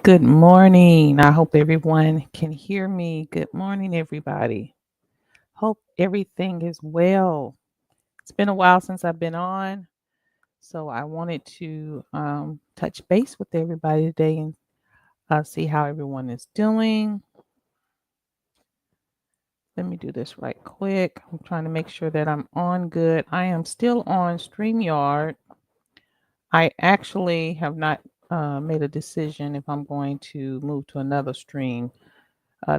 Good morning. I hope everyone can hear me. Good morning, everybody. Hope everything is well. It's been a while since I've been on, so I wanted to touch base with everybody today and see how everyone is doing. Let me do this right quick. I'm trying to make sure that I'm on good. I am still on StreamYard. I actually have not made a decision if I'm going to move to another stream.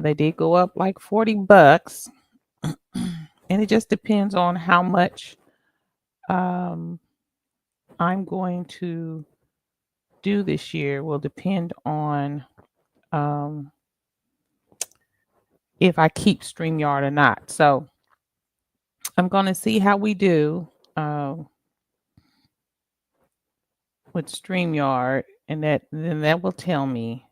They did go up like $40, and it just depends on how much um, I'm going to do this year. Will depend on um, if I keep StreamYard or not. So I'm going to see how we do uh, with StreamYard, and that will tell me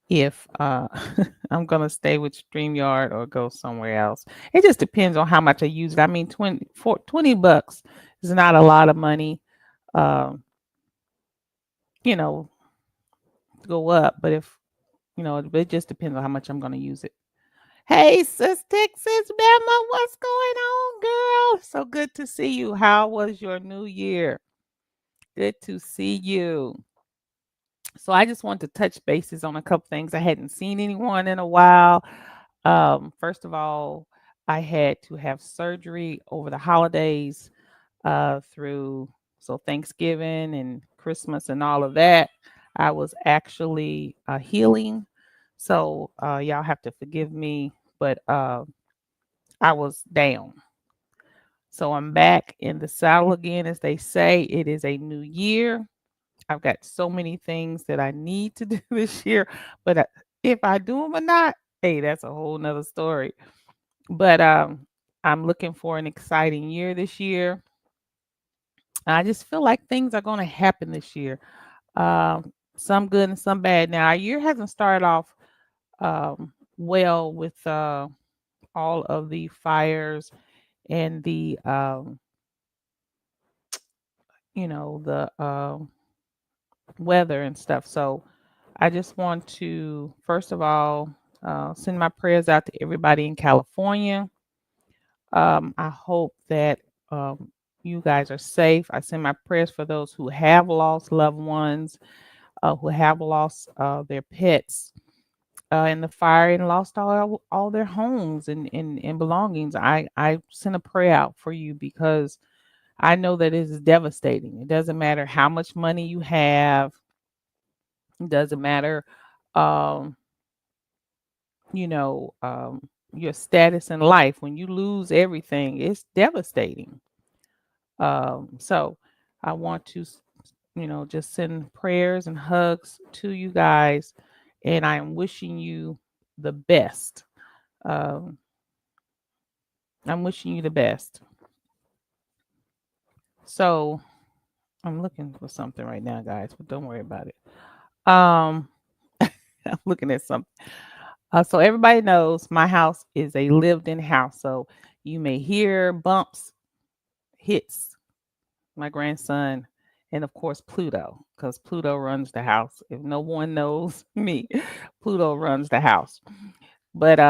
if I'm going to stay with StreamYard or go somewhere else. It just depends on how much I use it. I mean, $20 is not a lot of money. Um, you know, to go up, but if it just depends on how much I'm going to use it. Hey, Sis Texas Bama, what's going on, girl? So good to see you. How was your new year? Good to see you. So I just want to touch bases on a couple things. I hadn't seen anyone in a while. First of all, I had to have surgery over the holidays through Thanksgiving and Christmas and all of that. I was actually healing, so y'all have to forgive me, but I was down. So I'm back in the saddle again, as they say. It is a new year. I've got so many things that I need to do this year, but if I do them or not, hey, that's a whole nother story. But I'm looking for an exciting year this year. I just feel like things are going to happen this year. Some good and some bad. Now, our year hasn't started off well with all of the fires and the, the weather and stuff. So I just want to, first of all, send my prayers out to everybody in California. I hope that you guys are safe. I send my prayers for those who have lost loved ones, who have lost their pets in the fire and lost all their homes and belongings. I send a prayer out for you because I know that it is devastating. It doesn't matter how much money you have. It doesn't matter, um, you know, um, your status in life. When you lose everything, it's devastating. So I want to, just send prayers and hugs to you guys, and I am wishing you the best. Um, I'm wishing you the best. So I'm looking for something right now, guys, but don't worry about it. Um, I'm looking at something. So everybody knows my house is a lived-in house. So you may hear bumps, hits, my grandson, and of course Pluto, because Pluto runs the house. If no one knows me, Pluto runs the house. But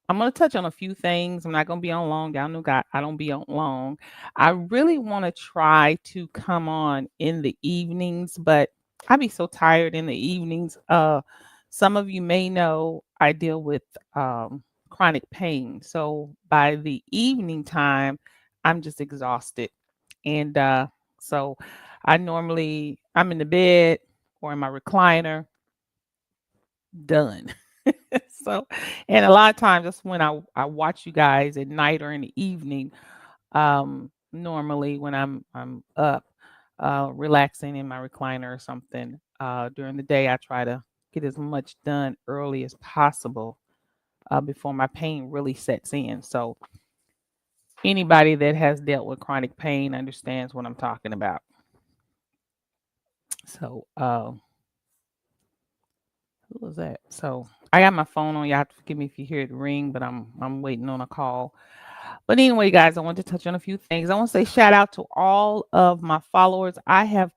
I'm gonna touch on a few things. I'm not gonna be on long. Y'all know God, I don't be on long. I really want to try to come on in the evenings, but I be so tired in the evenings. Some of you may know I deal with chronic pain. So by the evening time, I'm just exhausted. And so I'm in the bed or in my recliner, done. So, and a lot of times that's when I watch you guys at night or in the evening. Normally when I'm up, relaxing in my recliner or something. During the day, I try to get as much done early as possible before my pain really sets in. So anybody that has dealt with chronic pain understands what I'm talking about. So, who was that? So I got my phone on. Y'all have to forgive me if you hear it ring, but I'm waiting on a call. But anyway, guys, I want to touch on a few things. I want to say shout out to all of my followers. I have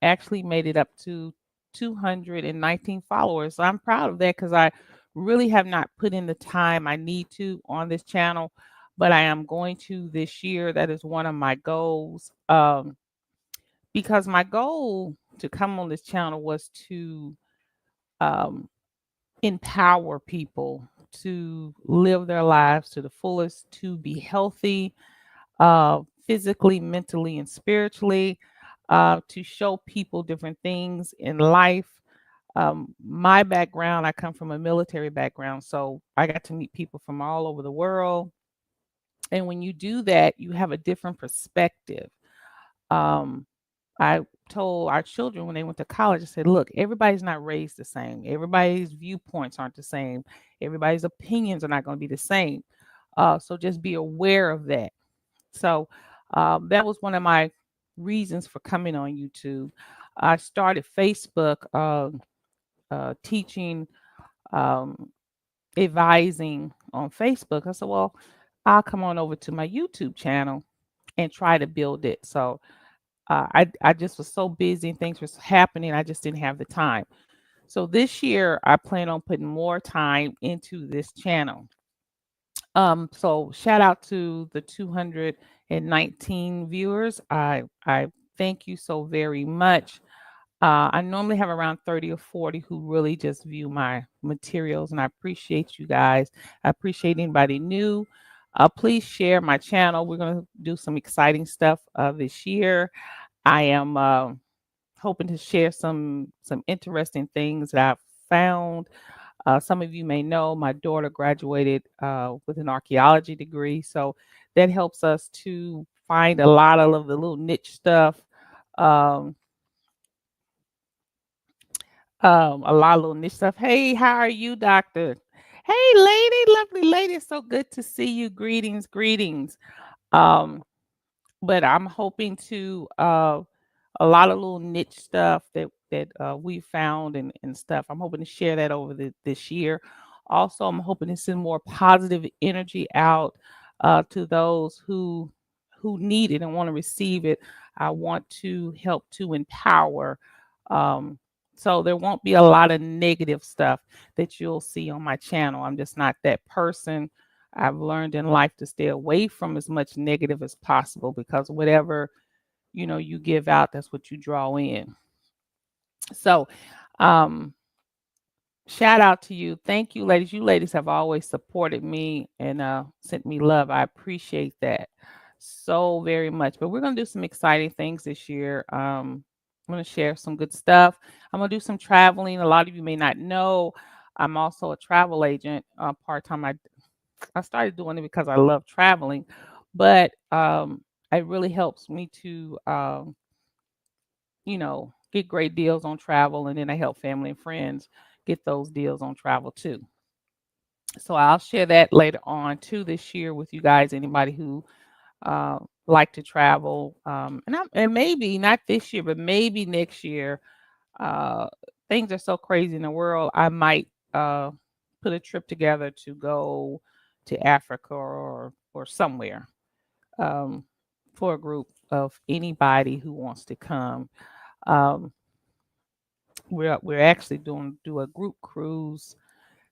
actually made it up to 219 followers. So I'm proud of that because I really have not put in the time I need to on this channel, but I am going to this year. That is one of my goals. Because my goal to come on this channel was to um, empower people to live their lives to the fullest, to be healthy, physically, mentally, and spiritually, to show people different things in life. My background, I come from a military background, so I got to meet people from all over the world. And when you do that, you have a different perspective. Um, I told our children when they went to college, I said, look, everybody's not raised the same. Everybody's viewpoints aren't the same. Everybody's opinions are not going to be the same. So just be aware of that. So that was one of my reasons for coming on YouTube. I started Facebook teaching, um, advising on Facebook. I said, well, I'll come on over to my YouTube channel and try to build it. So I just was so busy and things was happening. I just didn't have the time. So this year I plan on putting more time into this channel. So shout out to the 219 viewers. I thank you so very much. I normally have around 30 or 40 who really just view my materials, and I appreciate you guys. I appreciate anybody new. Please share my channel. We're going to do some exciting stuff this year. I am hoping to share some interesting things that I've found. Some of you may know my daughter graduated with an archaeology degree, so that helps us to find a lot of the little niche stuff. Um, a lot of little niche stuff. Hey, how are you, doctor? Hey, lady, lovely lady. It's so good to see you. Greetings, greetings. Um, but I'm hoping to a lot of little niche stuff that we found and stuff. I'm hoping to share that over this year. Also, I'm hoping to send more positive energy out to those who need it and want to receive it. I want to help to empower. Um, so there won't be a lot of negative stuff that you'll see on my channel. I'm just not that person. I've learned in life to stay away from as much negative as possible because whatever you give out, that's what you draw in. So, um, shout out to you. Thank you, ladies. You ladies have always supported me and sent me love. I appreciate that so very much. But we're gonna do some exciting things this year. I'm gonna share some good stuff. I'm gonna do some traveling. A lot of you may not know. I'm also a travel agent part time. I started doing it because I love traveling, but it really helps me to get great deals on travel, and then I help family and friends get those deals on travel too. So I'll share that later on too this year with you guys. Anybody who like to travel, and maybe not this year, but maybe next year. Uh, Things are so crazy in the world. I might put a trip together to go to Africa or somewhere um, for a group of anybody who wants to come. Um, we're actually do a group cruise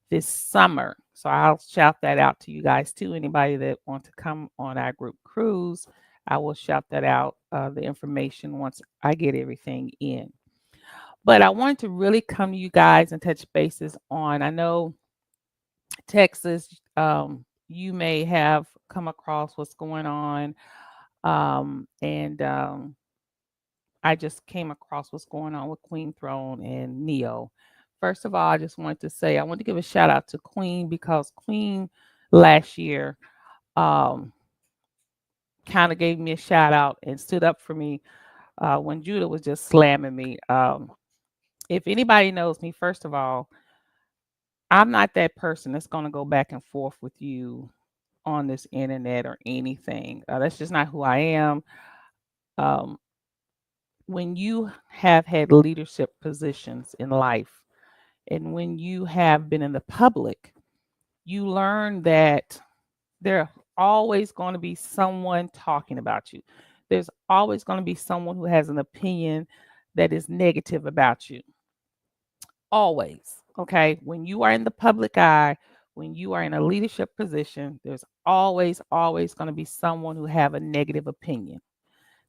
this summer, so I'll shout that out to you guys too. Anybody that want to come on our group cruise, I will shout that out. The information once I get everything in. But I wanted to really come to you guys and touch bases on. I know Texas, you may have come across what's going on, and I just came across what's going on with Queen Throne and Neo. First of all, I just wanted to say I want to give a shout out to Queen because Queen last year um, kind of gave me a shout out and stood up for me when Judah was just slamming me. If anybody knows me, first of all, I'm not that person that's going to go back and forth with you on this internet or anything. That's just not who I am. Um, when you have had leadership positions in life, and when you have been in the public, you learn that there's always going to be someone talking about you. There's always going to be someone who has an opinion that is negative about you. Always. Okay. When you are in the public eye, when you are in a leadership position, there's always going to be someone who have a negative opinion.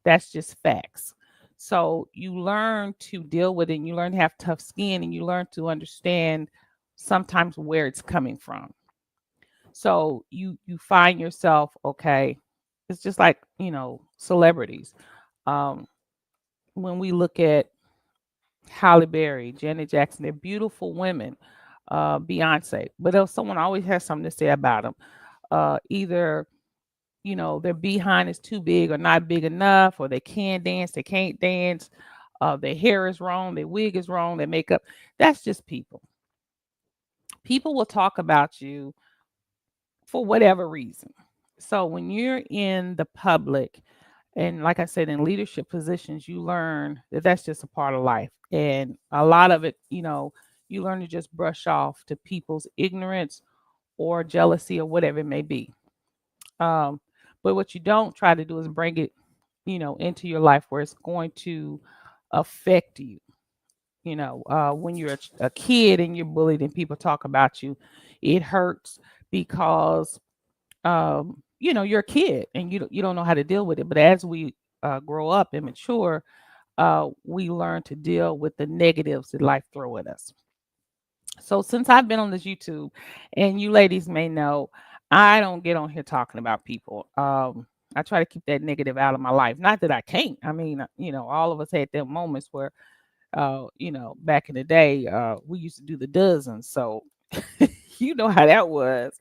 That's just facts. So you learn to deal with it and you learn to have tough skin and you learn to understand sometimes where it's coming from. So you find yourself, okay, it's just like, celebrities. Um, when we look at Halle Berry, Janet Jackson, they're beautiful women. Beyonce, but if someone always has something to say about them, either their behind is too big or not big enough, or they can dance, they can't dance, their hair is wrong, their wig is wrong, their makeup. That's just people. People will talk about you for whatever reason. So when you're in the public, and like I said, in leadership positions, you learn that that's just a part of life. And a lot of it, you learn to just brush off to people's ignorance or jealousy or whatever it may be. Um, but what you don't try to do is bring it, into your life where it's going to affect you. When you're a kid and you're bullied and people talk about you, it hurts because you're a kid and you don't know how to deal with it. But as we grow up and mature, we learn to deal with the negatives that life throw at us. So since I've been on this YouTube, and you ladies may know, I don't get on here talking about people. I try to keep that negative out of my life. Not that I can't. I mean, all of us had them moments where, back in the day, we used to do the dozens. So you know how that was.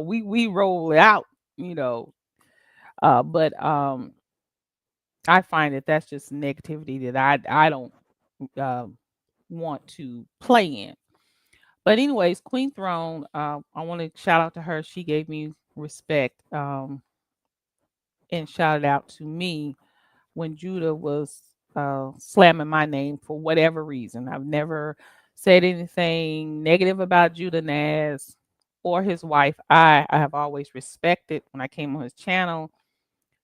We roll it out, you know. But I find that that's just negativity that I don't uh, want to play in. But anyways, Queen Throne, I want to shout out to her. She gave me respect and shouted out to me when Judah was slamming my name for whatever reason. I've never said anything negative about Judah Naz or his wife. I have always respected when I came on his channel,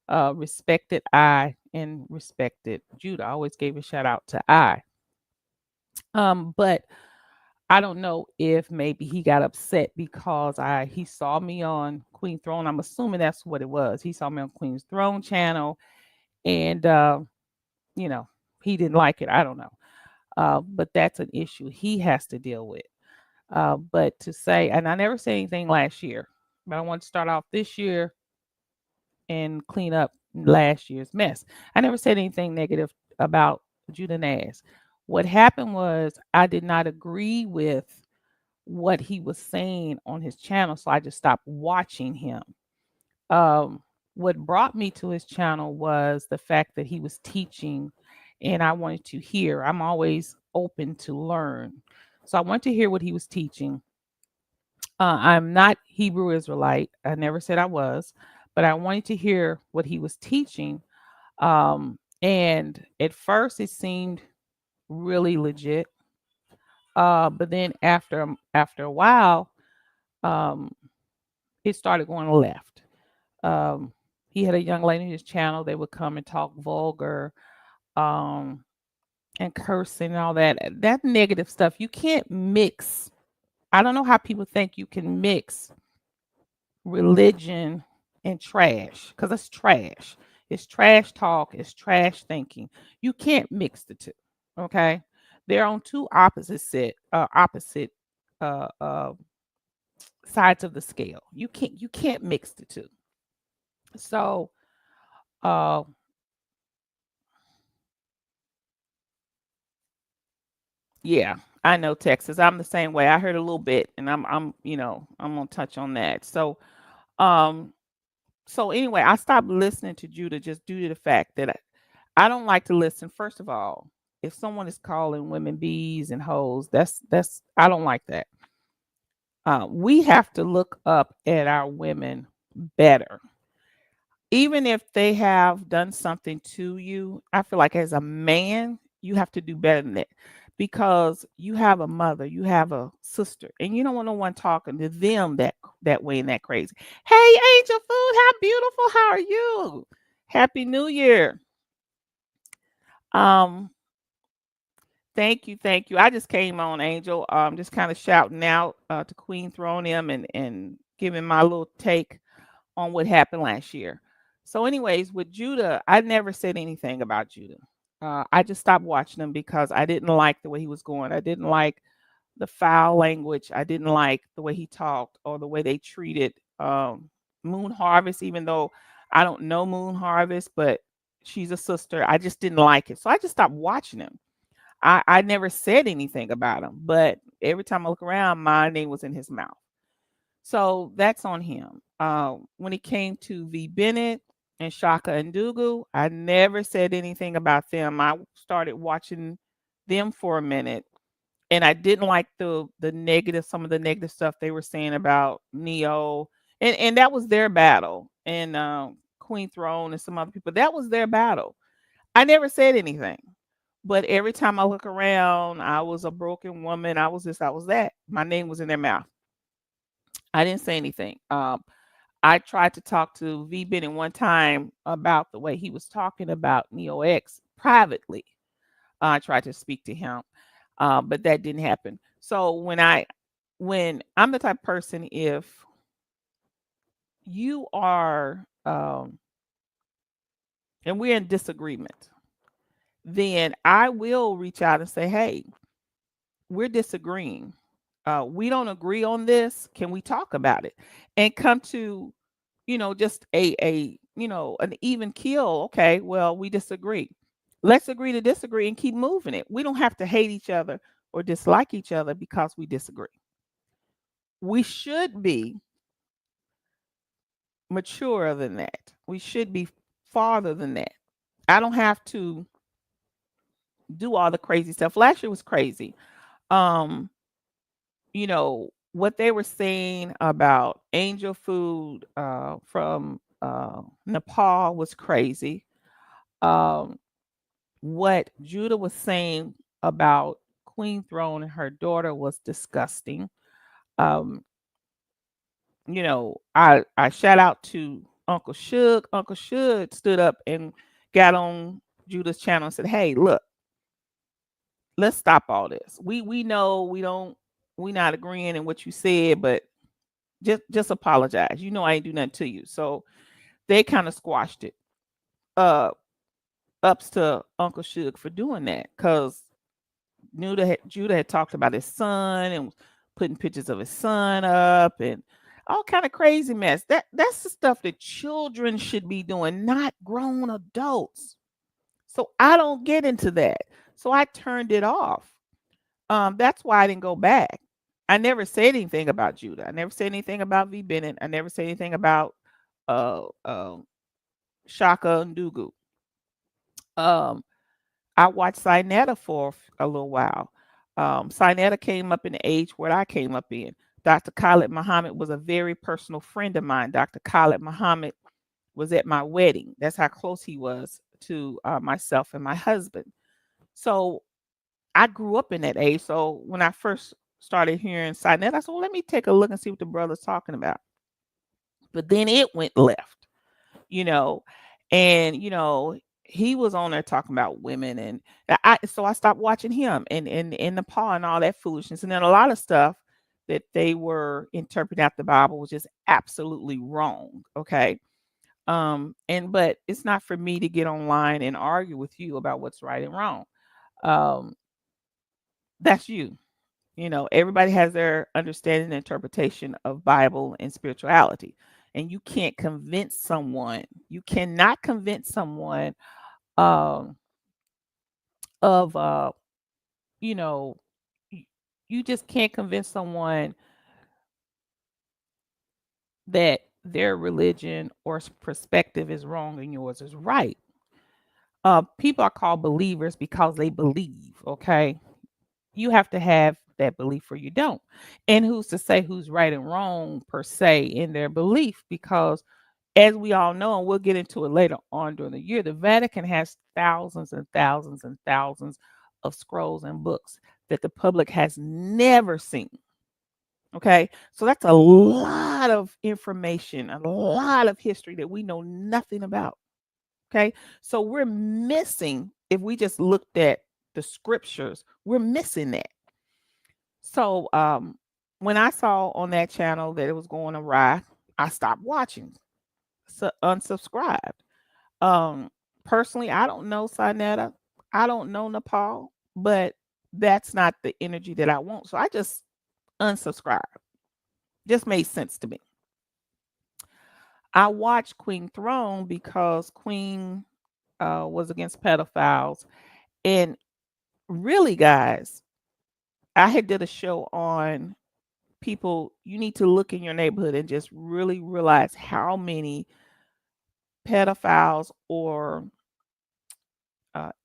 respected I and respected Judah. I always gave a shout out to I. But I don't know if maybe he got upset because he saw me on Queen Throne. I'm assuming that's what it was. He saw me on Queen's Throne channel and you know, he didn't like it. I don't know. But that's an issue he has to deal with. But to say, and I never said anything last year, but I want to start off this year and clean up last year's mess. I never said anything negative about Judah Nash. What happened was I did not agree with what he was saying on his channel, so I just stopped watching him. What brought me to his channel was the fact that he was teaching, and I wanted to hear. I'm always open to learn, so I wanted to hear what he was teaching. I'm not Hebrew Israelite. I never said I was, but I wanted to hear what he was teaching. And at first, it seemed really legit. But then after a while, um, it started going left. Um, he had a young lady in his channel. They would come and talk vulgar, um, and cursing and all that. That negative stuff. You can't mix. I don't know how people think you can mix religion and trash because it's trash. It's trash talk. It's trash thinking. You can't mix the two. Okay, they're on two opposite uh, uh, sides of the scale. You can't mix the two. So uh, yeah, I know Texas. I'm the same way. I heard a little bit, and I'm gonna touch on that. Um, so anyway, I stopped listening to Judah just due to the fact that I don't like to listen. First of all, if someone is calling women bees and hoes, that's I don't like that. We have to look up at our women better. Even if they have done something to you, I feel like as a man, you have to do better than that because you have a mother, you have a sister, and you don't want no one talking to them that way and that crazy. Hey, Angel Food, how beautiful! How are you? Happy New Year. Um, Thank you, thank you. I just came on, Angel. Just kind of shouting out to Queen Throne him and giving my little take on what happened last year. So, anyways, with Judah, I never said anything about Judah. I just stopped watching him because I didn't like the way he was going. I didn't like the foul language. I didn't like the way he talked or the way they treated Moon Harvest, even though I don't know Moon Harvest, but she's a sister. I just didn't like it. So I just stopped watching him. I never said anything about him, but every time I look around, my name was in his mouth. So that's on him. When it came to V. Bennett and Shaka and Dugu, I never said anything about them. I started watching them for a minute, and I didn't like the negative, some of the negative stuff they were saying about Neo, and that was their battle, and Queen Throne and some other people. That was their battle. I never said anything. But every time I look around, I was a broken woman. I was this, I was that. My name was in their mouth. I didn't say anything. I tried to talk to V Bennett one time about the way he was talking about Neo X privately. I tried to speak to him, but that didn't happen. So when I'm the type of person, if you are and we're in disagreement, then I will reach out and say, hey, we're disagreeing. We don't agree on this. Can we talk about it and come to, just an even kill? Okay, well, we disagree. Let's agree to disagree and keep moving it. We don't have to hate each other or dislike each other because we disagree. We should be maturer than that. We should be farther than that. I don't have to do all the crazy stuff. Last year was crazy. Um, what they were saying about angel food from Nepal was crazy. Um, what Judah was saying about Queen Throne and her daughter was disgusting. Um, I shout out to Uncle Suge. Uncle Suge stood up and got on Judah's channel and said, "Hey, look, let's stop all this. We know we're not agreeing in what you said, but just apologize. You know I ain't do nothing to you." So they kind of squashed it. Uh Ups to Uncle Suge for doing that because Judah had talked about his son and was putting pictures of his son up and all kind of crazy mess. That's the stuff that children should be doing, not grown adults. So I don't get into that. So I turned it off. That's why I didn't go back. I never said anything about Judah. I never said anything about V. Bennett. I never said anything about uh, uh, Shaka and Dugu. Um, I watched Sinetta for a little while. Sinetta came up in the age where I came up in. Dr. Khalid Muhammad was a very personal friend of mine. Dr. Khalid Muhammad was at my wedding. That's how close he was to myself and my husband. So I grew up in that age. So when I first started hearing Sinetta, I said, well, let me take a look and see what the brother's talking about. But then it went left, you know, and he was on there talking about women, and I stopped watching him and Nepal and all that foolishness, and then a lot of stuff that they were interpreting out the Bible was just absolutely wrong. Okay. And but it's not for me to get online and argue with you about what's right and wrong. Um, that's you. Everybody has their understanding and interpretation of Bible and spirituality. And you can't convince someone, you cannot convince someone um of you know, y- you just can't convince someone that their religion or perspective is wrong and yours is right. People are called believers because they believe, okay? You have to have that belief or you don't. And who's to say who's right and wrong per se in their belief? Because as we all know, and we'll get into it later on during the year, the Vatican has thousands and thousands and thousands of scrolls and books that the public has never seen. Okay. So that's a lot of information, a lot of history that we know nothing about. Okay. So we're missing if we just looked at the scriptures. We're missing that. So when I saw on that channel that it was going awry, I stopped watching, so unsubscribed. Um, Personally, I don't know Sinetta, I don't know Nepal, but that's not the energy that I want. So I just unsubscribed. Just made sense to me. I watched Queen Throne because Queen was against pedophiles, and really, guys, I had did a show on people. You need to look in your neighborhood and just really realize how many pedophiles or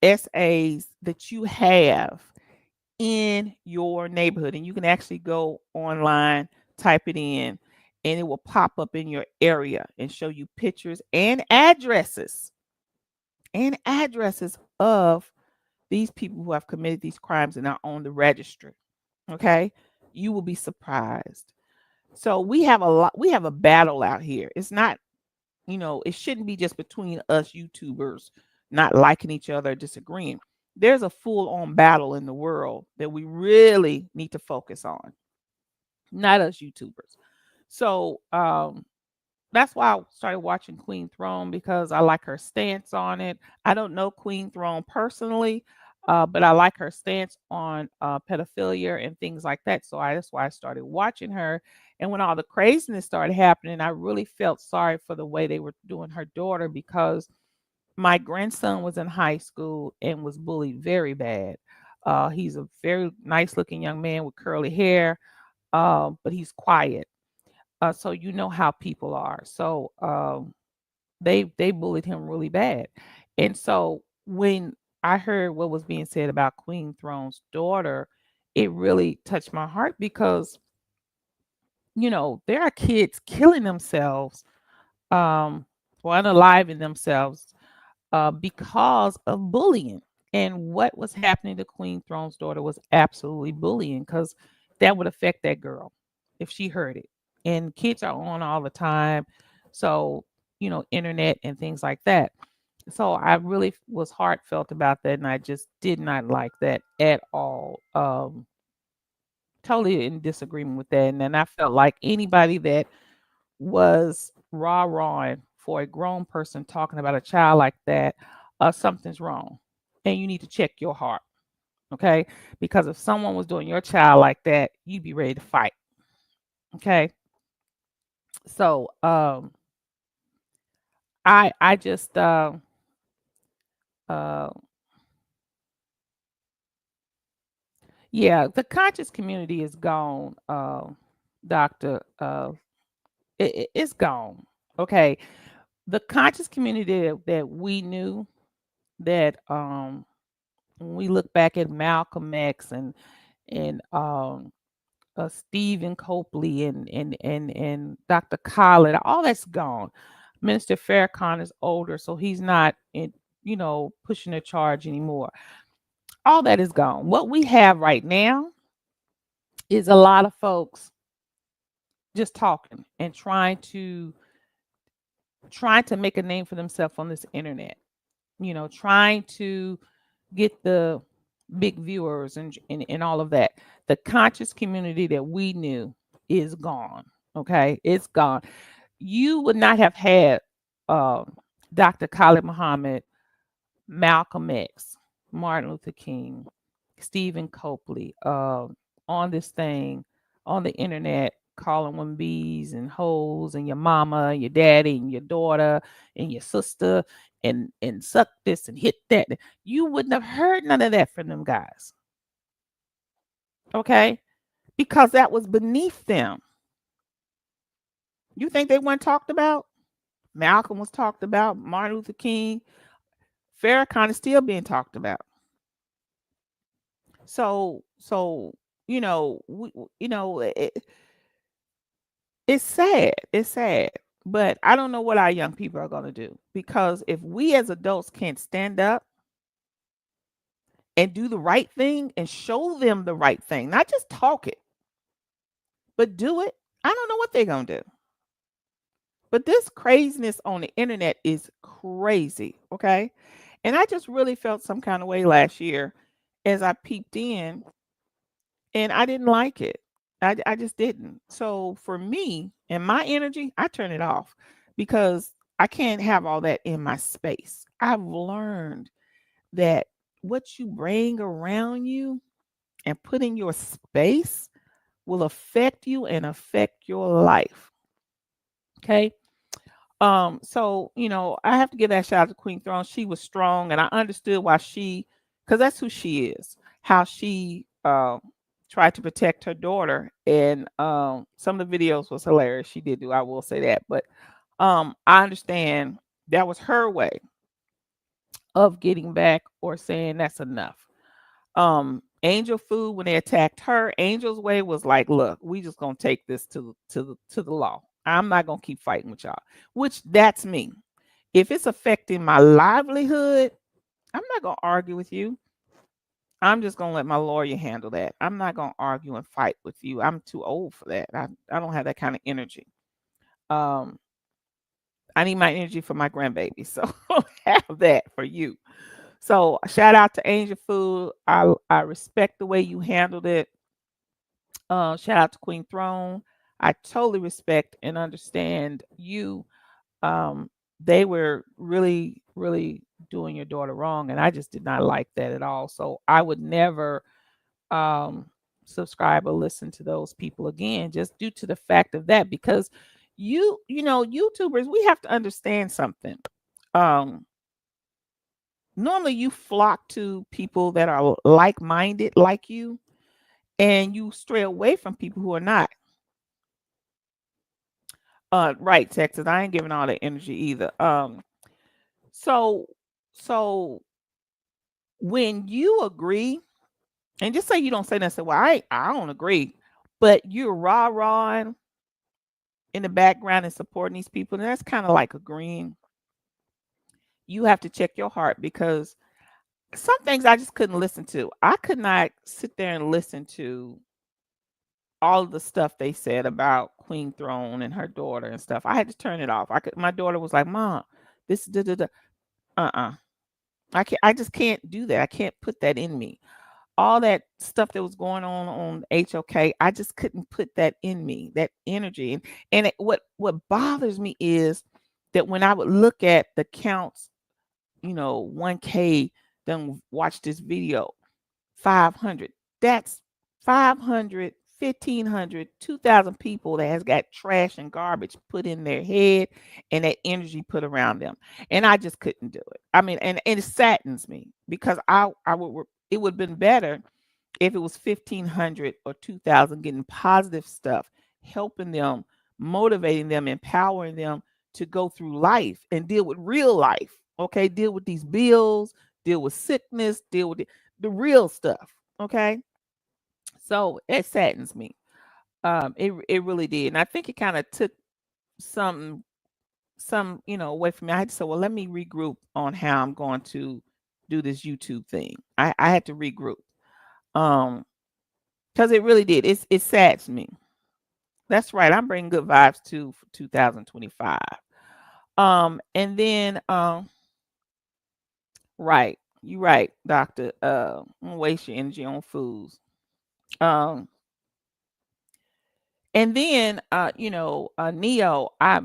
SAs that you have in your neighborhood. And you can actually go online, type it in, and it will pop up in your area and show you pictures and addresses of these people who have committed these crimes and are on the registry. Okay. You will be surprised. So we have a battle out here. It's not, it shouldn't be just between us YouTubers not liking each other, disagreeing. There's a full on battle in the world that we really need to focus on, not us YouTubers. So that's why I started watching Queen Throne, because I like her stance on it. I don't know Queen Throne personally, but I like her stance on pedophilia and things like that. So that's why I started watching her. And when all the craziness started happening, I really felt sorry for the way they were doing her daughter, because my grandson was in high school and was bullied very bad. He's a very nice looking young man with curly hair, but he's quiet. So you know how people are. So they bullied him really bad. And so when I heard what was being said about Queen Throne's daughter, it really touched my heart, because there are kids killing themselves, um, or unaliving themselves, because of bullying. And what was happening to Queen Throne's daughter was absolutely bullying, because that would affect that girl if she heard it. And kids are on all the time. So, internet and things like that. So I really was heartfelt about that. And I just did not like that at all. Totally in disagreement with that. And then I felt like anybody that was rah-rahing for a grown person talking about a child like that, something's wrong. And you need to check your heart. Okay. Because if someone was doing your child like that, you'd be ready to fight. Okay. So I just uh yeah, the conscious community is gone, doctor. It's gone. Okay. The conscious community that we knew, that when we look back at Malcolm X and Stephen Copley and Dr. Khaled, all that's gone. Minister Farrakhan is older, so he's not pushing the charge anymore. All that is gone. What we have right now is a lot of folks just talking and trying to make a name for themselves on this internet. Trying to get the big viewers and all of that. The conscious community that we knew is gone. Okay, it's gone. You would not have had uh, Dr. Khalid Muhammad, Malcolm X, Martin Luther King, Stephen Copley on this thing, on the internet, calling women bees and hoes, and your mama and your daddy and your daughter and your sister, and suck this and hit that. You wouldn't have heard none of that from them guys. Okay? Because that was beneath them. You think they weren't talked about? Malcolm was talked about, Martin Luther King, Farrakhan is still being talked about. So it's sad. It's sad. But I don't know what our young people are going to do, because if we as adults can't stand up and do the right thing and show them the right thing, not just talk it, but do it, I don't know what they're going to do. But this craziness on the internet is crazy. Okay. And I just really felt some kind of way last year. as I peeped in, and I didn't like it. I just didn't. So for me and my energy, I turn it off because I can't have all that in my space. I've learned that what you bring around you and put in your space will affect you and affect your life. Okay. So I have to give that shout out to Queen Throne. She was strong, and I understood why because that's who she is. How she tried to protect her daughter, and some of the videos was hilarious. She did do, I will say that, but I understand that was her way of getting back or saying that's enough. Angel Food, when they attacked her, Angel's way was like, look, we just gonna take this to the law. I'm not gonna keep fighting with y'all. Which that's me. If it's affecting my livelihood, I'm not gonna argue with you. I'm just gonna let my lawyer handle that. I'm not gonna argue and fight with you. I'm too old for that. I don't have that kind of energy. Um, I need my energy for my grandbaby. So I don't have that for you. So shout out to Angel Food. I respect the way you handled it. Shout out to Queen Throne. I totally respect and understand you. Um, they were really, really doing your daughter wrong, and I just did not like that at all. So I would never um, subscribe or listen to those people again, just due to the fact of that. Because YouTubers, we have to understand something. Um, Normally, you flock to people that are like-minded, like you, and you stray away from people who are not. Right, Texas. I ain't giving all that energy either. So so when you agree, and just say you don't say that, say, well, I don't agree, but you're rah in the background and supporting these people, and that's kind of like agreeing. You have to check your heart because some things I just couldn't listen to. I could not sit there and listen to all of the stuff they said about Queen Throne and her daughter and stuff. I had to turn it off. My daughter was like, Mom, this da da da. Uh-uh. I just can't do that. I can't put that in me. All that stuff that was going on HOK, I just couldn't put that in me, that energy. What bothers me is that when I would look at the counts, 1K, then watch this video, 500. That's 500, 1,500, 2,000 people that has got trash and garbage put in their head and that energy put around them. And I just couldn't do it. I mean, and it saddens me because it would have been better if it was 1,500 or 2,000 getting positive stuff, helping them, motivating them, empowering them to go through life and deal with real life. Okay, deal with these bills, deal with sickness, deal with the real stuff. Okay, so it saddens me. It really did, and I think it kind of took some away from me. I had to say, well, let me regroup on how I'm going to do this YouTube thing. I had to regroup. Because it really did. It saddens me. That's right. I'm bringing good vibes too for 2025. And then right, you right, doctor. Don't waste your energy on foods. Um, and then Neo. I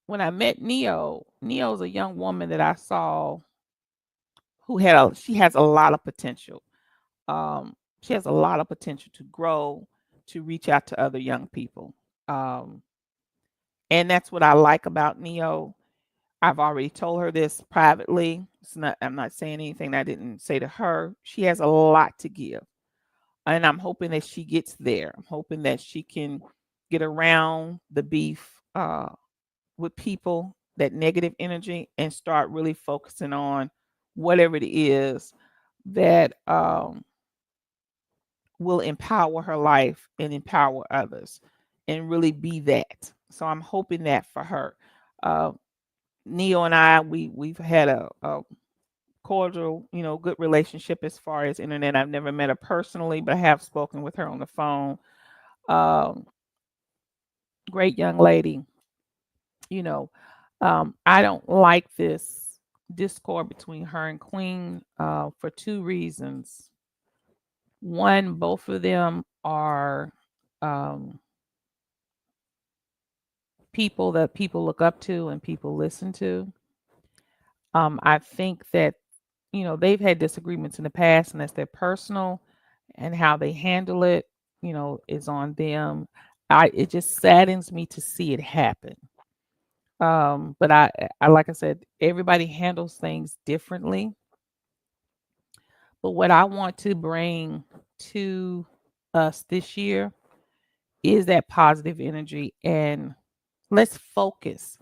When I met Neo's a young woman that I saw she has a lot of potential. She has a lot of potential to grow, to reach out to other young people. Um, and that's what I like about Neo. I've already told her this privately. I'm not saying anything that I didn't say to her. She has a lot to give. And I'm hoping that she gets there. I'm hoping that she can get around the beef with people, that negative energy, and start really focusing on whatever it is that will empower her life and empower others and really be that. So I'm hoping that for her. Uh, Neo and I, we've had a cordial, good relationship as far as internet. I've never met her personally, but I have spoken with her on the phone. Um, Great young lady. You know, I don't like this discord between her and Queen for two reasons. One, both of them are um, people that people look up to and people listen to. I think that, they've had disagreements in the past, and that's their personal, and how they handle it, is on them. It just saddens me to see it happen. But I like I said, everybody handles things differently. But what I want to bring to us this year is that positive energy, and let's focus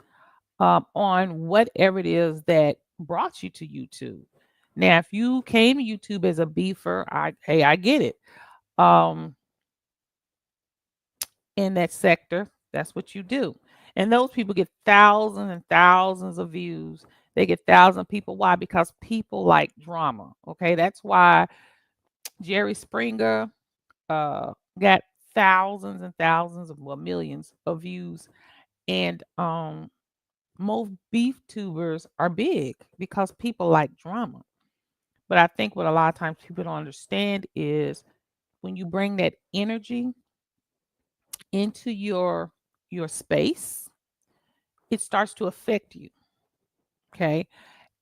on whatever it is that brought you to YouTube. Now, if you came to YouTube as a beefer, I get it. Um, in that sector, that's what you do. And those people get thousands and thousands of views. They get thousands of people. Why? Because people like drama. Okay. That's why Jerry Springer got thousands and thousands of, well, millions of views. And most beef tubers are big because people like drama. But I think what a lot of times people don't understand is when you bring that energy into your space, it starts to affect you. Okay.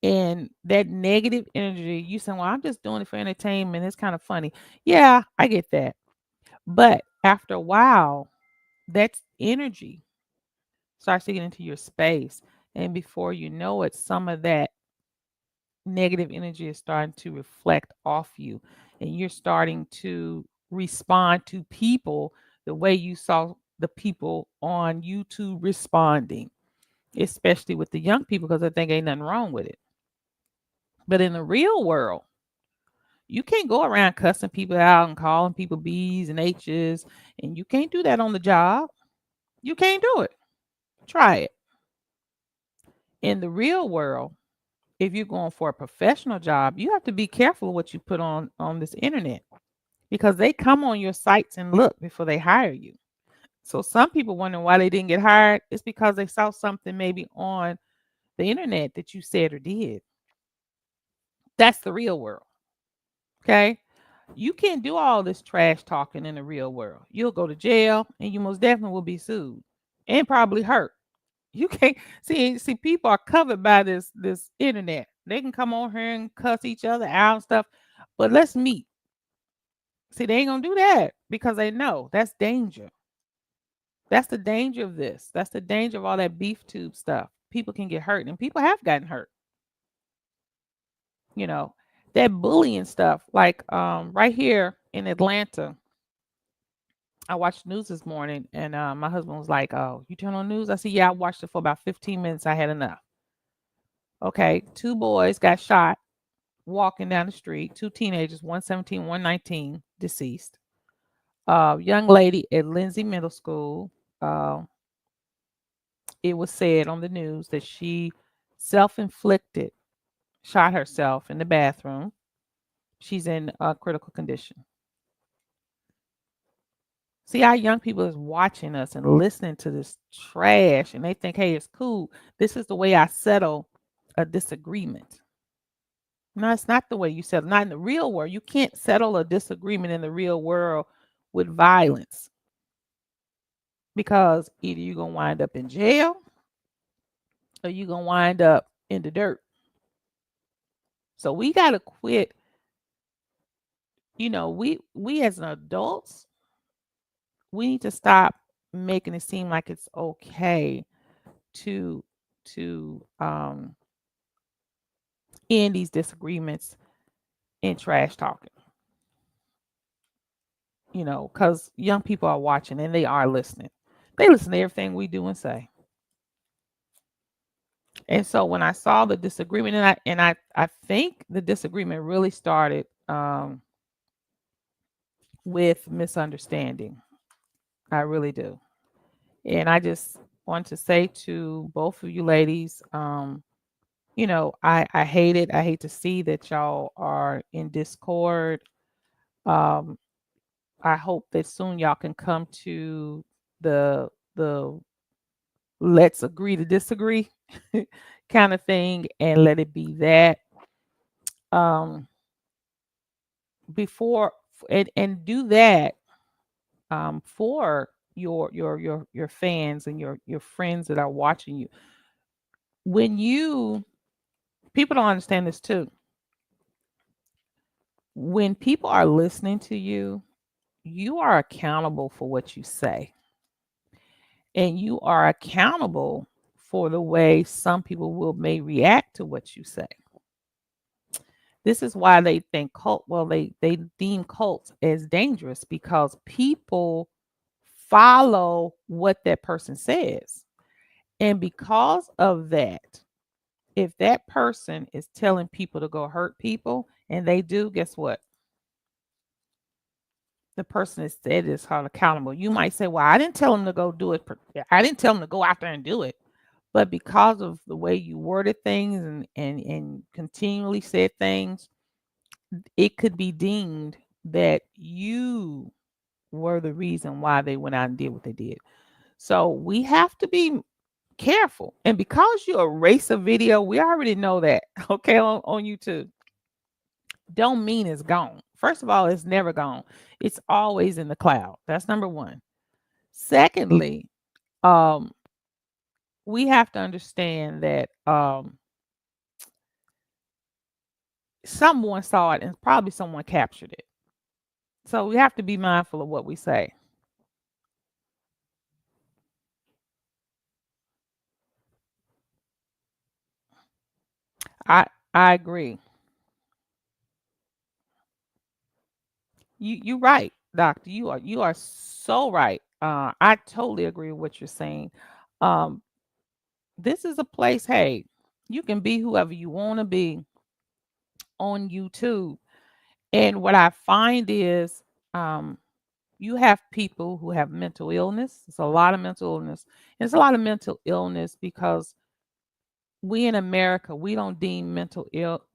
And that negative energy, you say, well, I'm just doing it for entertainment. It's kind of funny. Yeah, I get that. But after a while, that energy starts to get into your space. And before you know it, some of that negative energy is starting to reflect off you. And you're starting to respond to people the way you saw the people on YouTube responding, especially with the young people, because I think ain't nothing wrong with it. But in the real world, you can't go around cussing people out and calling people B's and H's, and you can't do that on the job. You can't do it. Try it. In the real world, if you're going for a professional job, you have to be careful what you put on this internet, because they come on your sites and look before they hire you. So some people wondering why they didn't get hired. It's because they saw something maybe on the internet that you said or did. That's the real world. Okay. You can't do all this trash talking in the real world. You'll go to jail, and you most definitely will be sued and probably hurt. You can't see people are covered by this internet. They can come on here and cuss each other out and stuff. But let's meet. See, they ain't gonna do that because they know that's danger. That's the danger of this. That's the danger of all that beef tube stuff. People can get hurt, and people have gotten hurt. You know, that bullying stuff. Like right here in Atlanta, I watched the news this morning, and my husband was like, "Oh, you turn on news?" I said, "Yeah, I watched it for about 15 minutes. I had enough." Okay, two boys got shot walking down the street. Two teenagers, one 17, one 19, deceased. Young lady at Lindsay Middle School. Uh, it was said on the news that she self-inflicted, shot herself in the bathroom. She's in critical condition. See, our young people is watching us and listening to this trash, and they think, hey, it's cool. This is the way I settle a disagreement. No, it's not the way you settle. Not in the real world. You can't settle a disagreement in the real world with violence, because either you're going to wind up in jail or you're going to wind up in the dirt. So we got to quit. We as an adults, we need to stop making it seem like it's okay to end these disagreements in trash talking. Because young people are watching and they are listening. They listen to everything we do and say. And so when I saw the disagreement, and I think the disagreement really started with misunderstanding. I really do. And I just want to say to both of you ladies, I hate it. I hate to see that y'all are in discord. Um, I hope that soon y'all can come to the let's agree to disagree kind of thing, and let it be that. Um, before And do that for your fans and your friends that are watching you. When you People don't understand this too. When people are listening to you, you are accountable for what you say, and you are accountable for the way some people will may react to what you say. This is why they think they deem cults as dangerous, because people follow what that person says. And because of that, if that person is telling people to go hurt people and they do, guess what? The person that said is held accountable. You might say, well, I didn't tell him to go do it. I didn't tell him to go out there and do it. But because of the way you worded things and continually said things, it could be deemed that you were the reason why they went out and did what they did. So we have to be careful. And because you erase a video, we already know that, okay, on YouTube, don't mean it's gone. First of all, it's never gone. It's always in the cloud. That's number one. Secondly, um, we have to understand that someone saw it and probably someone captured it. So we have to be mindful of what we say. I I agree. You're right, doctor. You are so right. I totally agree with what you're saying. Um, this is a place, hey, you can be whoever you want to be on YouTube. And what I find is um, you have people who have mental illness. It's a lot of mental illness. And it's a lot of mental illness because we in America, we don't deem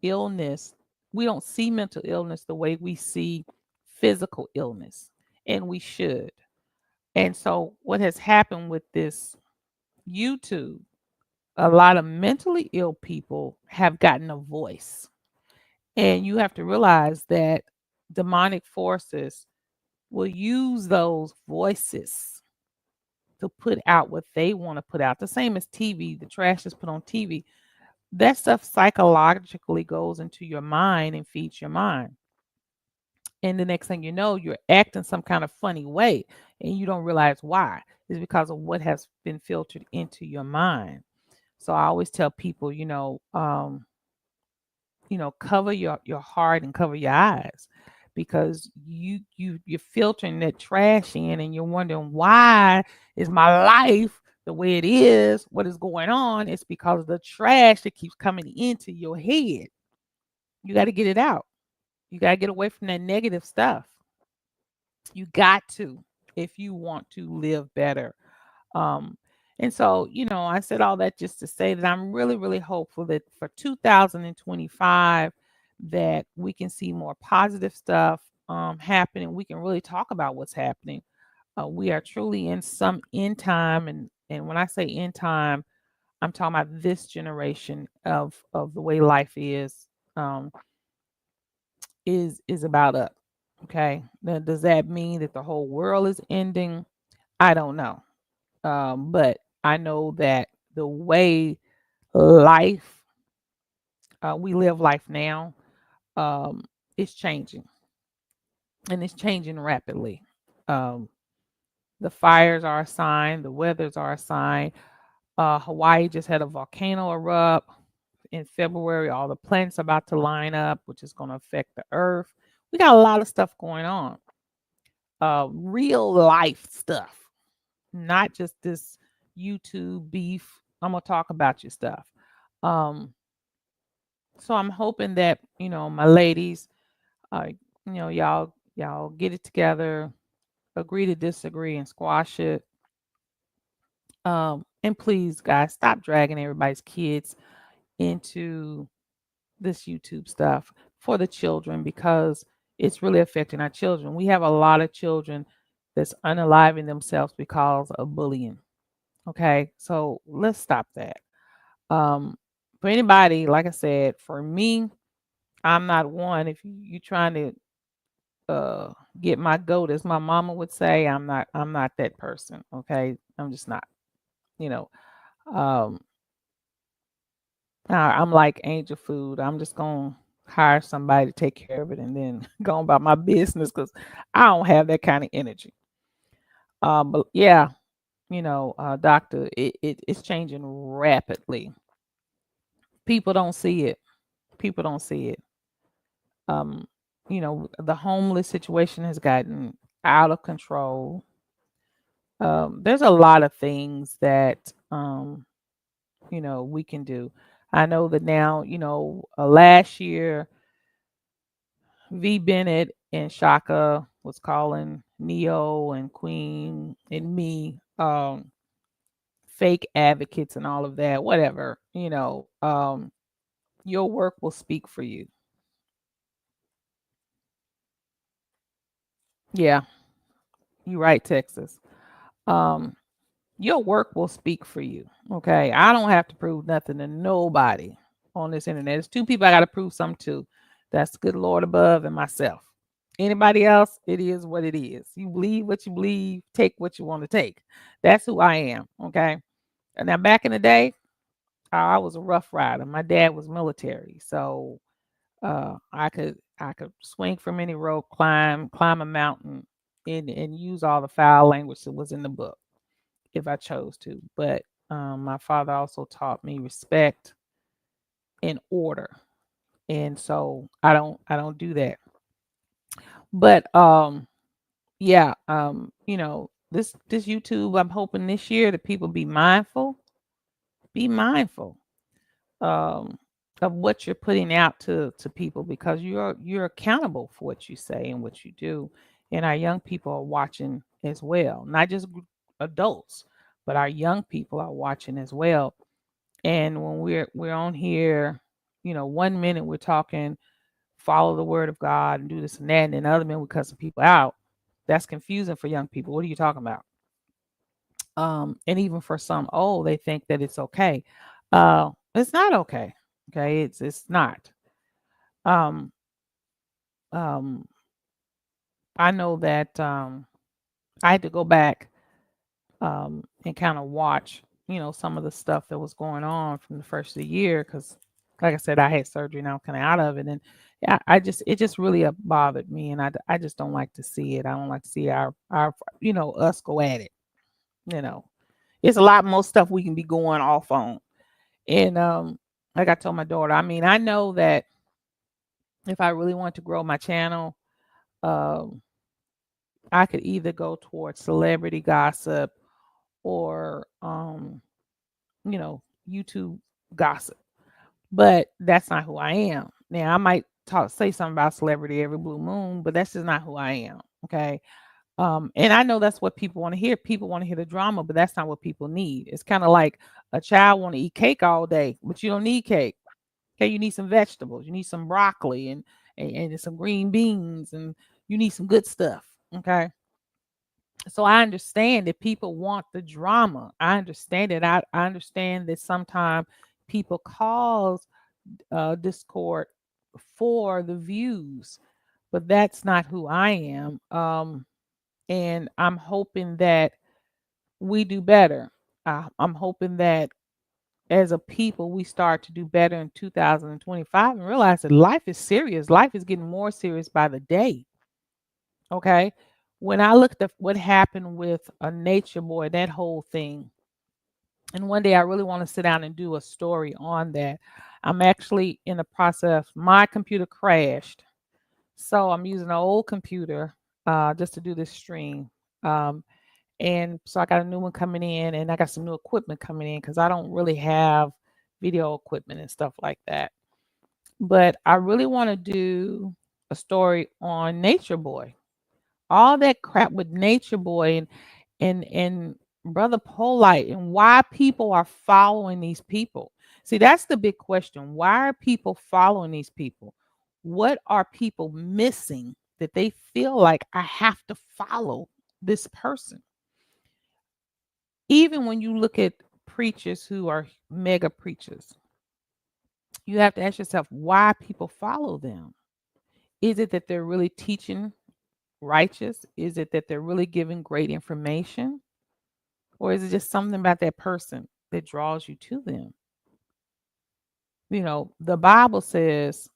illness, we don't see mental illness the way we see physical illness, and we should. And so, what has happened with this YouTube, a lot of mentally ill people have gotten a voice. And you have to realize that demonic forces will use those voices to put out what they want to put out. The same as TV, the trash is put on TV. That stuff psychologically goes into your mind and feeds your mind. And the next thing you know, you're acting some kind of funny way and you don't realize why. It's because of what has been filtered into your mind. So I always tell people, cover your heart and cover your eyes, because you're filtering that trash in and you're wondering, why is my life the way it is? What is going on? It's because of the trash that keeps coming into your head. You got to get it out. You got to get away from that negative stuff. You got to, if you want to live better. Um, and so, I said all that just to say that I'm really, really hopeful that for 2025 that we can see more positive stuff happening. We can really talk about what's happening. We are truly in some end time, and when I say end time, I'm talking about this generation of the way life um, is about up. Okay, now does that mean that the whole world is ending? I don't know. But I know that the way life, we live life now, um, is changing, and it's changing rapidly. Um, the fires are a sign, the weathers are a sign. Hawaii just had a volcano erupt in February. All the planets are about to line up, which is going to affect the earth. We got a lot of stuff going on, real life stuff, not just this YouTube beef. I'm gonna talk about your stuff. Um, so I'm hoping that my ladies, y'all get it together, agree to disagree, and squash it. And please, guys, stop dragging everybody's kids into this YouTube stuff for the children, because it's really affecting our children. We have a lot of children that's unaliving themselves because of bullying. Okay, so let's stop that. Um, for anybody, like I said, for me, I'm not one. If you trying to uh get my goat, as my mama would say. I'm not that person. Okay. I'm just not, you know. Um I'm like angel food. I'm just gonna hire somebody to take care of it and then go about my business because I don't have that kind of energy. But yeah, doctor, it's changing rapidly. People don't see it. People don't see it. Um, the homeless situation has gotten out of control. There's a lot of things that we can do. I know that now, last year V Bennett and Shaka was calling Neo and Queen and me fake advocates and all of that, whatever. Your work will speak for you. Yeah, you're right, Texas. Um, your work will speak for you. Okay. I don't have to prove nothing to nobody on this internet. There's two people I got to prove something to. That's the good Lord above and myself. Anybody else, it is what it is. You believe what you believe, take what you want to take. That's who I am. Okay. And now back in the day, I was a rough rider. My dad was military. So I could swing from any rope, climb a mountain, and use all the foul language that was in the book if I chose to. But my father also taught me respect and order, and so I don't do that. But yeah, this YouTube, I'm hoping this year that people be mindful um, of what you're putting out to people because you're accountable for what you say and what you do, and our young people are watching as well, not just adults, but our young people are watching as well. And when we're on here, 1 minute we're talking, follow the word of God and do this and that, and then the other minute we're cussing people out. That's confusing for young people. What are you talking about? And even for some old, they think that it's okay. It's not okay. Okay, it's not. Um, um, I know that I had to go back and kind of watch, some of the stuff that was going on from the first of the year because, like I said, I had surgery now, kind of out of it, and yeah, it just really bothered me, and I just don't like to see it. I don't like to see our us go at it. You know, it's a lot more stuff we can be going off on. And like I told my daughter, I mean, I know that if I really want to grow my channel, um, I could either go towards celebrity gossip or YouTube gossip. But that's not who I am. Now I might say something about celebrity every blue moon, but that's just not who I am. Okay. And I know that's what people want to hear. People want to hear the drama, but that's not what people need. It's kind of like a child want to eat cake all day, but you don't need cake. Okay, you need some vegetables, you need some broccoli and some green beans, and you need some good stuff. Okay. So I understand that people want the drama. I understand it. I understand that sometimes people cause discord for the views, but that's not who I am. And I'm hoping that we do better. I'm hoping that as a people, we start to do better in 2025 and realize that life is serious. Life is getting more serious by the day. Okay. When I looked at what happened with a nature boy, that whole thing, and one day I really want to sit down and do a story on that. I'm actually in the process, my computer crashed. So I'm using an old computer just to do this stream. Um, and so I got a new one coming in, and I got some new equipment coming in because I don't really have video equipment and stuff like that. But I really want to do a story on Nature Boy. All that crap with Nature Boy and Brother Polite and why people are following these people. See, that's the big question. Why are people following these people? What are people missing that they feel like I have to follow this person? Even when you look at preachers who are mega preachers, you have to ask yourself why people follow them. Is it that they're really teaching righteous? Is it that they're really giving great information? Or is it just something about that person that draws you to them? The Bible says,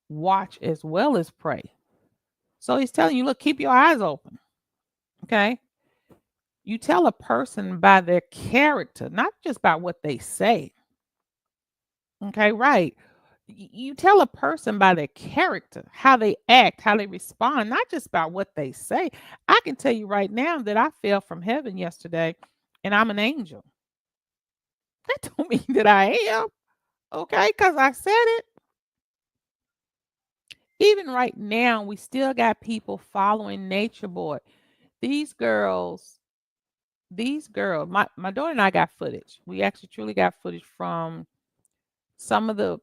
watch as well as pray. So he's telling you, look, keep your eyes open. Okay. You tell a person by their character, not just by what they say. Okay. Right. You tell a person by their character, how they act, how they respond, not just by what they say. I can tell you right now that I fell from heaven yesterday and I'm an angel. That don't mean that I am. Okay. Because I said it. Even right now, we still got people following Nature Boy. These girls, my daughter and I got footage. We actually truly got footage from some of the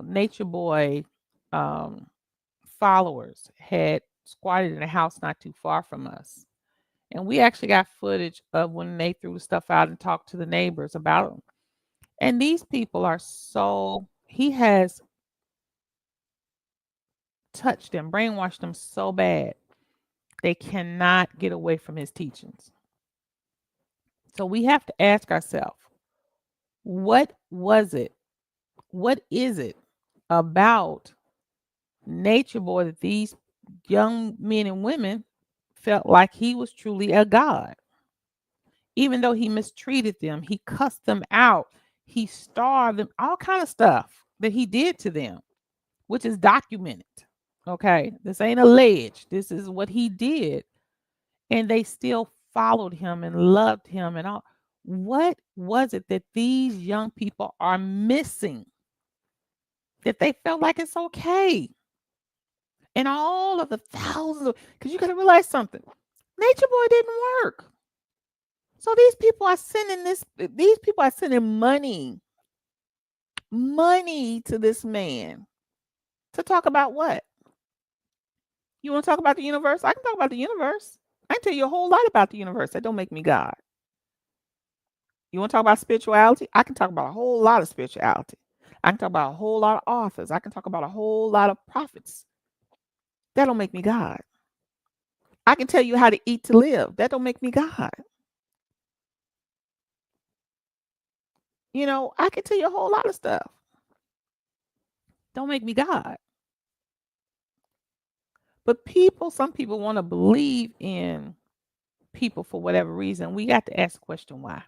Nature Boy um, followers had squatted in a house not too far from us. And we actually got footage of when they threw the stuff out and talked to the neighbors about them. And these people are he has touched them, brainwashed them so bad, they cannot get away from his teachings. So we have to ask ourselves, what was it? What is it about Nature Boy that these young men and women felt like he was truly a god? Even though he mistreated them, he cussed them out, he starved them, all kind of stuff that he did to them, which is documented. Okay, this ain't alleged. This is what he did, and they still followed him and loved him and all. What was it that these young people are missing that they felt like it's okay? And all of the thousands of, because you got to realize something. Nature Boy didn't work. So these people are sending money to this man to talk about what? You want to talk about the universe? I can talk about the universe. I can tell you a whole lot about the universe. That don't make me God. You want to talk about spirituality? I can talk about a whole lot of spirituality. I can talk about a whole lot of authors. I can talk about a whole lot of prophets. That don't make me God. I can tell you how to eat to live. That don't make me God. I can tell you a whole lot of stuff. Don't make me God. But some people want to believe in people for whatever reason. We got to ask the question why.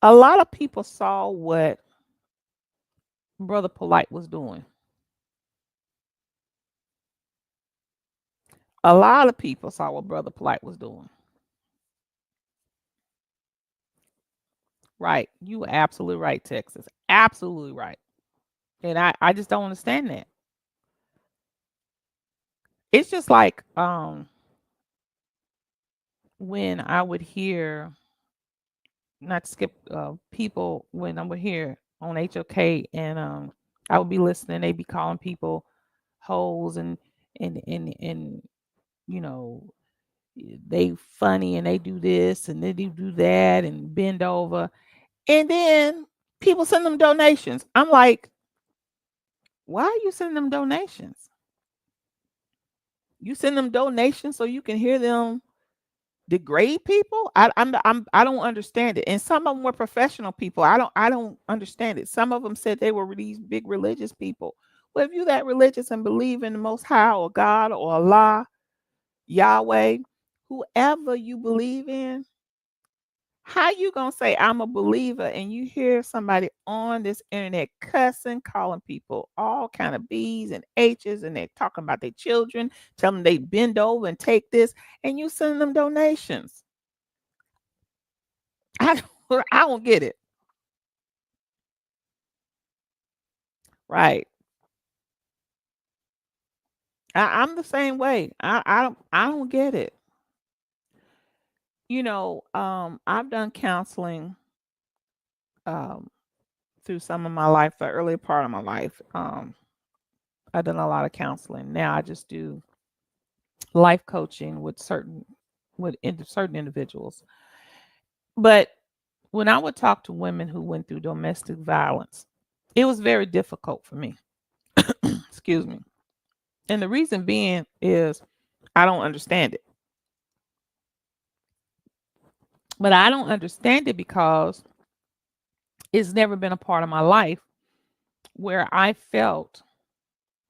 A lot of people saw what Brother Polite was doing. A lot of people saw what Brother Polite was doing. Right. You were absolutely right, Texas. Absolutely right. And I just don't understand that. It's just like when I would hear, not to skip people, when I would hear on HOK and I would be listening, they'd be calling people hoes and you know they funny and they do this and they do that and bend over. And then people send them donations. I'm like, why are you sending them donations? You send them donations so you can hear them degrade people? I don't understand it. And some of them were professional people. I don't understand it. Some of them said they were these big religious people. Well, if you that religious and believe in the Most High or God or Allah, Yahweh, whoever you believe in, how you gonna say I'm a believer and you hear somebody on this internet cussing, calling people all kind of B's and H's, and they're talking about their children, telling them they bend over and take this, and you send them donations? I don't get it. Right. I'm the same way. I don't get it. I've done counseling um through some of my life, the early part of my life. I've done a lot of counseling. Now I just do life coaching with certain individuals. But when I would talk to women who went through domestic violence, it was very difficult for me. Excuse me. And the reason being is I don't understand it. But I don't understand it because it's never been a part of my life where I felt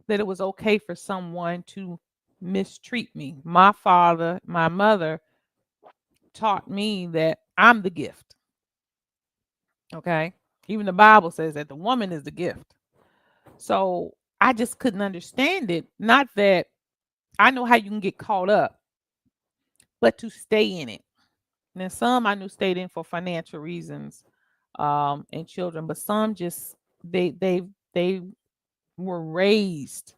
that it was okay for someone to mistreat me. My father, my mother taught me that I'm the gift. Okay. Even the Bible says that the woman is the gift. So I just couldn't understand it. Not that I know how you can get caught up, but to stay in it. And then some I knew stayed in for financial reasons, and children, but some just they were raised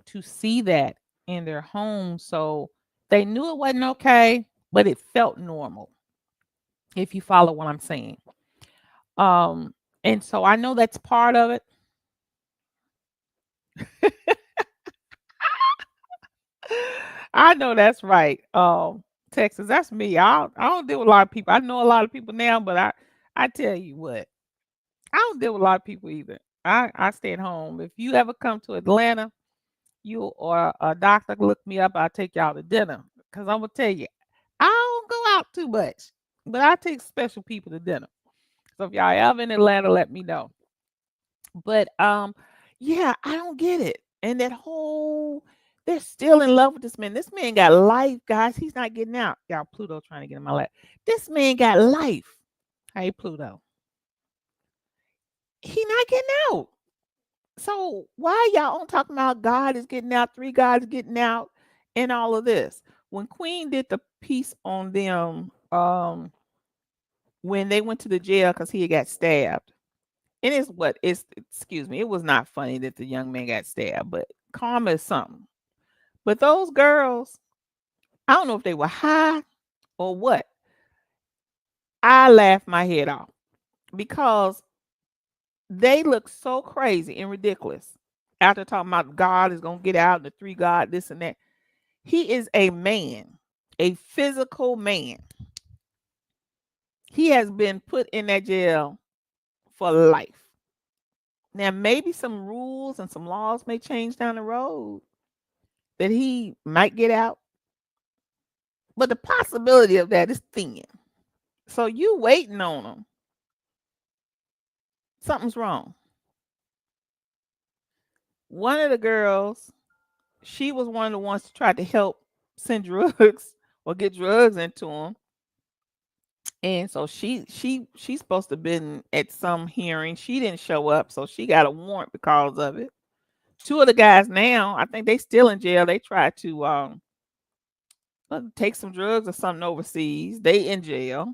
to see that in their home. So they knew it wasn't okay, but it felt normal, if you follow what I'm saying. Um, and so I know that's part of it. I know that's right. Texas, that's me. I don't deal with a lot of people. I know a lot of people now, but I tell you what, I don't deal with a lot of people either. I stay at home. If you ever come to Atlanta, you or a doctor look me up, I'll take y'all to dinner. Cause I'm gonna tell you, I don't go out too much, but I take special people to dinner. So if y'all ever in Atlanta, let me know. But yeah, I don't get it. And that whole they're still in love with this man. This man got life, guys. He's not getting out. Y'all, Pluto trying to get in my lap. This man got life. Hey, Pluto. He not getting out. So why y'all on talking about God is getting out, three gods getting out, and all of this? When Queen did the piece on them, when they went to the jail because he had got stabbed, and it's what it's excuse me, it was not funny that the young man got stabbed, but karma is something. But those girls, I don't know if they were high or what. I laughed my head off because they look so crazy and ridiculous after talking about God is gonna get out, the three God, this and that. He is a man, a physical man. He has been put in that jail for life. Now, maybe some rules and some laws may change down the road that he might get out, but the possibility of that is thin. So you waiting on him. Something's wrong. One of the girls, she was one of the ones to try to help send drugs or get drugs into him. And so she's supposed to have been at some hearing. She didn't show up, so she got a warrant because of it. Two of the guys now, I think they still in jail. They tried to take some drugs or something overseas. They in jail.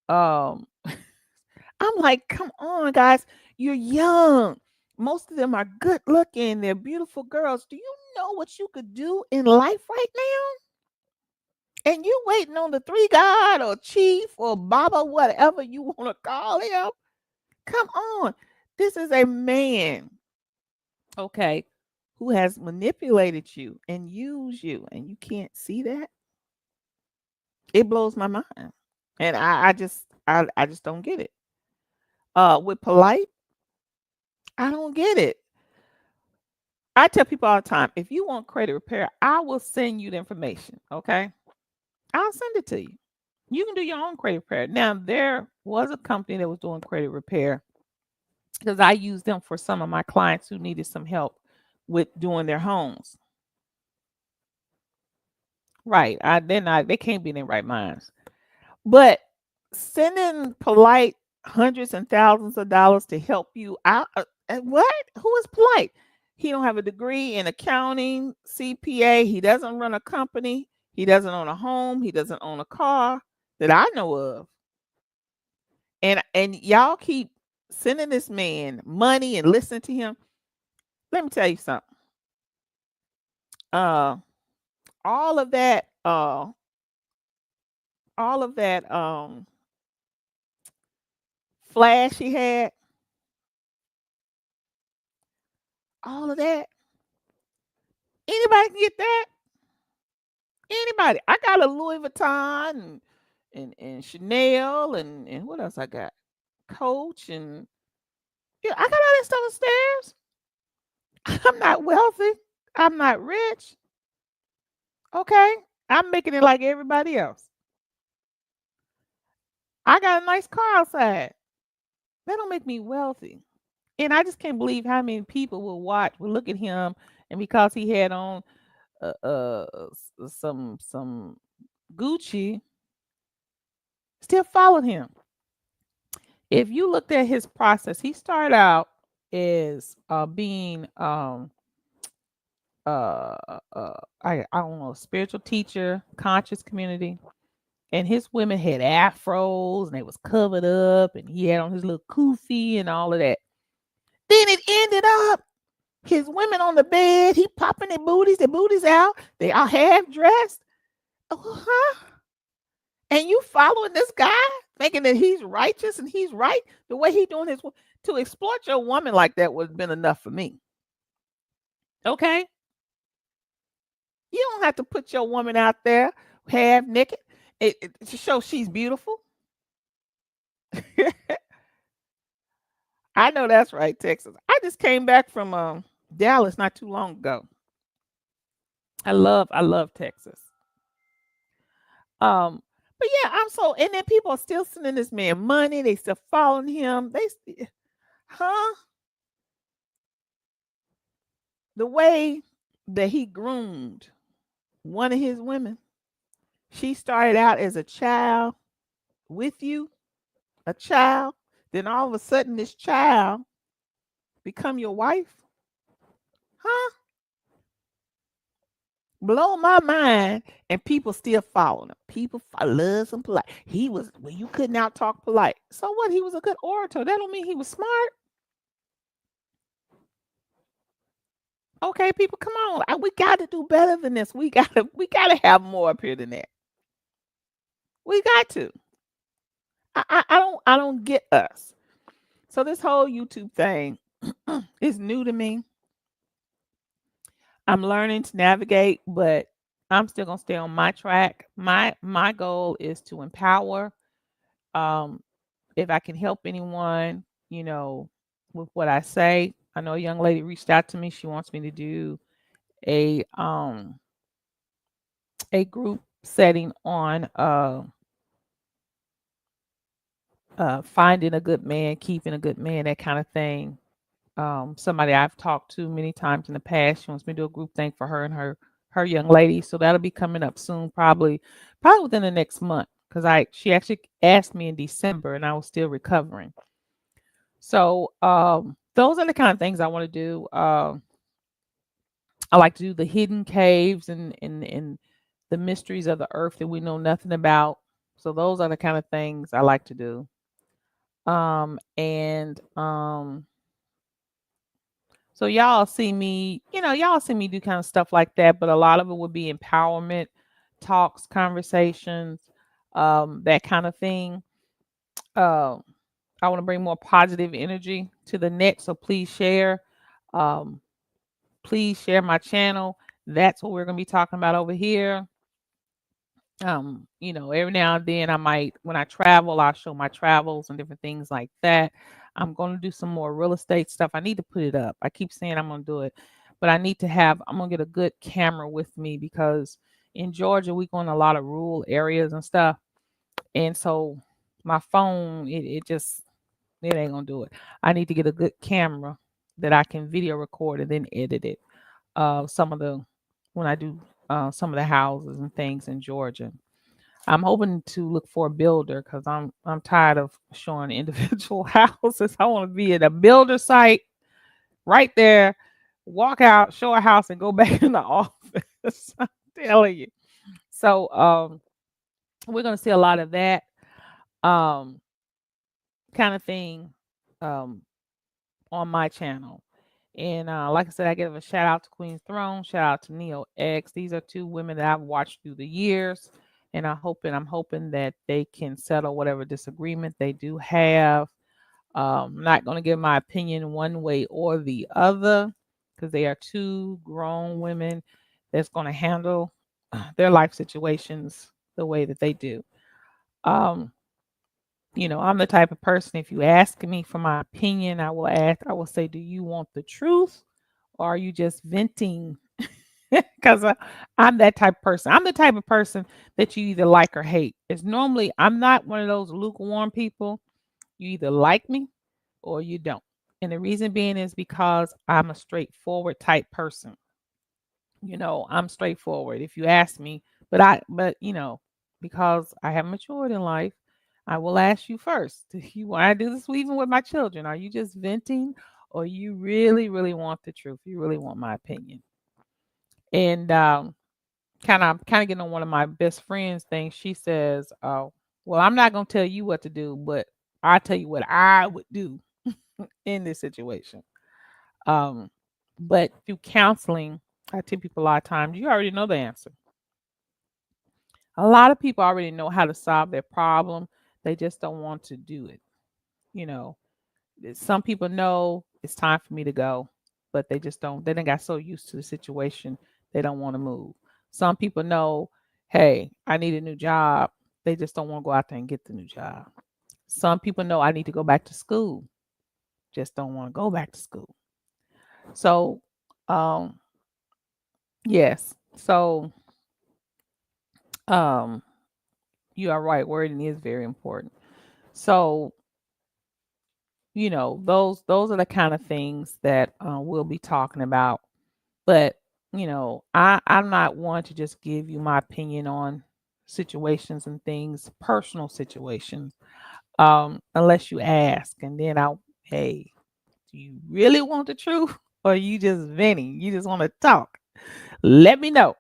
Um, I'm like, come on, guys, you're young. Most of them are good looking. They're beautiful girls. Do you know what you could do in life right now? And you waiting on the three God or chief or Baba, whatever you want to call him. Come on. This is a man, okay, who has manipulated you and used you, and you can't see that. It blows my mind. And I just don't get it. With polite, I don't get it. I tell people all the time, if you want credit repair, I will send you the information. Okay. I'll send it to you. You can do your own credit repair. Now, there was a company that was doing credit repair because I used them for some of my clients who needed some help with doing their homes. Right. They can't be in their right minds. But sending polite hundreds and thousands of dollars to help you out, what? Who is polite? He don't have a degree in accounting, CPA. He doesn't run a company. He doesn't own a home. He doesn't own a car that I know of. And y'all keep sending this man money and listening to him. Let me tell you something. Uh, all of that, flash he had, all of that. Anybody can get that. Anybody. I got a Louis Vuitton and Chanel and what else I got? Coach and yeah, I got all that stuff upstairs. I'm not wealthy. I'm not rich. Okay. I'm making it like everybody else. I got a nice car outside. That don't make me wealthy. And I just can't believe how many people will look at him, and because he had on some Gucci, still followed him. If you looked at his process, he started out as being I don't know, spiritual teacher, conscious community, and his women had afros and they was covered up, and he had on his little kufi and all of that. Then it ended up his women on the bed, he popping their booties out, they are half dressed. Huh? And you following this guy, thinking that he's righteous and he's right, the way he doing his to exploit your woman like that would have been enough for me. Okay, you don't have to put your woman out there half naked to show she's beautiful. I know that's right, Texas. I just came back from Dallas not too long ago. I love Texas. Um, but yeah, I'm so and then people are still sending this man money. They still following him. Huh? The way that he groomed one of his women. She started out as a child with you, a child. Then all of a sudden, this child become your wife. Huh? Blow my mind, and people still following him. People love him polite. He was when you couldn't out talk polite. So what? He was a good orator. That don't mean he was smart. Okay, people, come on. We got to do better than this. We gotta have more up here than that. We got to. I don't get us. So this whole YouTube thing is new to me. I'm learning to navigate, but I'm still gonna stay on my track. My goal is to empower. Um, if I can help anyone, with what I say. I know a young lady reached out to me. She wants me to do a um a group setting on finding a good man, keeping a good man, that kind of thing. Somebody I've talked to many times in the past. She wants me to do a group thing for her and her young lady. So that'll be coming up soon, probably within the next month. Because she actually asked me in December, and I was still recovering. So those are the kind of things I want to do. I like to do the hidden caves and the mysteries of the earth that we know nothing about. So those are the kind of things I like to do. And So y'all see me do kind of stuff like that, but a lot of it would be empowerment talks, conversations, that kind of thing. Um, I want to bring more positive energy to the net, so please share. Um, please share my channel. That's what we're gonna be talking about over here. Every now and then when I travel, I'll show my travels and different things like that. I'm going to do some more real estate stuff. I need to put it up. I keep saying I'm going to do it, but I'm going to get a good camera with me because in Georgia, we go in a lot of rural areas and stuff. And so my phone, it ain't going to do it. I need to get a good camera that I can video record and then edit it. When I do some of the houses and things in Georgia. I'm hoping to look for a builder because I'm tired of showing individual houses. I want to be at a builder site right there, walk out, show a house, and go back in the office. I'm telling you. So we're gonna see a lot of that um, kind of thing um, on my channel. And like I said, I give a shout out to Queen's Throne, shout out to Neo X. These are two women that I've watched through the years, and I'm hoping that they can settle whatever disagreement they do have. I'm not going to give my opinion one way or the other because they are two grown women that's going to handle their life situations the way that they do. Um, I'm the type of person, if you ask me for my opinion, I will say, do you want the truth or are you just venting because I'm that type of person. I'm the type of person that you either like or hate. It's normally I'm not one of those lukewarm people. You either like me or you don't. And the reason being is because I'm a straightforward type person. I'm straightforward. If you ask me, but because I have matured in life, I will ask you first. Do you want I do this even with my children? Are you just venting or you really, really want the truth? You really want my opinion? And kind of getting on one of my best friends things. She says, "Oh, well, I'm not gonna tell you what to do, but I'll tell you what I would do in this situation." Um, but through counseling, I tell people a lot of times, you already know the answer. A lot of people already know how to solve their problem. They just don't want to do it. You know, some people know it's time for me to go, but they just don't. They done got so used to the situation, they don't want to move. Some people know, hey, I need a new job. They just don't want to go out there and get the new job. Some people know I need to go back to school, just don't want to go back to school. So, um, yes. So, um, you are right. Wording is very important. So, those are the kind of things that we'll be talking about. But I'm not one to just give you my opinion on situations and things, personal situations, unless you ask, and then hey, do you really want the truth, or you just venting? You just want to talk? Let me know,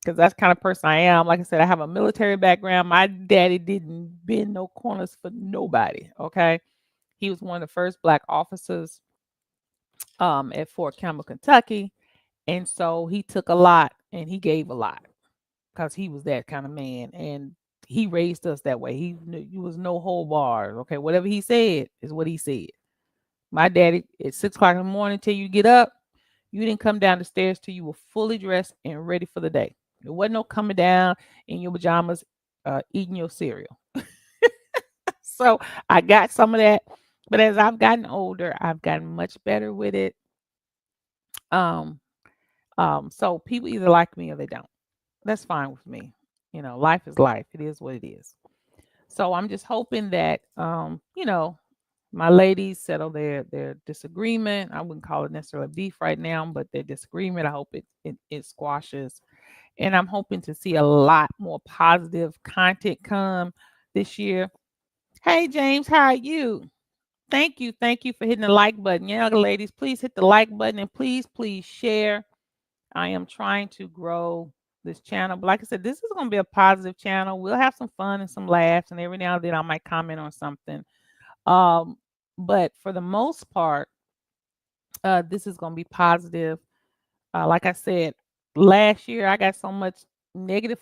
because that's the kind of person I am. Like I said, I have a military background. My daddy didn't bend no corners for nobody. Okay, he was one of the first black officers at Fort Campbell, Kentucky. And so he took a lot and he gave a lot because he was that kind of man. And he raised us that way. He was no hold bars. Okay. Whatever he said is what he said. My daddy, at 6 o'clock in the morning till you get up, you didn't come down the stairs till you were fully dressed and ready for the day. There wasn't no coming down in your pajamas, eating your cereal. So I got some of that. But as I've gotten older, I've gotten much better with it. Um, so people either like me or they don't. That's fine with me. Life is life. It is what it is. So I'm just hoping that my ladies settle their disagreement. I wouldn't call it necessarily beef right now, but their disagreement, I hope it squashes. And I'm hoping to see a lot more positive content come this year. Hey James, how are you? Thank you. Thank you for hitting the like button. Yeah, ladies, please hit the like button and please share. I am trying to grow this channel. But like I said, this is going to be a positive channel. We'll have some fun and some laughs, and every now and then I might comment on something. Um, but for the most part, this is going to be positive. Like I said, last year I got so much negative,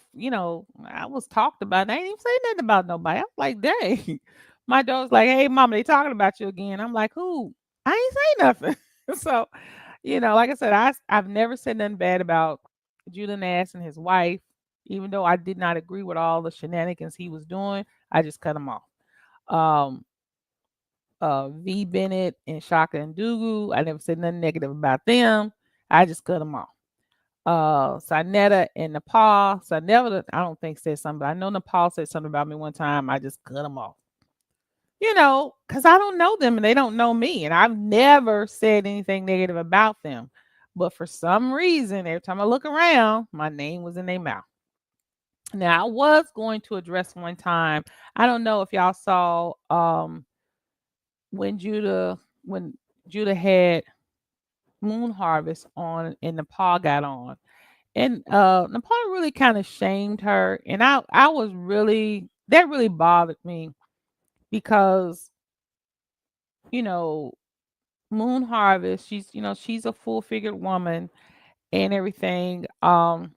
I was talked about. I didn't even say nothing about nobody. I'm like, dang. My daughter's like, hey, mama, they talking about you again. I'm like, who? I ain't say nothing. So, like I said, I've never said nothing bad about Judah Nash and his wife, even though I did not agree with all the shenanigans he was doing. I just cut him off. Um, V Bennett and Shaka and Dugu, I never said nothing negative about them. I just cut them off. Sinetta and Nepal. So I don't think said something, but I know Nepal said something about me one time. I just cut them off. Because I don't know them and they don't know me. And I've never said anything negative about them. But for some reason, every time I look around, my name was in their mouth. Now, I was going to address one time. I don't know if y'all saw when Judah had Moon Harvest on and Nepal got on. And Nepal really kind of shamed her. And I was really that really bothered me because, you know, Moon Harvest, she's a full-figured woman and everything. And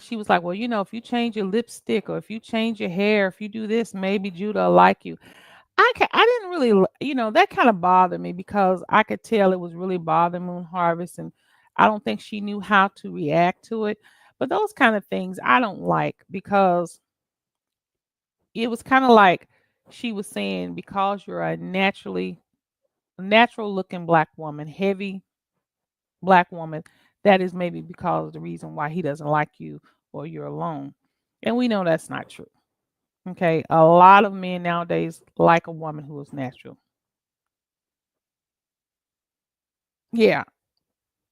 she was like, well, if you change your lipstick or if you change your hair, if you do this, maybe Judah will like you. I didn't really, that kind of bothered me because I could tell it was really bothering Moon Harvest, and I don't think she knew how to react to it. But those kind of things I don't like because it was kind of like she was saying because you're a natural looking black woman, heavy black woman, that is maybe because of the reason why he doesn't like you or you're alone. And we know that's not true. Okay. A lot of men nowadays like a woman who is natural. Yeah.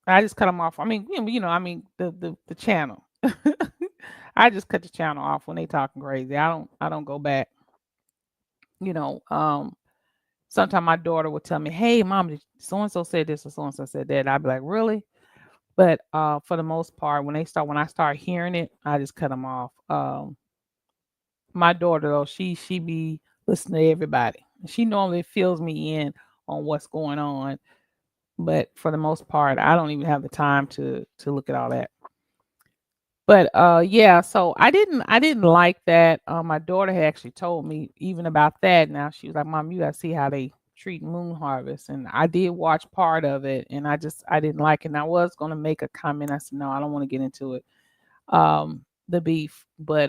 I just cut them off. I mean, I mean the channel. I just cut the channel off when they talking crazy. I don't go back. You know, sometimes my daughter would tell me, "Hey, mom, so and so said this or so and so said that." I'd be like, "Really?" But for the most part, when I start hearing it, I just cut them off. My daughter though, she be listening to everybody. She normally fills me in on what's going on, but for the most part, I don't even have the time to look at all that. But yeah, so I didn't like that. My daughter had actually told me even about that. Now she was like, "Mom, you gotta see how they treat moon harvest." And I did watch part of it, and I didn't like it. And I was gonna make a comment. I said, "No, I don't want to get into it." The beef, but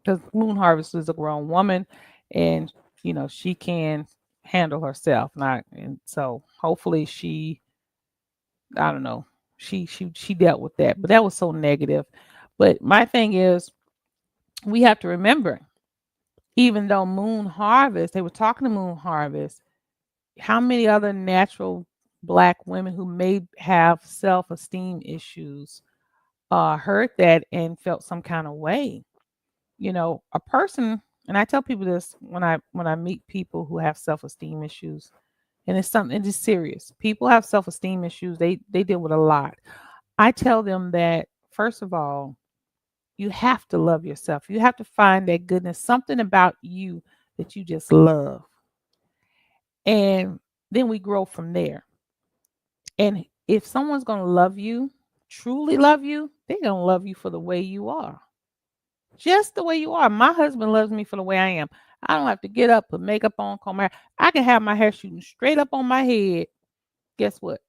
because moon harvest is a grown woman, and she can handle herself. Not and so hopefully I don't know. She dealt with that, but that was so negative. But my thing is, we have to remember, even though Moon Harvest, they were talking to Moon Harvest, how many other natural black women who may have self-esteem issues heard that and felt some kind of way. A person, and I tell people this when I meet people who have self-esteem issues, and it's something it's serious. People have self-esteem issues. They deal with a lot. I tell them that first of all, you have to love yourself. You have to find that goodness, something about you that you just love. And then we grow from there. And if someone's going to love you, truly love you, they're going to love you for the way you are. Just the way you are. My husband loves me for the way I am. I don't have to get up, put makeup on, comb my hair. I can have my hair shooting straight up on my head. Guess what?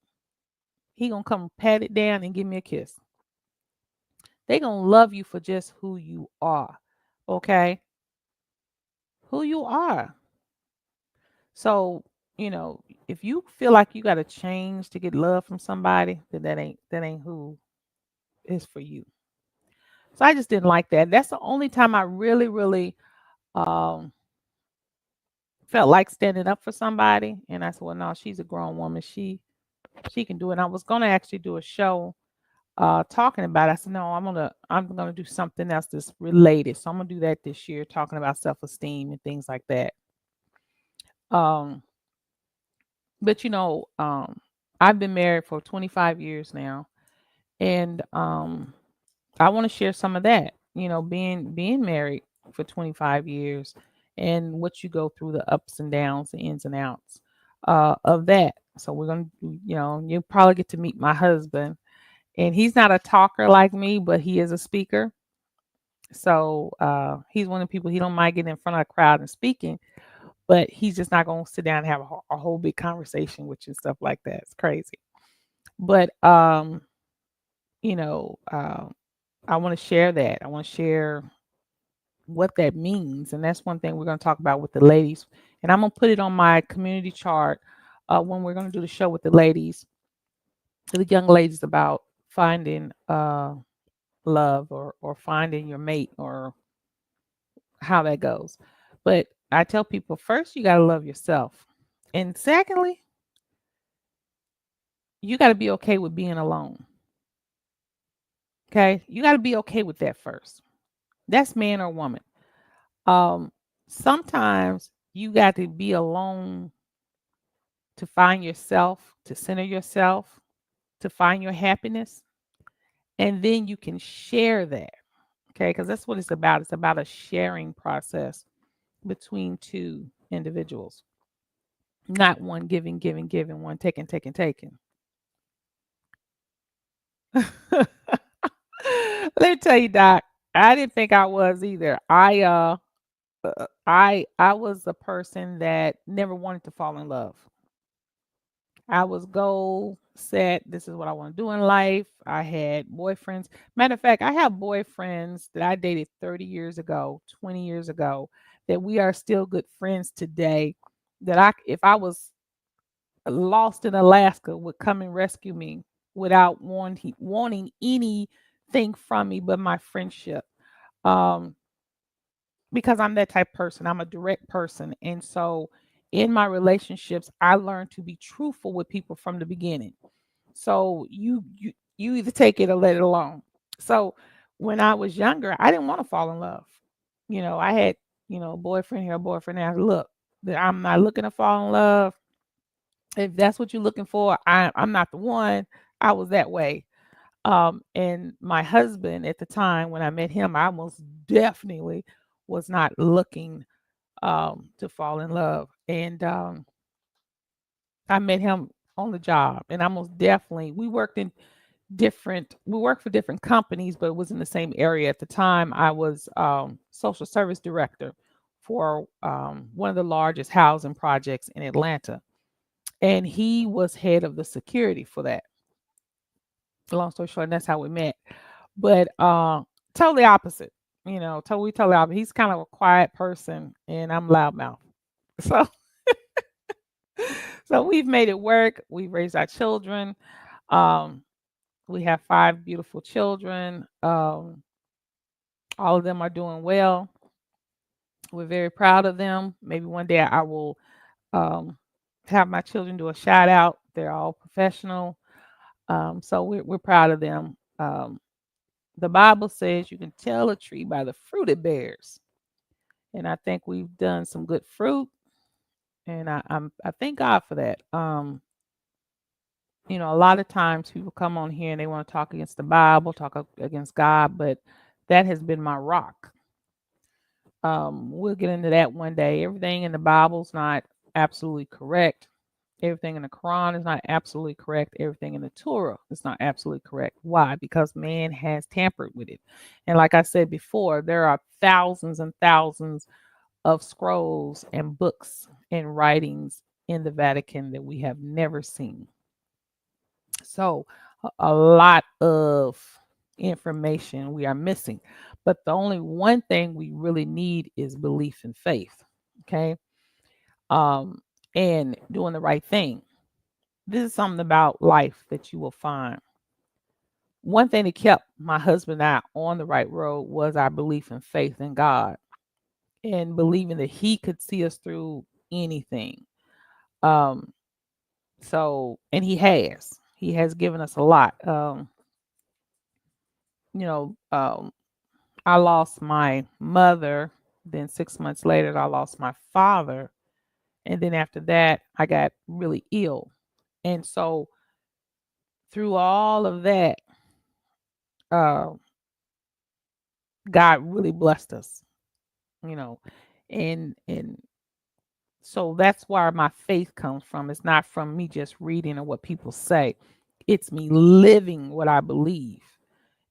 He going to come pat it down and give me a kiss. They going to love you for just who you are. Okay? Who you are. So, if you feel like you got to change to get love from somebody, then that ain't who is for you. So I just didn't like that. That's the only time I really, really um, felt like standing up for somebody. And I said, well, no, she's a grown woman. She can do it. And I was gonna actually do a show talking about it. I said, no, I'm gonna do something else that's related. So I'm gonna do that this year, talking about self-esteem and things like that. Um, but I've been married for 25 years now, and I want to share some of that. Being married for 25 years, and what you go through, the ups and downs, the ins and outs of that. So we're gonna, you'll probably get to meet my husband, and he's not a talker like me, but he is a speaker. So he's one of the people, he don't mind getting in front of a crowd and speaking, but he's just not gonna sit down and have a whole big conversation with you and stuff like that. It's crazy. But you know, um, I want to share that. I want to share what that means, and that's one thing we're going to talk about with the ladies. And I'm going to put it on my community chart when we're going to do the show with the ladies, the young ladies, about finding love, or finding your mate, or how that goes. But I tell people, first you got to love yourself, and secondly, you got to be okay with being alone. Okay, you got to be okay with that first. That's man or woman. Um, Sometimes you got to be alone to find yourself, to center yourself, to find your happiness, and then you can share that. Okay, because that's what it's about. It's about a sharing process between two individuals, not one giving, giving, giving, one taking, taking, taking. Let me tell you, Doc, I didn't think I was either. I was a person that never wanted to fall in love. I was goal set. This is what I want to do in life. I had boyfriends. Matter of fact, I have boyfriends that I dated 30 years ago, 20 years ago, that we are still good friends today. If I was lost in Alaska, would come and rescue me. without wanting anything from me but my friendship. Um, because I'm that type of person. I'm a direct person. And so in my relationships, I learned to be truthful with people from the beginning. So you either take it or let it alone. So when I was younger, I didn't want to fall in love. I had, a boyfriend here, a boyfriend there. Look, I'm not looking to fall in love. If that's what you're looking for, I'm not the one. I was that way. And my husband at the time when I met him, I most definitely was not looking to fall in love. And I met him on the job, and I most definitely we worked for different companies, but it was in the same area at the time. I was social service director for one of the largest housing projects in Atlanta, and he was head of the security for that. Long story short, and that's how we met. But totally opposite, totally opposite. He's kind of a quiet person, and I'm loudmouth. So so we've made it work. We've raised our children. Um, we have 5 beautiful children. All of them are doing well. We're very proud of them. Maybe one day I will um, have my children do a shout out. They're all professional. So we're proud of them. The Bible says you can tell a tree by the fruit it bears. And I think we've done some good fruit. And I thank God for that. A lot of times people come on here and they want to talk against the Bible, against God, but that has been my rock. We'll get into that one day. Everything in the Bible's not absolutely correct. Everything in the Quran is not absolutely correct. Everything in the Torah is not absolutely correct. Why? Because man has tampered with it. And like I said before, there are thousands and thousands of scrolls and books and writings in the Vatican that we have never seen. So, a lot of information we are missing. But the only one thing we really need is belief and faith. Okay. Um, and doing the right thing. This is something about life that you will find. One thing that kept my husband and I on the right road was our belief and faith in God and believing that He could see us through anything. Um, and He has given us a lot. You know, um, I lost my mother. Then 6 months later, I lost my father. And then after that, I got really ill. And so through all of that, uh, God really blessed us, you know, and so that's where my faith comes from. It's not from me just reading or what people say. It's me living what I believe.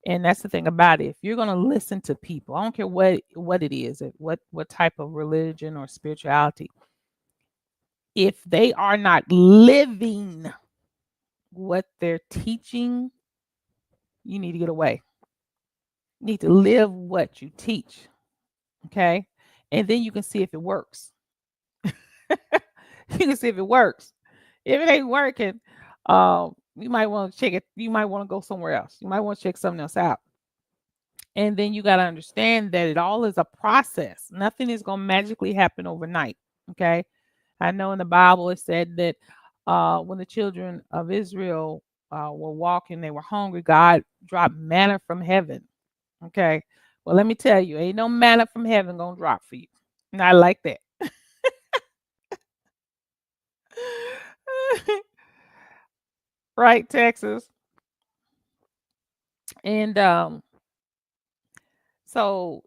And that's the thing about it. If you're going to listen to people, I don't care what it is, what type of religion or spirituality, if they are not living what they're teaching, you need to get away. You need to live what you teach. Okay. And then you can see if it works. You can see if it works. If it ain't working, you might want to check it. You might want to go somewhere else. You might want to check something else out. And then you got to understand that it all is a process. Nothing is going to magically happen overnight. Okay. I know in the Bible it said that when the children of Israel were walking, they were hungry, God dropped manna from heaven. Okay. Well, let me tell you, ain't no manna from heaven going to drop for you. Not like that. Right, Texas. And so,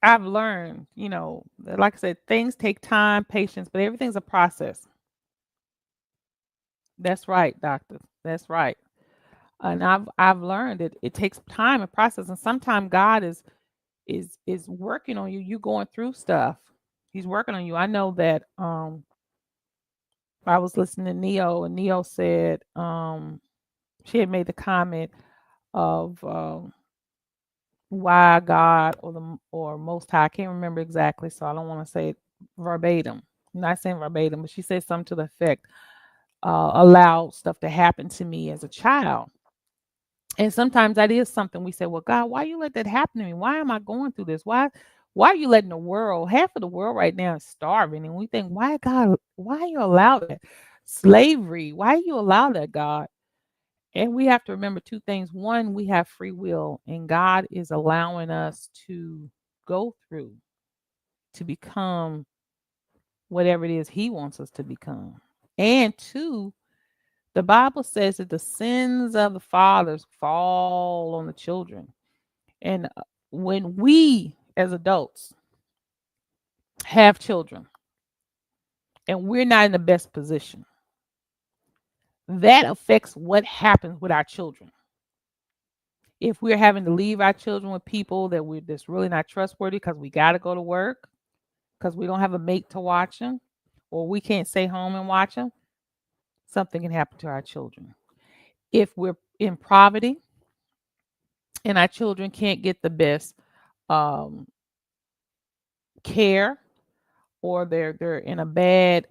I've learned, like I said, things take time, patience, but everything's a process. That's right, doctor. That's right. And I've learned that it takes time and process, and sometimes God is working on you. You going through stuff. He's working on you. I know that I was listening to Neo, and Neo said she had made the comment of why God or Most High. I can't remember exactly, so I don't want to say it verbatim. I'm not saying verbatim, but she said something to the effect allow stuff to happen to me as a child. And sometimes that is something we say, well, God, why you let that happen to me? Why am I going through this? Why are you letting the world, half of the world right now is starving? And we think, why God, why you allow that? Slavery, why you allow that, God? And we have to remember two things. One, we have free will, and God is allowing us to go through to become whatever it is He wants us to become. And two, the Bible says that the sins of the fathers fall on the children. And when we as adults have children and we're not in the best position, that affects what happens with our children. If we're having to leave our children with people that we're that's really not trustworthy because we got to go to work, because we don't have a mate to watch them, or we can't stay home and watch them, something can happen to our children. If we're in poverty and our children can't get the best um, care, or they're in a bad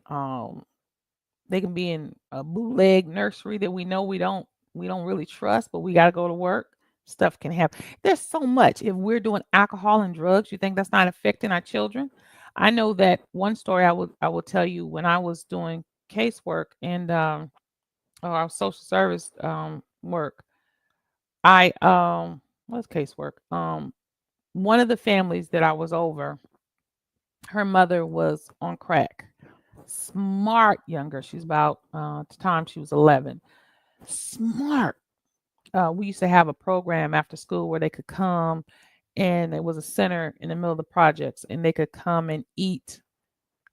they can be in a bootleg nursery that we don't really trust, but we got to go to work. Stuff can happen. There's so much. If we're doing alcohol and drugs, you think that's not affecting our children? I know that one story I will tell you. When I was doing casework and or our social service work, I what's casework? One of the families that I was over, her mother was on crack. Smart younger. She's about at the time she was 11. Smart. We used to have a program after school where they could come, and it was a center in the middle of the projects, and they could come and eat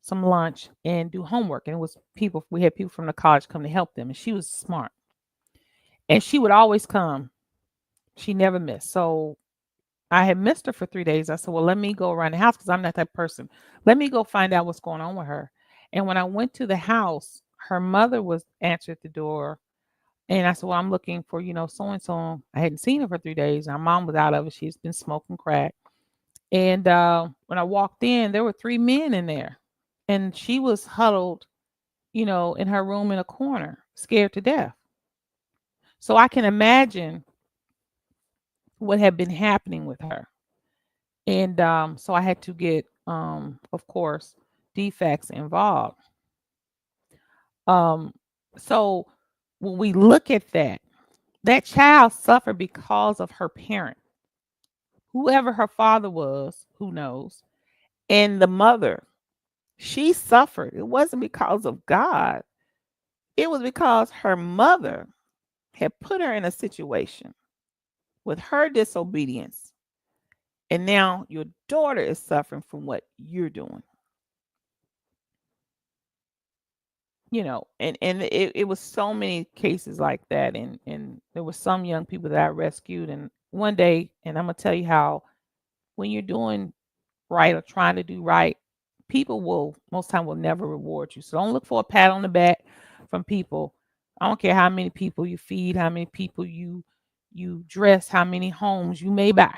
some lunch and do homework. And it was people, we had people from the college come to help them. And she was smart. And she would always come. She never missed. So I had missed her for 3 days. I said, well, let me go around the house because I'm not that person. Let me go find out what's going on with her. And when I went to the house, her mother was answered the door. And I said, well, I'm looking for, so and so. I hadn't seen her for 3 days. Our mom was out of it. She's been smoking crack. And when I walked in, there were three men in there. And she was huddled, in her room in a corner, scared to death. So I can imagine what had been happening with her. And so I had to get, of course, defects involved. Um, so when we look at that, that child suffered because of her parent, whoever her father was, who knows, and the mother. She suffered. It wasn't because of God, it was because her mother had put her in a situation with her disobedience. And now your daughter is suffering from what you're doing. And it was so many cases like that. And there were some young people that I rescued. And one day, and I'm gonna tell you how, when you're doing right or trying to do right, people will most time will never reward you. So don't look for a pat on the back from people. I don't care how many people you feed, how many people you dress, how many homes you may buy.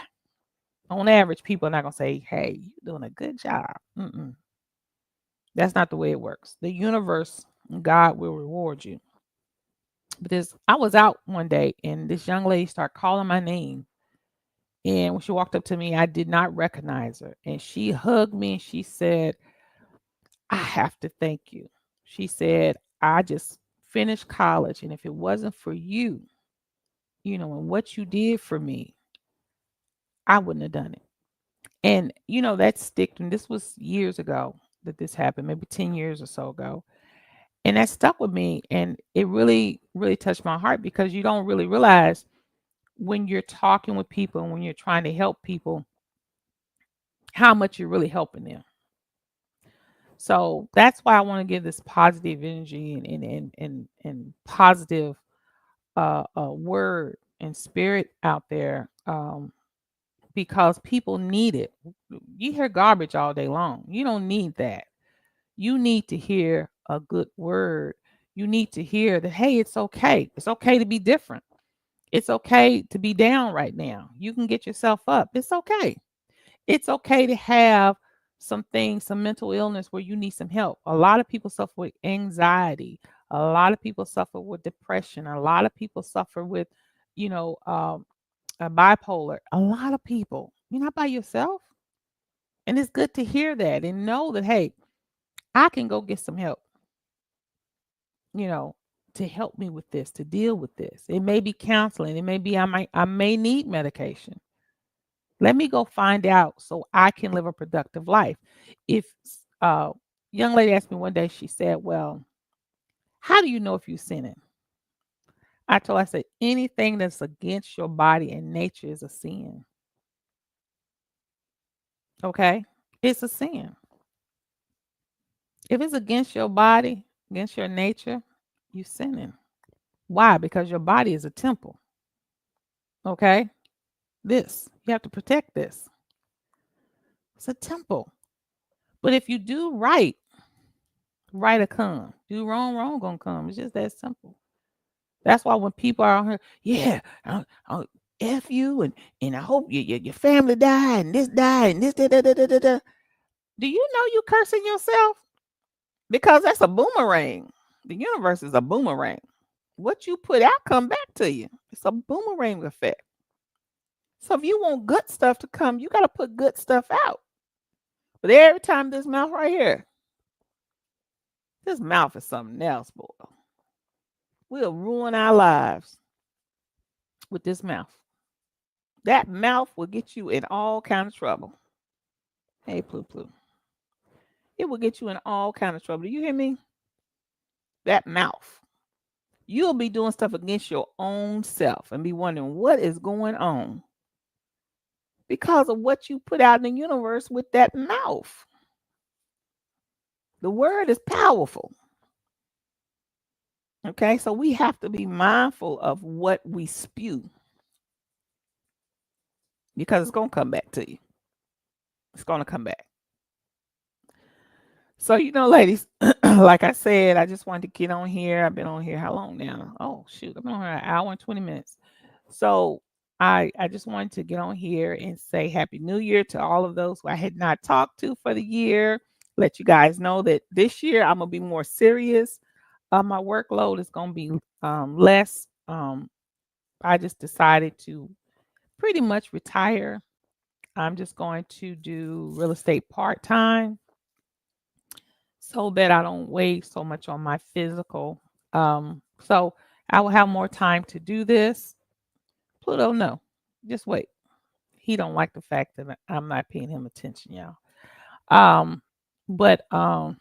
On average, people are not gonna say, "Hey, you're doing a good job." Mm-mm. That's not the way it works. The universe, God will reward you. But I was out one day, and this young lady started calling my name. And when she walked up to me, I did not recognize her. And she hugged me and she said, I have to thank you. She said, I just finished college. And if it wasn't for you, and what you did for me, I wouldn't have done it. And, that sticked. And this was years ago that this happened, maybe 10 years or so ago. And that stuck with me. And it really, really touched my heart, because you don't really realize when you're talking with people and when you're trying to help people, how much you're really helping them. So that's why I want to give this positive energy and positive word and spirit out there, because people need it. You hear garbage all day long. You don't need that. You need to hear a good word. You need to hear that, hey, it's okay. It's okay to be different. It's okay to be down right now. You can get yourself up. It's okay. It's okay to have some things, some mental illness where you need some help. A lot of people suffer with anxiety. A lot of people suffer with depression. A lot of people suffer with, you know, bipolar. A lot of people. You're not by yourself. And it's good to hear that and know that, hey, I can go get some help, you know, to help me with this, to deal with this. It may be counseling. It may be I may need medication. Let me go find out so I can live a productive life. If young lady asked me one day, she said, well, how do you know if you're sinning? I said, anything that's against your body and nature is a sin. Okay? It's a sin. If it's against your body, against your nature, you're sinning. Why? Because your body is a temple. Okay? You have to protect this. It's a temple. But if you do right, right will come. Do wrong, wrong gonna come. It's just that simple. That's why when people are on here, yeah, I'll F you and I hope your family die and this, da, da, da, da, da, da. Do you know you cursing yourself? Because that's a boomerang. The universe is a boomerang. What you put out come back to you. It's a boomerang effect. So if you want good stuff to come, you got to put good stuff out. But every time this mouth right here, this mouth is something else, boy. We'll ruin our lives with this mouth. That mouth will get you in all kind of trouble. Hey, Plu Plu. It will get you in all kind of trouble. Do you hear me? That mouth. You'll be doing stuff against your own self and be wondering what is going on because of what you put out in the universe with that mouth. The word is powerful. Okay, so we have to be mindful of what we spew because it's going to come back to you. It's going to come back. So, ladies, like I said, I just wanted to get on here. I've been on here how long now? Oh, shoot. I've been on here an hour and 20 minutes. So, I just wanted to get on here and say Happy New Year to all of those who I had not talked to for the year. Let you guys know that this year I'm going to be more serious. My workload is going to be less. I just decided to pretty much retire. I'm just going to do real estate part time so that I don't weigh so much on my physical. So I will have more time to do this. Pluto, no, just wait. He don't like the fact that I'm not paying him attention, y'all. Um, but no,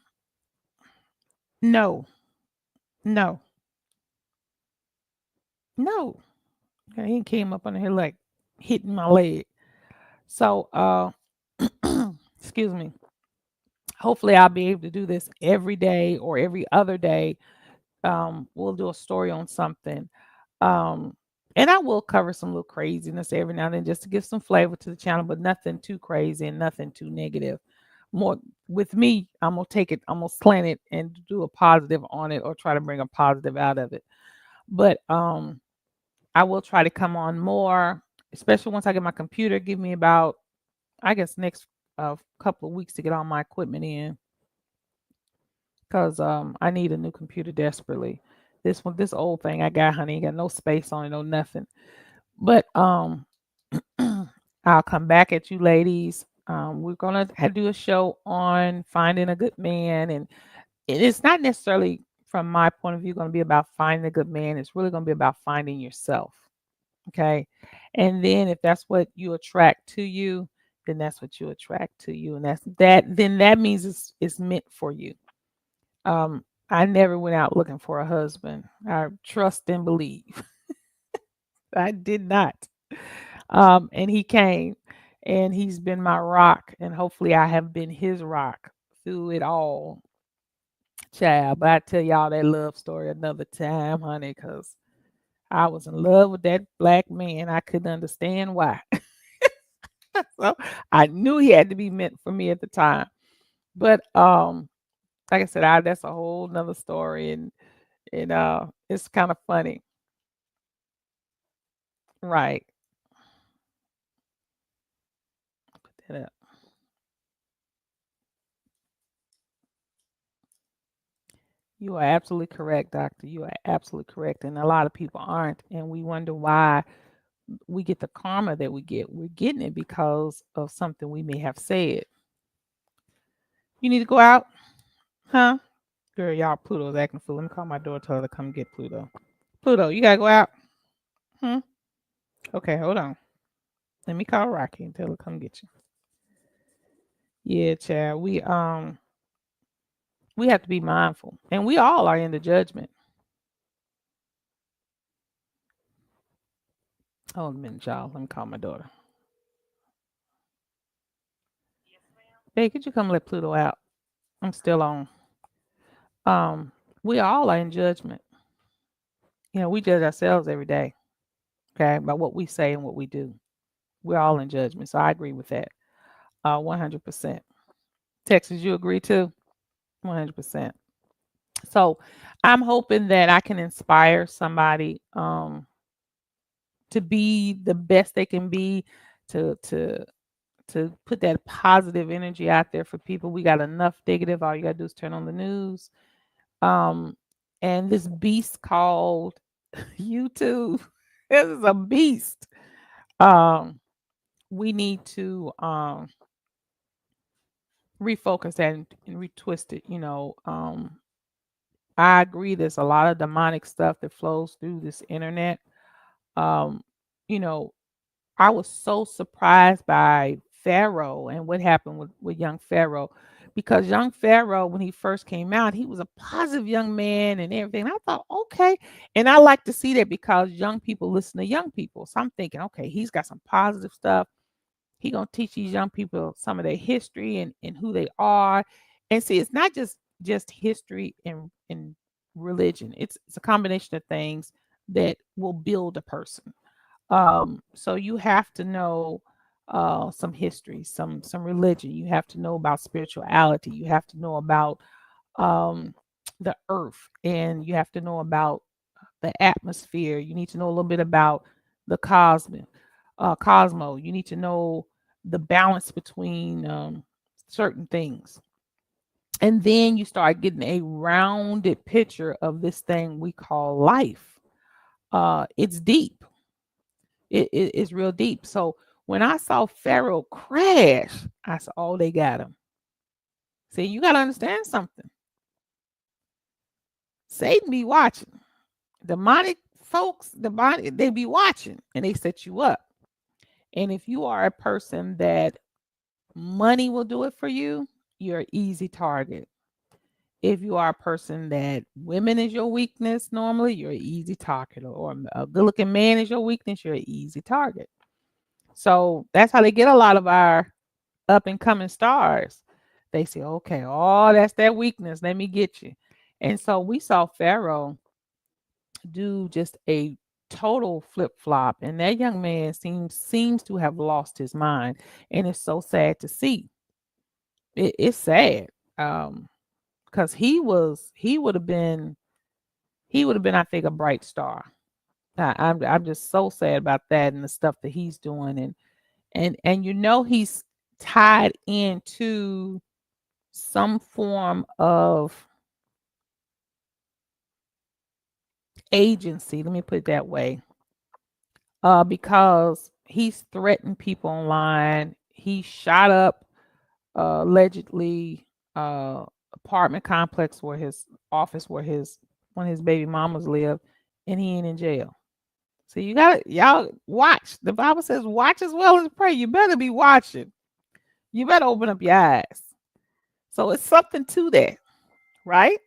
no, no. Okay, he came up on here like hitting my leg. So excuse me. Hopefully I'll be able to do this every day or every other day. We'll do a story on something. Um, and I will cover some little craziness every now and then just to give some flavor to the channel, but nothing too crazy and nothing too negative. More with me, I'm gonna take it, I'm gonna slant it and do a positive on it or try to bring a positive out of it. But I will try to come on more, especially once I get my computer. Give me about, I guess, next couple of weeks to get all my equipment in because I need a new computer desperately. This old thing I got, honey, ain't got no space on it, no nothing. But I'll come back at you, ladies. We're gonna do a show on finding a good man, and it's not necessarily from my point of view going to be about finding a good man. It's really going to be about finding yourself. Okay, and then if that's what you attract to you, then that's what you attract to you, and that's that. Then that means it's meant for you. I never went out looking for a husband. I trust and believe. I did not. And he came and he's been my rock. And hopefully I have been his rock through it all. Child. But I tell y'all that love story another time, honey, because I was in love with that black man. I couldn't understand why. So I knew he had to be meant for me at the time. But like I said, that's a whole nother story and it's kind of funny. Right. Put that up. You are absolutely correct, doctor. You are absolutely correct. And a lot of people aren't. And we wonder why we get the karma that we get. We're getting it because of something we may have said. You need to go out, huh? Girl, y'all, Pluto's acting a fool. Let me call my daughter, tell her to come get Pluto. Pluto, you gotta go out. Hmm? Okay, hold on. Let me call Rocky and tell her to come get you. Yeah, child. We have to be mindful. And we all are in the judgment. Hold a minute, y'all. Let me call my daughter. Hey, could you come let Pluto out? I'm still on. Um, we all are in judgment. You know, we judge ourselves every day, okay, by what we say and what we do. We're all in judgment. So I agree with that. 100%. Texas, you agree too? 100%. So I'm hoping that I can inspire somebody to be the best they can be, to to to put that positive energy out there for people. We got enough negative. All you gotta do is turn on the news. Um, and this beast called YouTube. This is a beast. Um, we need to refocus that and retwist it. I agree. There's a lot of demonic stuff that flows through this internet. Um, you know, I was so surprised by Pharaoh and what happened with young Pharaoh, because young Pharaoh, when he first came out, he was a positive young man and everything. And I thought, okay. And I like to see that because young people listen to young people. So I'm thinking, okay, he's got some positive stuff. He gonna teach these young people some of their history and who they are. And see, it's not just history and religion. It's a combination of things that will build a person. So you have to know some history, some religion. You have to know about spirituality. You have to know about um, the earth, and you have to know about the atmosphere. You need to know a little bit about the cosmo. You need to know the balance between certain things. And then you start getting a rounded picture of this thing we call life. It's deep. It's real deep. So when I saw Pharaoh crash, I said, "Oh, they got him." See, you got to understand something. Satan be watching. Demonic folks, they be watching, and they set you up. And if you are a person that money will do it for you, you're an easy target. If you are a person that women is your weakness, normally you're an easy target, or a good looking man is your weakness, you're an easy target. So that's how they get a lot of our up and coming stars. They say, okay, oh, that's that weakness. Let me get you. And so we saw Pharaoh do just a total flip flop, and that young man seems to have lost his mind, and it's so sad to see. It's sad, because he would have been, I think, a bright star. I'm just so sad about that and the stuff that he's doing, and he's tied into some form of agency. Let me put it that way. Because he's threatened people online. He shot up allegedly apartment complex where his office where his one of his baby mamas live, and he ain't in jail. So you gotta y'all watch. The Bible says watch as well as pray. You better be watching. You better open up your eyes. So it's something to that, right?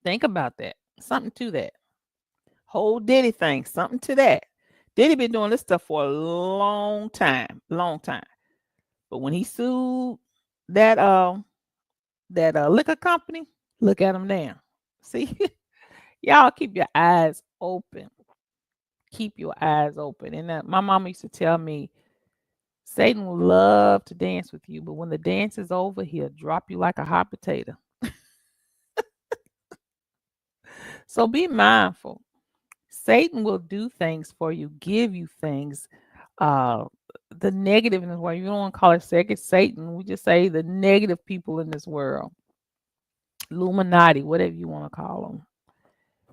Think about that. Something to that. Whole Diddy thing, something to that. Diddy been doing this stuff for a long time, long time. But when he sued that liquor company, look at him now. See, y'all keep your eyes open. Keep your eyes open. And my mama used to tell me, Satan will love to dance with you, but when the dance is over, he'll drop you like a hot potato. So be mindful. Satan will do things for you, give you things. Uh, the negative in this world, you don't want to call it second Satan. We just say the negative people in this world. Illuminati, whatever you want to call them,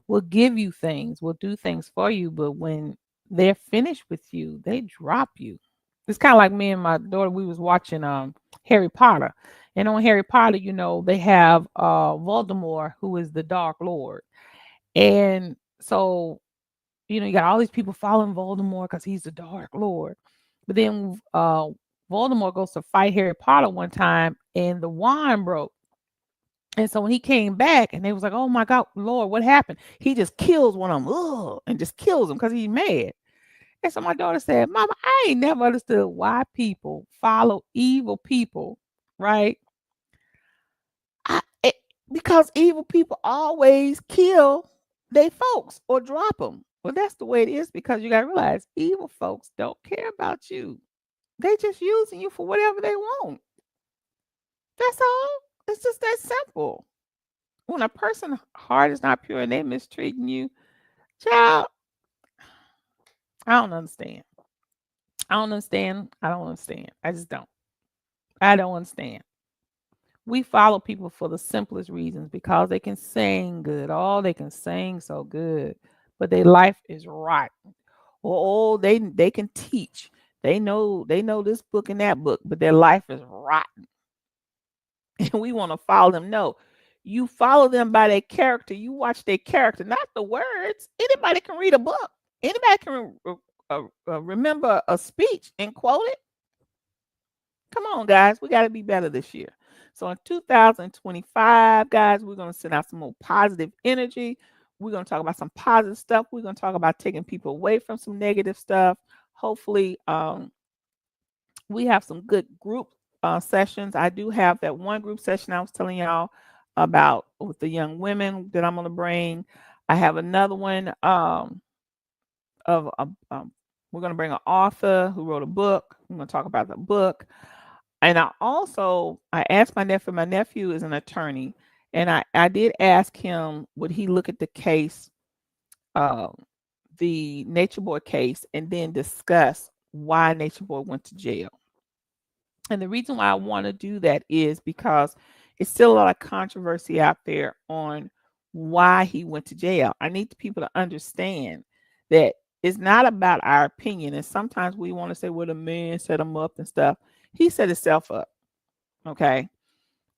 will give you things, will do things for you, but when they're finished with you, they drop you. It's kind of like me and my daughter. We was watching Harry Potter, and on Harry Potter, they have Voldemort, who is the Dark Lord, and so you got all these people following Voldemort because he's the Dark Lord. But then Voldemort goes to fight Harry Potter one time, and the wand broke. And so when he came back, and they was like, "Oh my God, Lord, what happened?" He just kills one of them, ugh, and just kills them because he's mad. And so my daughter said, "Mama, I ain't never understood why people follow evil people, right? I, it, because evil people always kill they folks or drop them. Well, that's the way it is because you got to realize evil folks don't care about you. They just using you for whatever they want. That's all. It's just that simple. When a person's heart is not pure and they mistreating you, child, I don't understand. I don't understand. I don't understand. I just don't. I don't understand. We follow people for the simplest reasons because they can sing good. Oh, they can sing so good, but their life is rotten. Or they can teach. They know this book and that book, but their life is rotten. And we want to follow them. No, you follow them by their character. You watch their character, not the words. Anybody can read a book. Anybody can remember a speech and quote it. Come on, guys. We got to be better this year. So in 2025, guys, we're going to send out some more positive energy. We're going to talk about some positive stuff. We're going to talk about taking people away from some negative stuff. Hopefully, we have some good group sessions. I do have that one group session I was telling y'all about with the young women that I'm going to bring. I have another one of we're going to bring an author who wrote a book. I'm going to talk about the book. And I asked my nephew. My nephew is an attorney, and I did ask him would he look at the case, uh, the Nature Boy case, and then discuss why Nature Boy went to jail. And the reason why I want to do that is because it's still a lot of controversy out there on why he went to jail. I need the people to understand that it's not about our opinion. And sometimes we want to say, well, the man set him up and stuff. He set himself up. Okay.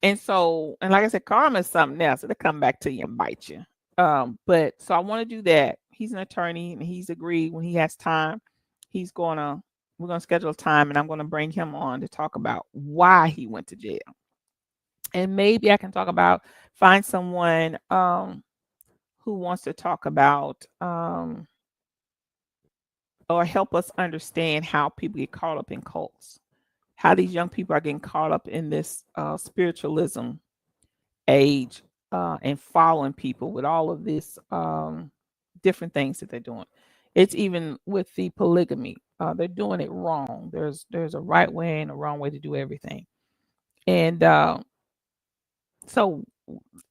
And so, and like I said, karma is something else. It'll come back to you and bite you. But so I want to do that. He's an attorney and he's agreed when he has time, we're gonna schedule a time and I'm gonna bring him on to talk about why he went to jail. And maybe I can find someone who wants to talk about or help us understand how people get caught up in cults, how these young people are getting caught up in this spiritualism age and following people with all of this different things that they're doing. It's even with the polygamy. They're doing it wrong. There's a right way and a wrong way to do everything. And so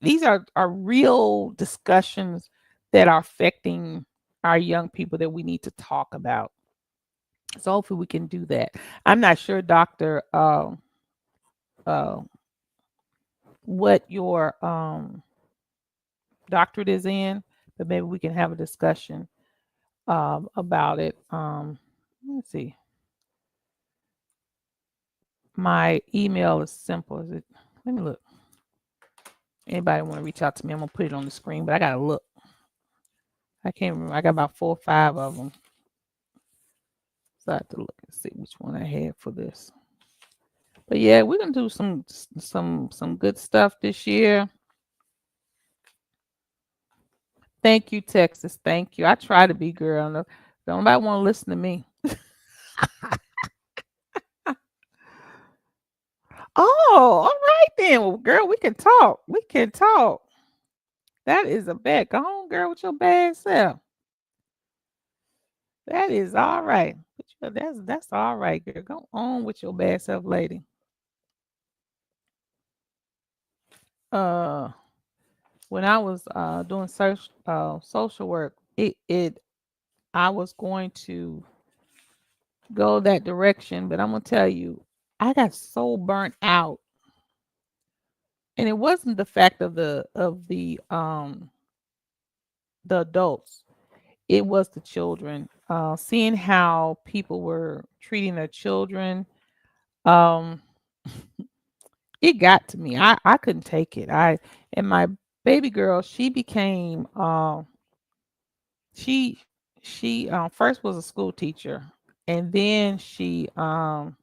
these are real discussions that are affecting our young people that we need to talk about. So hopefully we can do that. I'm not sure, Doctor, uh, what your doctorate is in, but maybe we can have a discussion about it. Let's see. My email is simple. Is it? Let me look. Anybody want to reach out to me? I'm gonna put it on the screen, but I gotta look. I can't remember. I got about 4 or 5 of them, so I have to look and see which one I had for this. But yeah, we're gonna do some good stuff this year. Thank you, Texas. Thank you. I try to be girl. No, don't nobody want to listen to me. Oh, all right then. Well, girl, we can talk. We can talk. That is a bet. Go on, girl, with your bad self. That is all right. That's all right, girl. Go on with your bad self, lady. Uh, when I was doing social work, it I was going to go that direction, but I'm gonna tell you, I got so burnt out And it wasn't the fact of the adults. It was the children. Seeing how people were treating their children, um, it got to me. I couldn't take it. I and my baby girl, she became she first was a school teacher, and then she now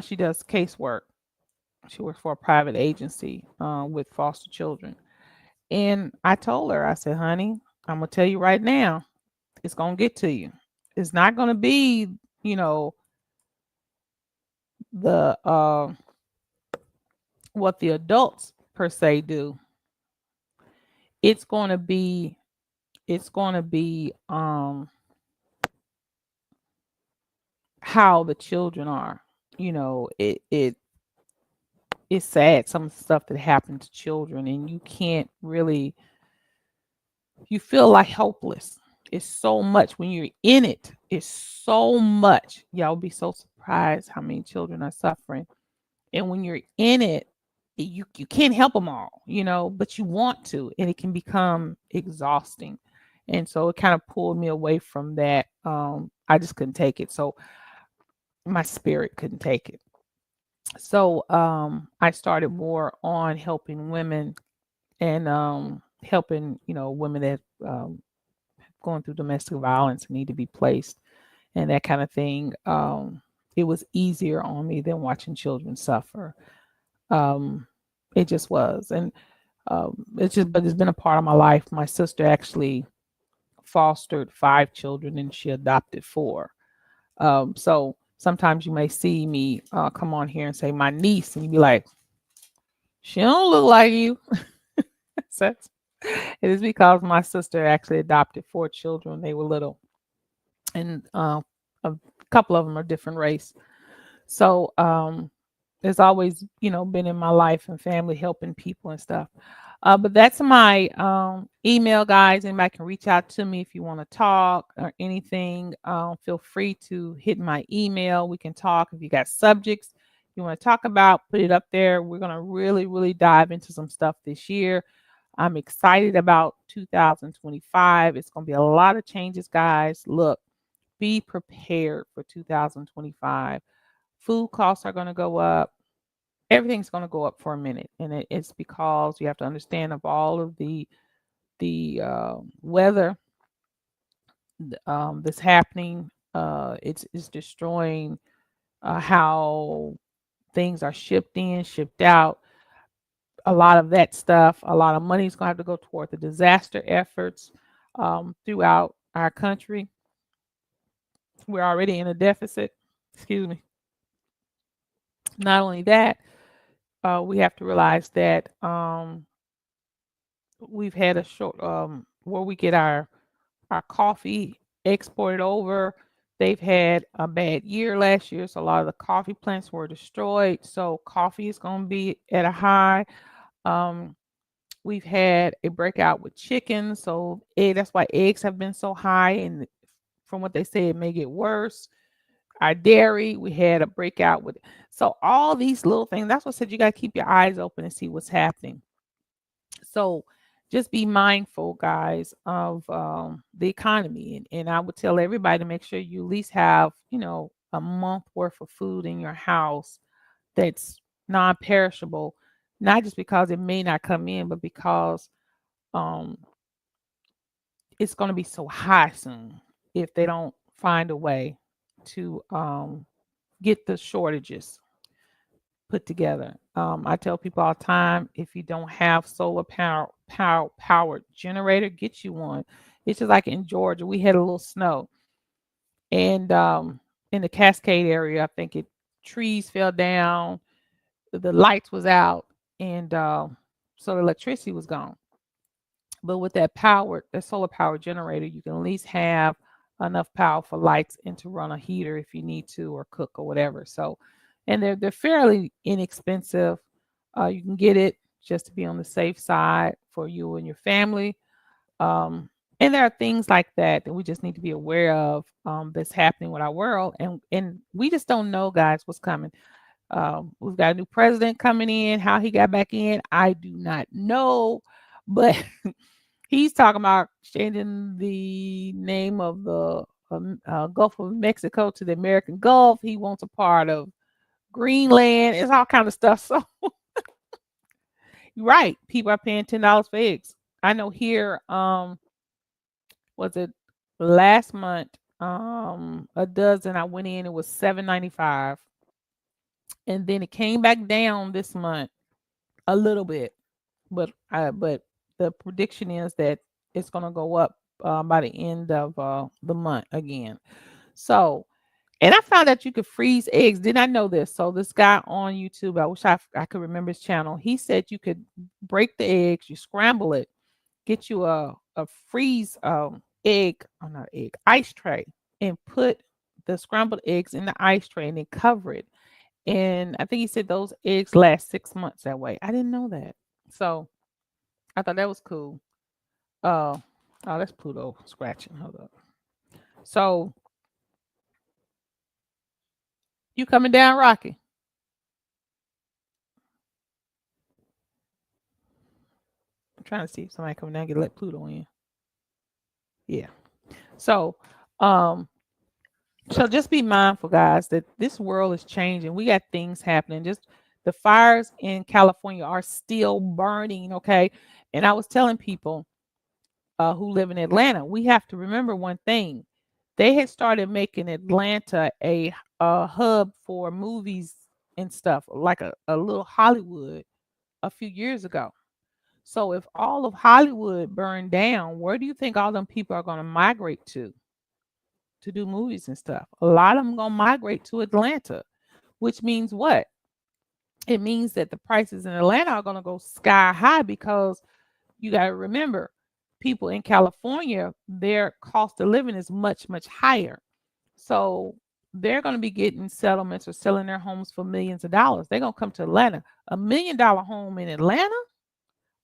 she does casework. She works for a private agency with foster children. And I told her, I said, honey, I'm gonna tell you right now, it's gonna get to you. It's not gonna be, you know, the what the adults per se do. It's gonna be it's gonna be how the children are. You know, it's sad some of the stuff that happened to children, and you can't really, you feel like hopeless. It's so much when you're in it. It's so much. Y'all be so surprised how many children are suffering. And when you're in it, you can't help them all, you know, but you want to, and it can become exhausting. And so it kind of pulled me away from that. I just couldn't take it. So my spirit couldn't take it. So I started more on helping women and helping, you know, women that going through domestic violence and need to be placed and that kind of thing. It was easier on me than watching children suffer. Um, it just was, and but it's been a part of my life. My sister actually fostered 5 children, and she adopted 4. So sometimes you may see me come on here and say my niece, and you be like, she don't look like you. So it is because my sister actually adopted 4 children when they were little, and a couple of them are different race. So there's always, you know, been in my life and family helping people and stuff. But that's my email, guys. Anybody can reach out to me if you want to talk or anything. Feel free to hit my email. We can talk. If you got subjects you want to talk about, put it up there. We're going to really, really dive into some stuff this year. I'm excited about 2025. It's going to be a lot of changes, guys. Look, be prepared for 2025. Food costs are going to go up. Everything's going to go up for a minute, and it's because you have to understand of all of the weather that's happening. It's destroying how things are shipped in, shipped out. A lot of that stuff. A lot of money is going to have to go toward the disaster efforts throughout our country. We're already in a deficit. Excuse me. Not only that, we have to realize that we've had a short where we get our coffee exported over. They've had a bad year last year, so a lot of the coffee plants were destroyed. So coffee is going to be at a high. Um, we've had a breakout with chicken, so that's why eggs have been so high. And from what they say, it may get worse. Our dairy, we had a breakout with. So all these little things. That's what I said. You got to keep your eyes open and see what's happening. So just be mindful, guys, of the economy. And I would tell everybody to make sure you at least have, you know, a month worth of food in your house that's non-perishable, not just because it may not come in, but because um, it's going to be so high soon if they don't find a way to get the shortages put together. I tell people all the time, if you don't have solar powered generator, get you one. It's just like in Georgia, we had a little snow, and in the Cascade area, I think it trees fell down, the lights was out, and so the electricity was gone. But with that solar power generator, you can at least have enough power for lights and to run a heater if you need to, or cook or whatever. So, and they're fairly inexpensive. You can get it just to be on the safe side for you and your family. Um, and there are things like that that we just need to be aware of that's happening with our world, and we just don't know, guys, what's coming. We've got a new president coming in. How he got back in, I do not know, but he's talking about changing the name of the Gulf of Mexico to the American Gulf. He wants a part of Greenland. It's all kind of stuff. So you're right, people are paying $10 for eggs. I know here. Was it last month? A dozen. I went in. It was $7.95, and then it came back down this month a little bit. But the prediction is that it's gonna go up by the end of the month again. So, and I found out you could freeze eggs. Did not know this. So this guy on YouTube, I wish I could remember his channel. He said you could break the eggs, you scramble it, get you a freeze egg, or not egg, ice tray, and put the scrambled eggs in the ice tray and then cover it. And I think he said those eggs last 6 months that way. I didn't know that. So I thought that was cool. Uh, oh, that's Pluto scratching. Hold up. So you coming down, Rocky? I'm trying to see if somebody coming down and let Pluto in. Yeah. So, um, so just be mindful, guys, that this world is changing. We got things happening. Just the fires in California are still burning. Okay. And I was telling people who live in Atlanta, we have to remember one thing. They had started making Atlanta a hub for movies and stuff, like a little Hollywood a few years ago. So if all of Hollywood burned down, where do you think all them people are going to migrate to do movies and stuff? A lot of them going to migrate to Atlanta, which means what? It means that the prices in Atlanta are going to go sky high because you got to remember, people in California, their cost of living is much, much higher. So they're going to be getting settlements or selling their homes for millions of dollars. They're going to come to Atlanta. $1 million home in Atlanta?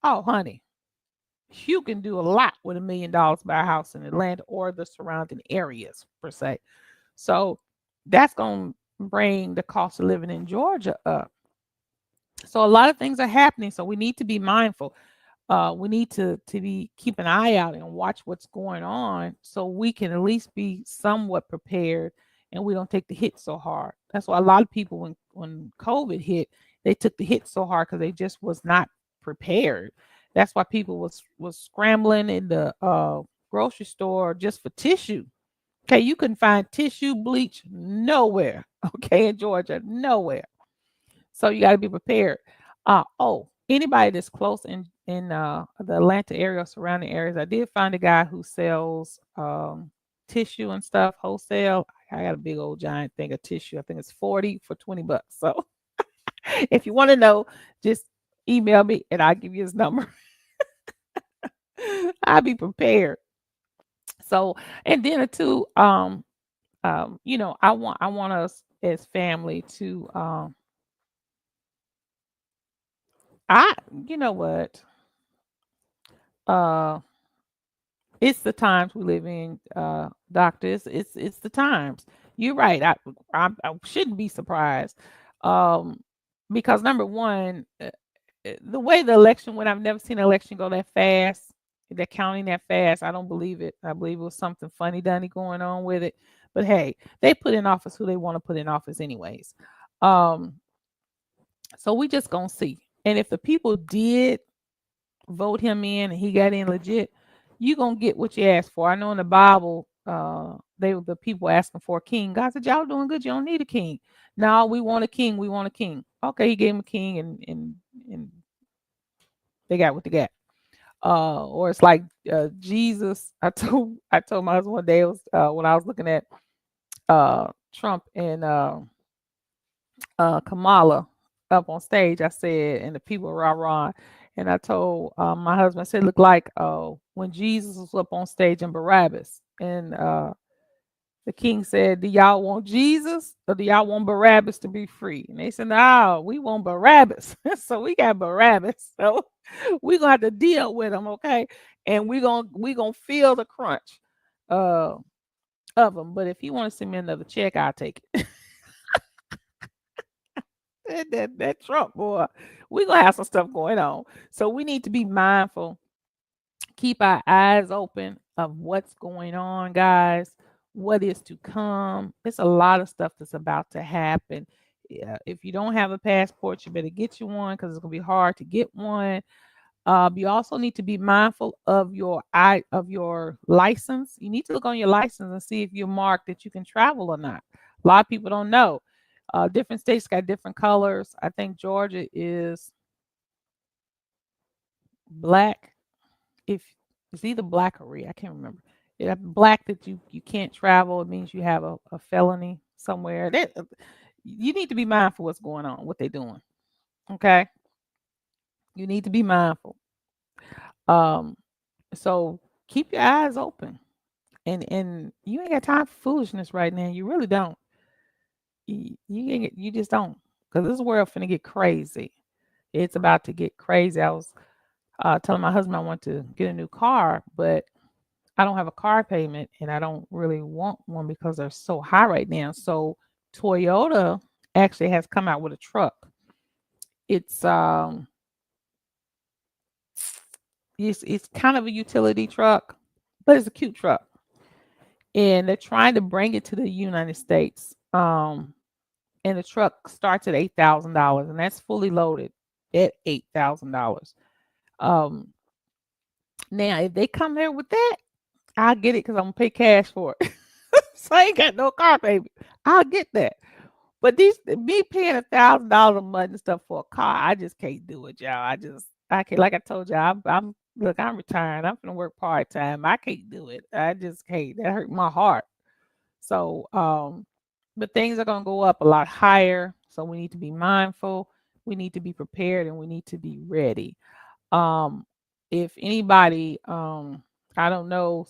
Oh, honey, you can do a lot with $1 million buy a house in Atlanta or the surrounding areas, per se. So that's going to bring the cost of living in Georgia up. So a lot of things are happening. So we need to be mindful. We need to be keep an eye out and watch what's going on so we can at least be somewhat prepared and we don't take the hit so hard. That's why a lot of people when COVID hit, they took the hit so hard because they just was not prepared. That's why people was scrambling in the grocery store just for tissue. Okay, you couldn't find tissue, bleach nowhere. Okay, in Georgia, nowhere. So you got to be prepared. Oh, anybody that's close in the Atlanta area or surrounding areas, I did find a guy who sells tissue and stuff wholesale. I got a big old giant thing of tissue. I think it's 40 for $20. So if you want to know, just email me and I'll give you his number. I'll be prepared. So and then too, I want us as family to I you know what? Uh it's the times we live in, doctor. It's the times. You're right. I shouldn't be surprised. Um because number one, the way the election went, I've never seen an election go that fast. They're counting that fast. I don't believe it. I believe it was something funny dunny going on with it. But hey, they put in office who they want to put in office anyways. Um so we just gonna see. And if the people did vote him in and he got in legit, you gonna get what you asked for. I know in the Bible, the people asking for a king. God said, y'all doing good. You don't need a king. No, we want a king. We want a king. Okay, he gave him a king, and they got what they got. Or it's like Jesus. I told my husband one day, it was when I was looking at Trump and Kamala up on stage. I said, and the people rah rah. And I told my husband, I said, look like when Jesus was up on stage in Barabbas. And the king said, do y'all want Jesus or do y'all want Barabbas to be free? And they said, no, we want Barabbas. So we got Barabbas. So we're gonna have to deal with him, okay? And we're gonna feel the crunch uh of him. But if you want to send me another check, I'll take it. That Trump boy, we gonna have some stuff going on. So we need to be mindful, keep our eyes open of what's going on, guys. What is to come? It's a lot of stuff that's about to happen. Yeah, if you don't have a passport, you better get you one because it's gonna be hard to get one. You also need to be mindful of your license. You need to look on your license and see if you're marked that you can travel or not. A lot of people don't know. Different states got different colors. I think Georgia is black. If it's either black or red, I can't remember. Yeah, black that you can't travel. It means you have a felony somewhere. You need to be mindful what's going on, what they're doing. Okay, you need to be mindful. Um, so keep your eyes open. And you ain't got time for foolishness right now. You really don't. You just don't. Because this world finna get crazy. It's about to get crazy. I was telling my husband I want to get a new car, but I don't have a car payment and I don't really want one because they're so high right now. So Toyota actually has come out with a truck. It's it's kind of a utility truck, but it's a cute truck. And they're trying to bring it to the United States. And the truck starts at $8,000, and that's fully loaded at $8,000. Um, Now, if they come here with that, I'll get it because I'm gonna pay cash for it. So I ain't got no car payment. I'll get that. But these me paying $1,000 a month and stuff for a car, I just can't do it, y'all. I can't. Like I told you, I'm look. I'm retiring. I'm gonna work part time. I can't do it. I just can't. That hurt my heart. So, but things are going to go up a lot higher. So we need to be mindful. We need to be prepared, and we need to be ready. Um, if anybody, I don't know,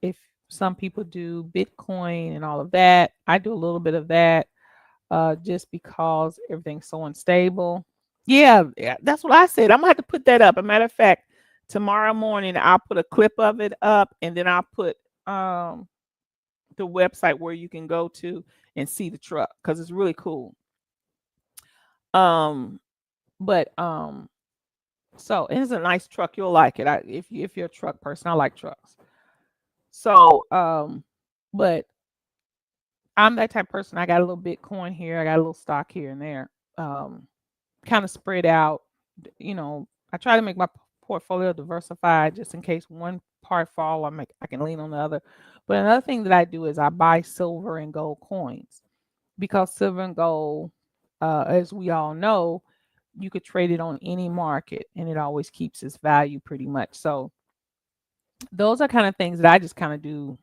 if some people do Bitcoin and all of that. I do a little bit of that, just because everything's so unstable. Yeah, yeah, that's what I said. I'm gonna have to put that up. A matter of fact, tomorrow morning I'll put a clip of it up, and then I'll put the website where you can go to and see the truck because it's really cool. Um, but so and it's a nice truck. You'll like it. If you're a truck person, I like trucks. So but I'm that type of person. I got a little Bitcoin here. I got a little stock here and there. Um, Kind of spread out. I try to make my portfolio diversified just in case one part fall. I can lean on the other. But another thing that I do is I buy silver and gold coins because silver and gold, as we all know, you could trade it on any market and it always keeps its value pretty much. So those are kind of things that I just kind of do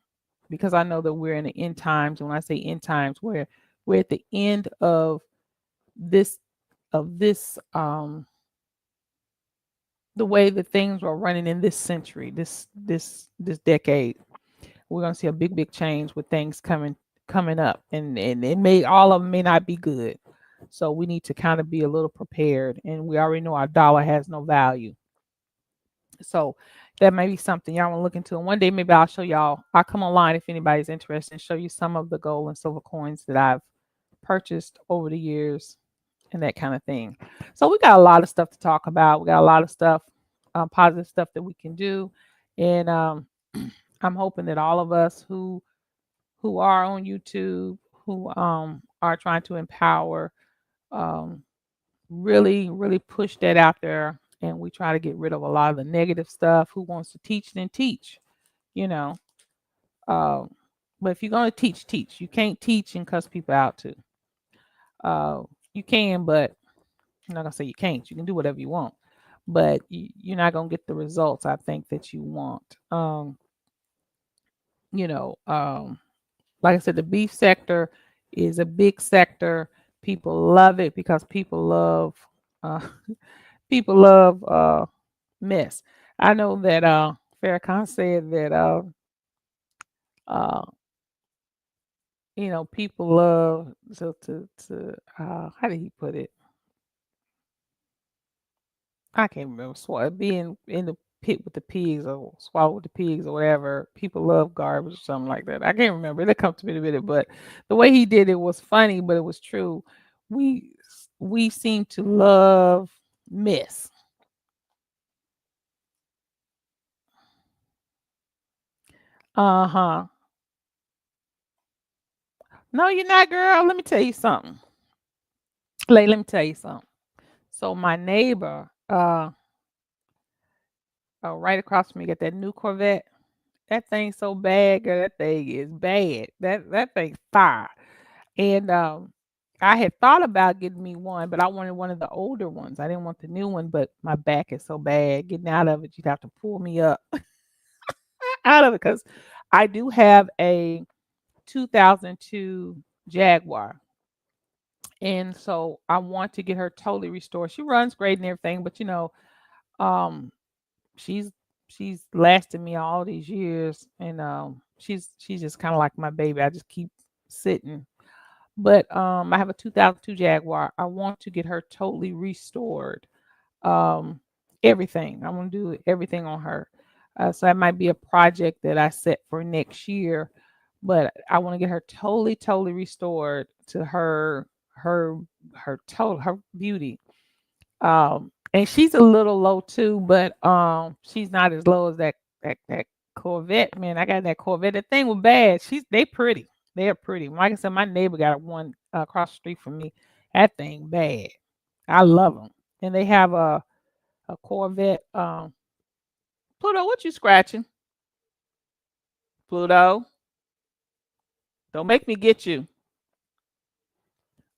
because I know that we're in the end times. When I say end times, we're at the end this of this the way that things are running in this century, this decade. We're gonna see a big change with things coming up, and it may all of them may not be good. So we need to kind of be a little prepared, and we already know our dollar has no value. So that may be something y'all want to look into. And one day maybe I'll show y'all. I'll come online if anybody's interested and show you some of the gold and silver coins that I've purchased over the years and that kind of thing. So we got a lot of stuff to talk about. We got a lot of stuff, positive stuff that we can do, and I'm hoping that all of us who are on YouTube, who are trying to empower, um, really push that out there, and we try to get rid of a lot of the negative stuff. Who wants to teach, then teach, you know. Um, but if you're gonna teach, teach. You can't teach and cuss people out too. Uh, you can, but I'm not gonna say you can't. You can do whatever you want, but you're not gonna get the results I think that you want. You know, like I said, the beef sector is a big sector. People love it because uh, people love mess. I know that Farrakhan said that uh, people love how did he put it? I can't remember. Being in the pit with the pigs or swallow with the pigs or whatever. People love garbage or something like that. I can't remember. It'll come to me in a minute. But the way he did it was funny, but it was true. We we seem to love mess. Uh-huh. No, you're not, girl. Let me tell you something. Let me tell you something. So my neighbor, right across from me, got that new Corvette. That thing's so bad, girl. That thing is bad. That thing's fire. And I had thought about getting me one, but I wanted one of the older ones. I didn't want the new one, but my back is so bad. Getting out of it, you'd have to pull me up out of it because I do have a 2002 Jaguar. And so I want to get her totally restored. She runs great and everything, but um, she's she's lasted me all these years, and she's just kind of like my baby. I just keep sitting. But I have a 2002 Jaguar. I want to get her totally restored. Um, everything. I want to do everything on her. So that might be a project that I set for next year. But I want to get her totally, totally restored to her, her beauty. And she's a little low too, but she's not as low as that Corvette, man. I got that Corvette. The thing was bad. They pretty. They're pretty. Like I said, my neighbor got one across the street from me. That thing bad. I love them. And they have a Corvette. Pluto, what you scratching? Pluto, don't make me get you.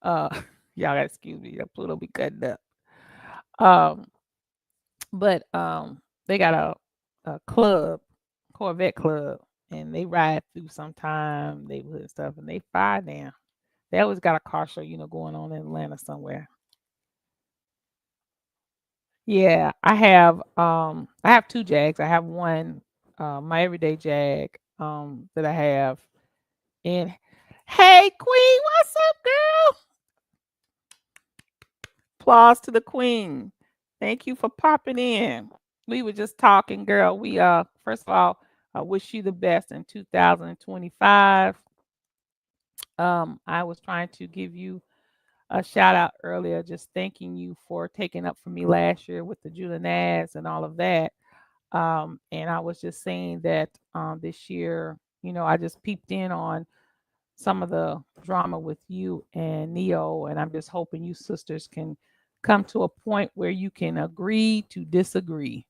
Uh, y'all gotta excuse me. Pluto be cutting up. Um, but they got a club, Corvette club, and they ride through sometime neighborhood and stuff, and they fire now. They always got a car show, going on in Atlanta somewhere. Yeah, I have two Jags. I have one, my everyday Jag, that I have. And hey, Queen, what's up, girl? Applause to the Queen. Thank you for popping in. We were just talking, girl. We first of all, I wish you the best in 2025. I was trying to give you a shout out earlier, just thanking you for taking up for me last year with the Julianaz and all of that. And I was just saying that this year, I just peeped in on some of the drama with you and Neo, and I'm just hoping you sisters can come to a point where you can agree to disagree.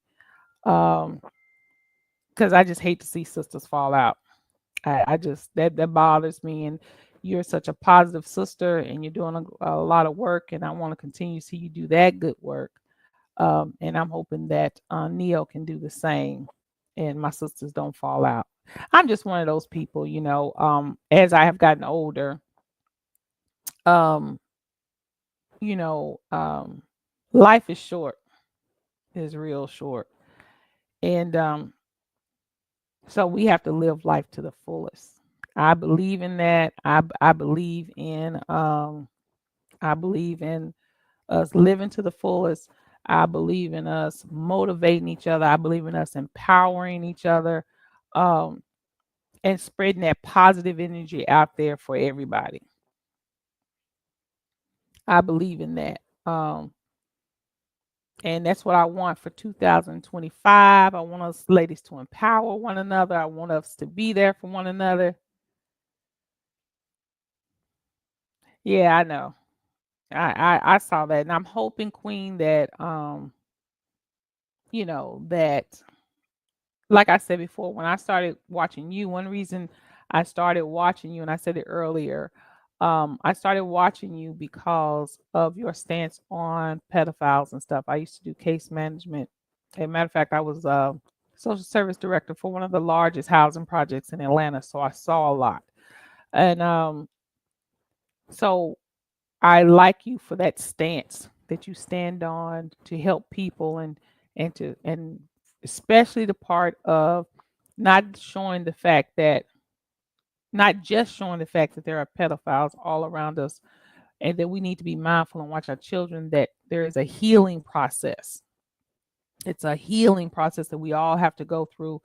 Um, because I just hate to see sisters fall out. I just that bothers me, and you're such a positive sister, and you're doing a lot of work, and I want to continue to see you do that good work. And I'm hoping that Neo can do the same, and my sisters don't fall out. I'm just one of those people, as I have gotten older, um, you know, um, life is short, is real short. And so we have to live life to the fullest. I believe in that. I believe in us living to the fullest. I believe in us motivating each other. I believe in us empowering each other, um, and spreading that positive energy out there for everybody. I believe in that. And that's what I want for 2025. I want us ladies to empower one another. I want us to be there for one another. Yeah, I know. I saw that, and I'm hoping, Queen, that that, like I said before, when I started watching you, one reason I started watching you, and I said it earlier, I started watching you because of your stance on pedophiles and stuff. I used to do case management. As a matter of fact, I was social service director for one of the largest housing projects in Atlanta, so I saw a lot. And so I like you for that stance that you stand on to help people, and especially the part of not showing the fact that not just showing the fact that there are pedophiles all around us, and that we need to be mindful and watch our children, that there is a healing process. It's a healing process that we all have to go through.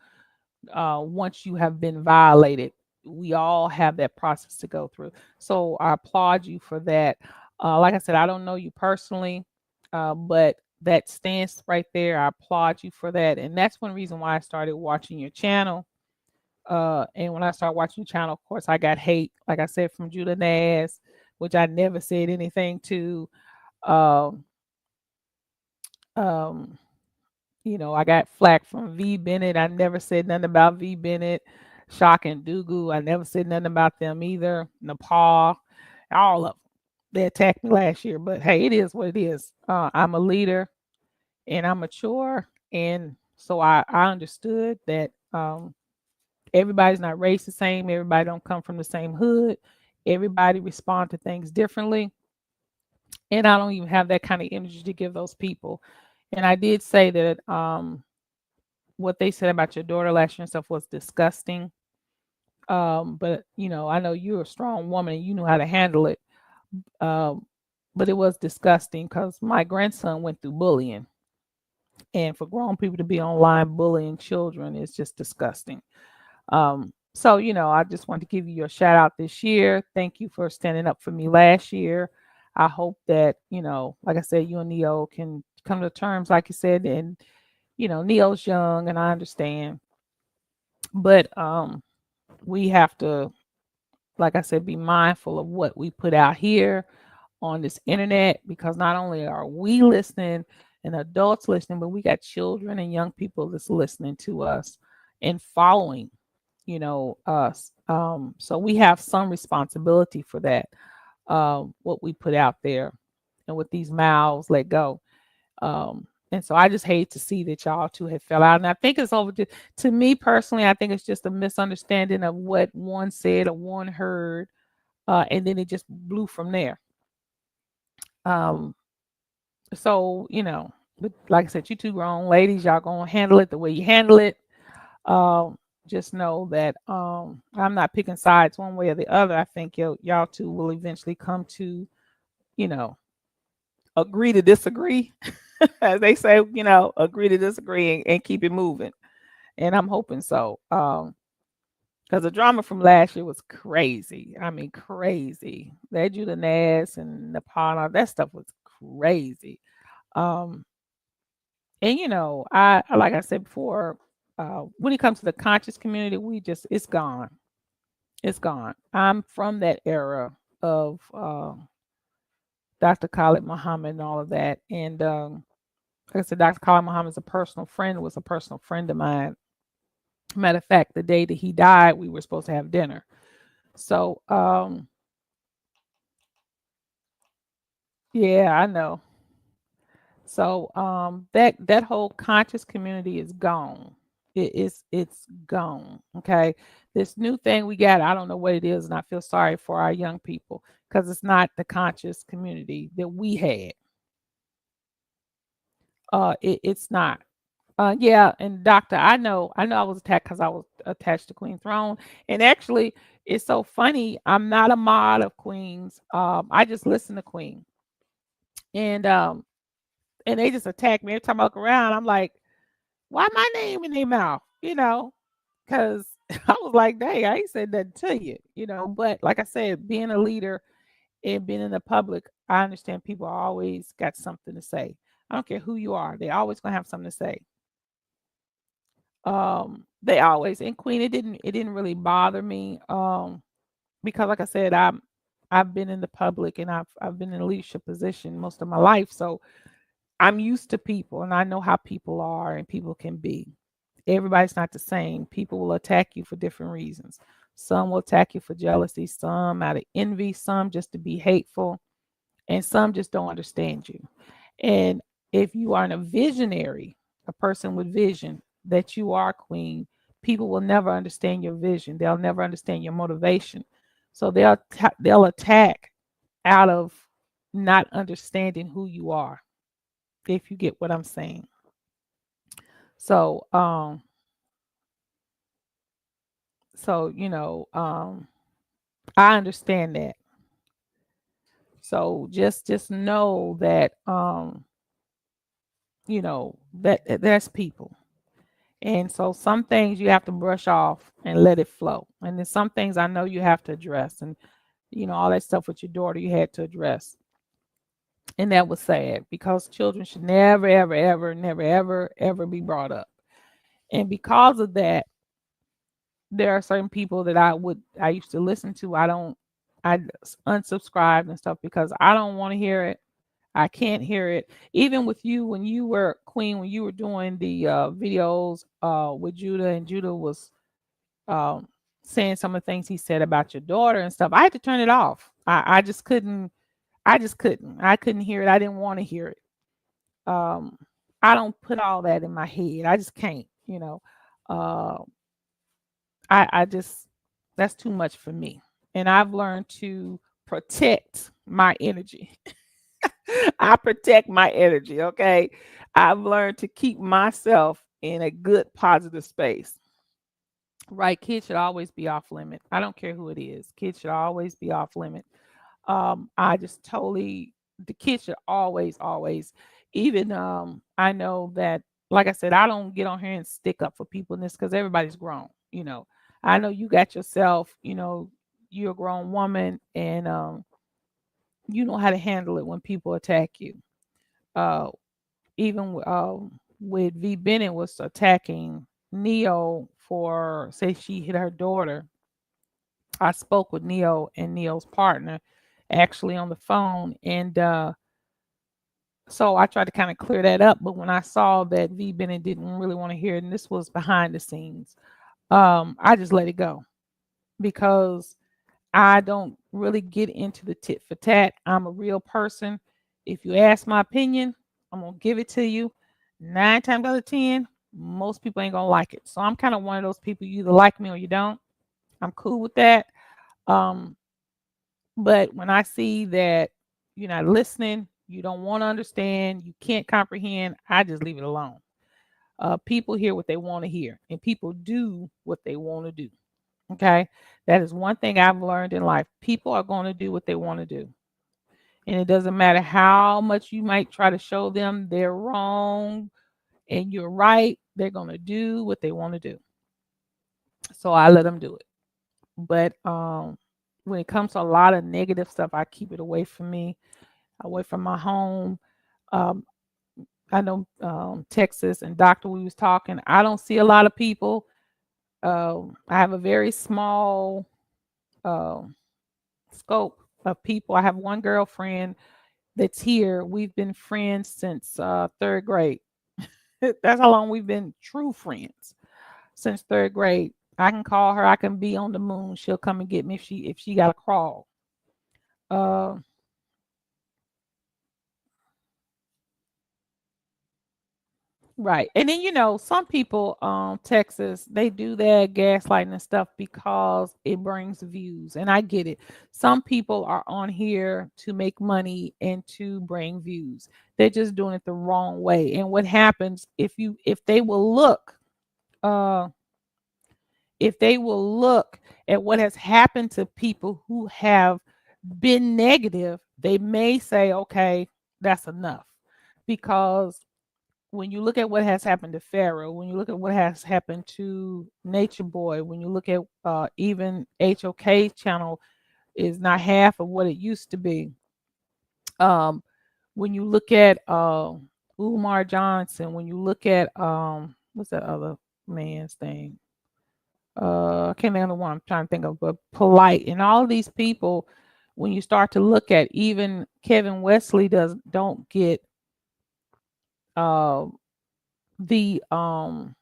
Once you have been violated, we all have that process to go through. So I applaud you for that. Like I said, I don't know you personally, but that stance right there, I applaud you for that. And that's one reason why I started watching your channel. And when I started watching your channel, of course, I got hate, like I said, from Judah Naz, which I never said anything to. Um, um, I got flack from V Bennett. I never said nothing about V Bennett. Shock and Dugu, I never said nothing about them either. Nepal, all of them. They attacked me last year, but hey, it is what it is. I'm a leader and I'm mature, and so I understood that everybody's not raised the same. Everybody don't come from the same hood. Everybody respond to things differently, and I don't even have that kind of energy to give those people. And I did say that what they said about your daughter last year and stuff was disgusting. But I know you're a strong woman and you know how to handle it. Um, but it was disgusting because my grandson went through bullying, and for grown people to be online bullying children is just disgusting. So I just want to give you a shout out this year. Thank you for standing up for me last year. I hope that like I said, you and Neo can come to terms, like you said, and Neo's young, and I understand, but we have to, like I said, be mindful of what we put out here on this internet, because not only are we listening and adults listening, but we got children and young people that's listening to us and following, us. So we have some responsibility for that, what we put out there, and with these mouths let go. And so I just hate to see that y'all two have fell out. And I think it's over to me personally, I think it's just a misunderstanding of what one said or one heard. And then it just blew from there. Um, so, but like I said, you two grown ladies, y'all gonna handle it the way you handle it. Um, just know that I'm not picking sides one way or the other. I think y'all two will eventually come to, you know, agree to disagree. As they say, agree to disagree and keep it moving. And I'm hoping so. Because the drama from last year was crazy. I mean, crazy. That Judah Nass and Nepal, that stuff was crazy. Um, and like I said before, when it comes to the conscious community, it's gone. It's gone. I'm from that era of Dr. Khalid Muhammad and all of that. And like I said, Dr. Khalid Muhammad is a personal friend, was a personal friend of mine. Matter of fact, the day that he died, we were supposed to have dinner. So yeah, I know. So that whole conscious community is gone. It's gone. Okay. This new thing we got, I don't know what it is, and I feel sorry for our young people because it's not the conscious community that we had. It's not. Yeah, and doctor, I know I was attacked because I was attached to Queen Throne. And actually, it's so funny. I'm not a mod of Queens. I just listen to Queen. And they just attack me every time I look around. I'm like, why my name in their mouth? Because I was like, dang, I ain't said that to you. But like I said, being a leader and being in the public, I understand people always got something to say. I don't care who you are, they always gonna have something to say. They always, and Queen, it didn't really bother me. Because like I said, I've been in the public and I've been in a leadership position most of my life. So I'm used to people and I know how people are and people can be. Everybody's not the same. People will attack you for different reasons. Some will attack you for jealousy, some out of envy, some just to be hateful, and some just don't understand you. And if you aren't a visionary, a person with vision that you are, Queen, people will never understand your vision. They'll never understand your motivation. So they'll attack out of not understanding who you are, if you get what I'm saying. So I understand that. So just know that that there's people. And so some things you have to brush off and let it flow. And then some things I know you have to address, and all that stuff with your daughter you had to address. And that was sad because children should never, ever, ever, never, ever, ever be brought up. And because of that, there are certain people that I used to listen to. I unsubscribed and stuff because I don't want to hear it. I can't hear it. Even with you, when you were Queen, when you were doing the videos with Judah, and Judah was um, saying some of the things he said about your daughter and stuff, I had to turn it off. I just couldn't. I just couldn't. I couldn't hear it. I didn't want to hear it. Um, I don't put all that in my head. I just can't. Uh, I just that's too much for me. And I've learned to protect my energy. I protect my energy, okay? I've learned to keep myself in a good positive space. Right, kids should always be off limit. I don't care who it is. Kids should always be off limit. I just totally the kids should always even I know that like I said, I don't get on here and stick up for people in this because everybody's grown. I know you got yourself, you're a grown woman and you know how to handle it when people attack you. Uh even with V Bennett was attacking Neo for say she hit her daughter. I spoke with Neo and Neo's partner actually on the phone and so I tried to kind of clear that up, but when I saw that V Bennett didn't really want to hear it, and this was behind the scenes, I just let it go because I don't really get into the tit for tat. I'm a real person. If you ask my opinion, I'm gonna give it to you. 9 times out of 10, most people ain't gonna like it. So I'm kind of one of those people. You either like me or you don't. I'm cool with that. Um, but when I see that you're not listening, you don't want to understand, you can't comprehend, I just leave it alone. People hear what they want to hear, and people do what they want to do. Okay. That is one thing I've learned in life. People are going to do what they want to do. And it doesn't matter how much you might try to show them they're wrong and you're right, they're going to do what they want to do. So I let them do it. But when it comes to a lot of negative stuff, I keep it away from me, away from my home. Um, I know Texas and Doctor, we was talking. I don't see a lot of people. I have a very small uh, scope of people. I have one girlfriend that's here. We've been friends since third grade. That's how long we've been true friends, since third grade. I can call her. I can be on the moon. She'll come and get me if she got to crawl. Uh, right. And then some people Texas, they do that gaslighting and stuff because it brings views. And I get it. Some people are on here to make money and to bring views. They're just doing it the wrong way. And what happens if they will uh look at what has happened to people who have been negative, they may say, okay, that's enough. Because when you look at what has happened to Pharaoh, when you look at what has happened to Nature Boy, when you look at even HOK channel is not half of what it used to be. Um, when you look at Umar Johnson, when you look at what's that other man's thing? I can't think of the one I'm trying to think of, but Polite and all of these people, when you start to look at even Kevin Wesley don't get uh the um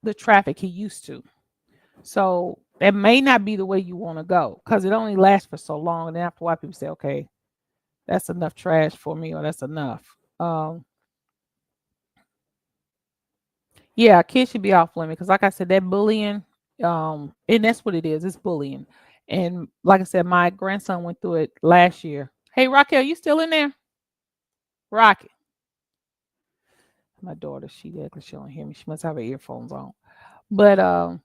the traffic he used to. So that may not be the way you want to go because it only lasts for so long. And then after a while, people say, okay, that's enough trash for me, or that's enough. Yeah, kids should be off limit because, like I said, that bullying, and that's what it is. It's bullying. And like I said, my grandson went through it last year. Hey, Raquel, you still in there? Rocky, my daughter, she there because she don't hear me. She must have her earphones on. But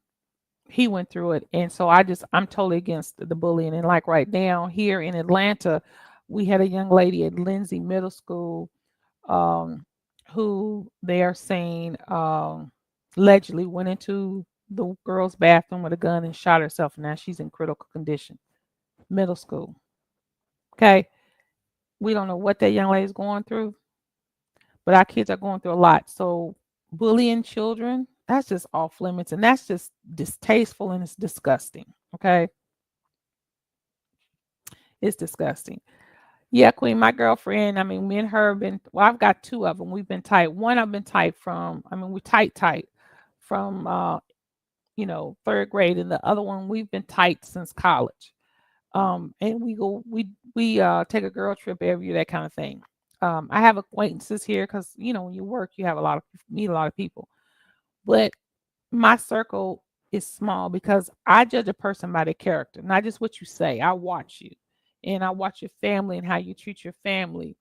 he went through it, and so I'm totally against the bullying. And like right now here in Atlanta, we had a young lady at Lindsay Middle School, um, who they are saying allegedly went into the girl's bathroom with a gun and shot herself. Now she's in critical condition. Middle school. Okay. We don't know what that young lady's going through, but our kids are going through a lot. So bullying children, that's just off limits, and that's just distasteful and it's disgusting. Okay, it's disgusting. Yeah, Queen, my girlfriend. I mean, me and her have been. Well, I've got two of them. We've been tight. One I've been tight from. I mean, we tight from third grade, and the other one we've been tight since college. And we take a girl trip every year, that kind of thing. I have acquaintances here because when you work, you have meet a lot of people. But my circle is small because I judge a person by their character, not just what you say. I watch you, and I watch your family and how you treat your family,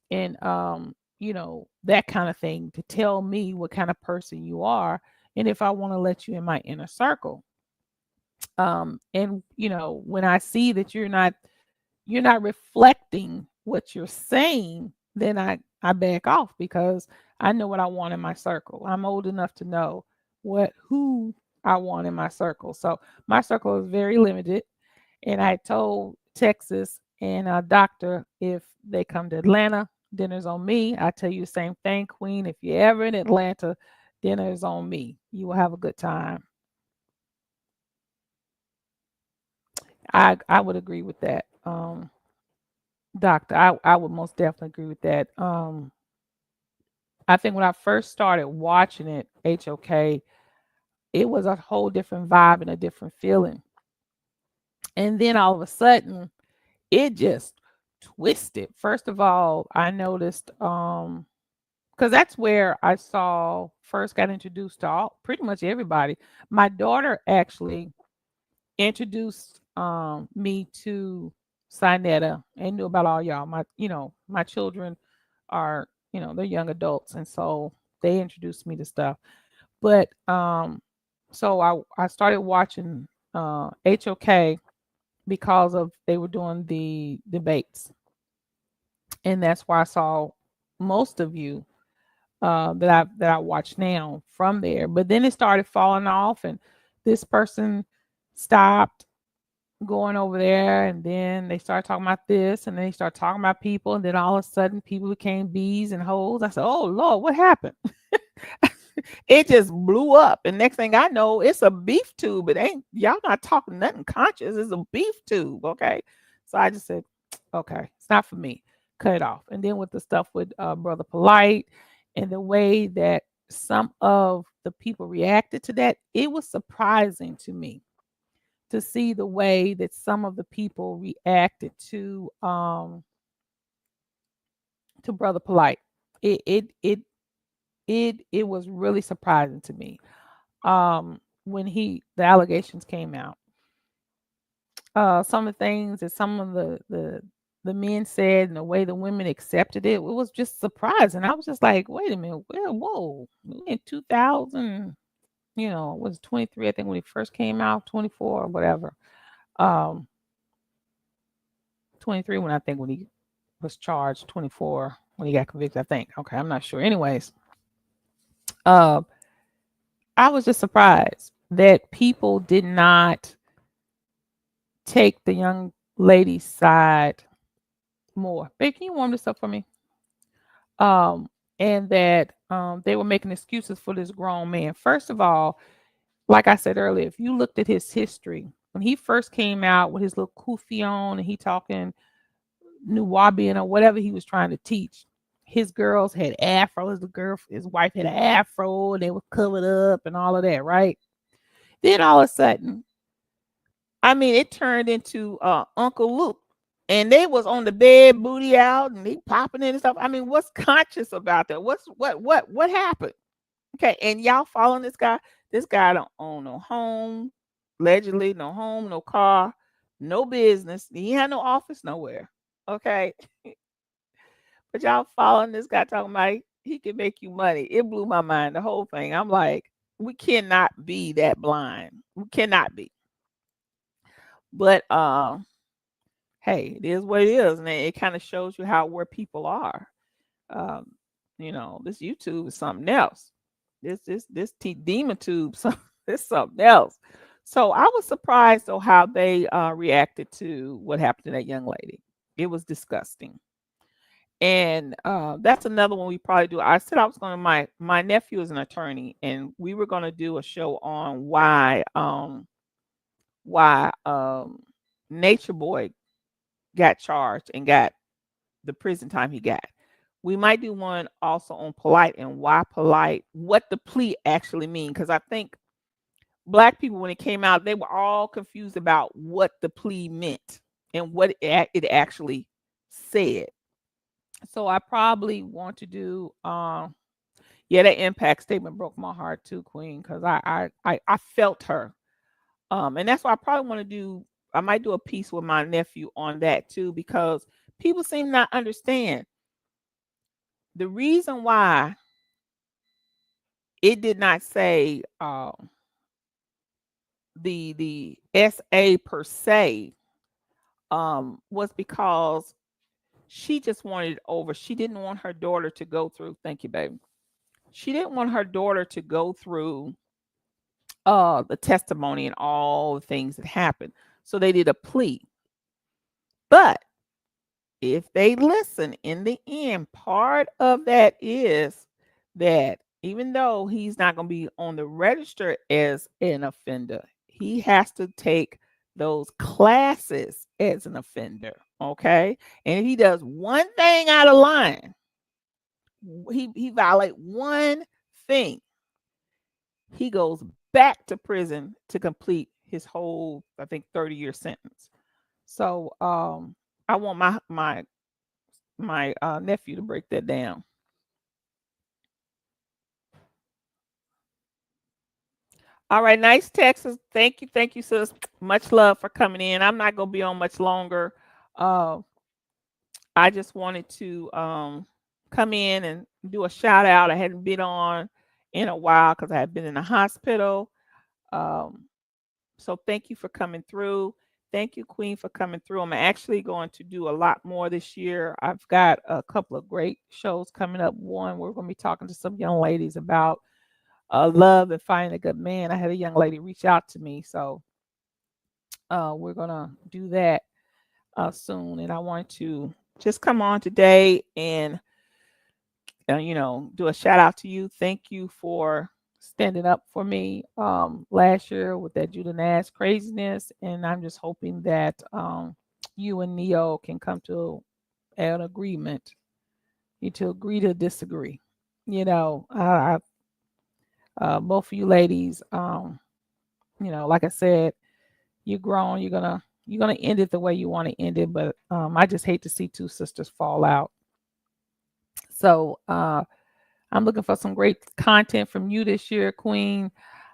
and that kind of thing to tell me what kind of person you are, and if I want to let you in my inner circle. And when I see that you're not reflecting what you're saying, then I back off because I know what I want in my circle. I'm old enough to know who I want in my circle. So my circle is very limited. And I told Texas and Doctor, if they come to Atlanta, dinner's on me. I tell you the same thing, Queen. If you're ever in Atlanta, dinner is on me. You will have a good time. I would agree with that. Doctor, I would most definitely agree with that. I think when I first started watching it, HOK, it was a whole different vibe and a different feeling. And then all of a sudden, it just twisted. First of all, I noticed because that's where I saw first got introduced to all pretty much everybody. My daughter actually introduced me to Sinetta and knew about all y'all. My children are, they're young adults, and so they introduced me to stuff. But so I started watching HOK because of they were doing the debates, and that's why I saw most of you that I watch now from there. But then it started falling off, and this person stopped going over there, and then they started talking about this, and then they started talking about people, and then all of a sudden people became bees and hoes. I said, oh Lord, what happened? It just blew up, and next thing I know, it's a beef tube. It ain't, y'all not talking nothing conscious, it's a beef tube. Okay, so I just said, okay, it's not for me, cut it off. And then with the stuff with Brother Polite and the way that some of the people reacted to that, it was surprising to me to see the way that some of the people reacted to Brother Polite. It was really surprising to me. When the allegations came out, some of the things that some of the men said and the way the women accepted it, it was just surprising. I was just like, wait a minute, whoa, in 2000, it was 23, I think, when he first came out, 24 or whatever. Um, 23 when he was charged, 24 when he got convicted, I think. Okay, I'm not sure. Anyways, uh, I was just surprised that people did not take the young lady's side more. Babe, can you warm this up for me? Um, and that they were making excuses for this grown man. First of all, like I said earlier, if you looked at his history, when he first came out with his little kufi on and he talking Nuwabian or whatever he was trying to teach, his girls had afro. His wife had an afro, and they were covered up and all of that, right? Then all of a sudden, I mean, it turned into Uncle Luke, and they was on the bed, booty out, and he popping in and stuff. I mean, what's conscious about that? What happened? Okay, and y'all following this guy? This guy don't own no home, allegedly, no home, no car, no business. He had no office nowhere. Okay, but y'all following this guy talking about he can make you money. It blew my mind, the whole thing. I'm like, we cannot be that blind. We cannot be. But hey, it is what it is, and it kind of shows you where people are. Um, this YouTube is something else. This demon tube, it's something else. So I was surprised though how they reacted to what happened to that young lady. It was disgusting. And that's another one we probably do. I said I was going to my nephew is an attorney, and we were going to do a show on why Nature Boy got charged and got the prison time he got. We might do one also on polite and why polite, what the plea actually mean, because I think black people when it came out they were all confused about what the plea meant and what it actually said. So I probably want to do yeah, that impact statement broke my heart too, Queen, because I felt her. And that's why I probably want to do I might do a piece with my nephew on that too, because people seem not understand the reason why it did not say the SA per se was because she just wanted it over. She didn't want her daughter to go through. Thank you, baby. She didn't want her daughter to go through the testimony and all the things that happened. So they did a plea. But if they listen in the end, part of that is that even though he's not going to be on the register as an offender, he has to take those classes as an offender. Okay. And if he does one thing out of line, he violate one thing, he goes back to prison to complete his whole, I think, 30-year sentence. So I want my nephew to break that down. All right, nice Texas. Thank you, sis. Much love for coming in. I'm not gonna be on much longer. Uh, I just wanted to come in and do a shout out. I hadn't been on in a while because I had been in the hospital. Um, so thank you for coming through. Thank you, Queen, for coming through. I'm actually going to do a lot more this year. I've got a couple of great shows coming up. One, we're going to be talking to some young ladies about love and finding a good man. I had a young lady reach out to me, so we're going to do that soon. And I want to just come on today and do a shout out to you. Thank you for standing up for me last year with that Judah Nash craziness, and I'm just hoping that you and Neo can come to an agreement. You to agree to disagree. Both of you ladies, like I said, you're grown. You're gonna end it the way you want to end it, but I just hate to see two sisters fall out. So I'm looking for some great content from you this year, Queen.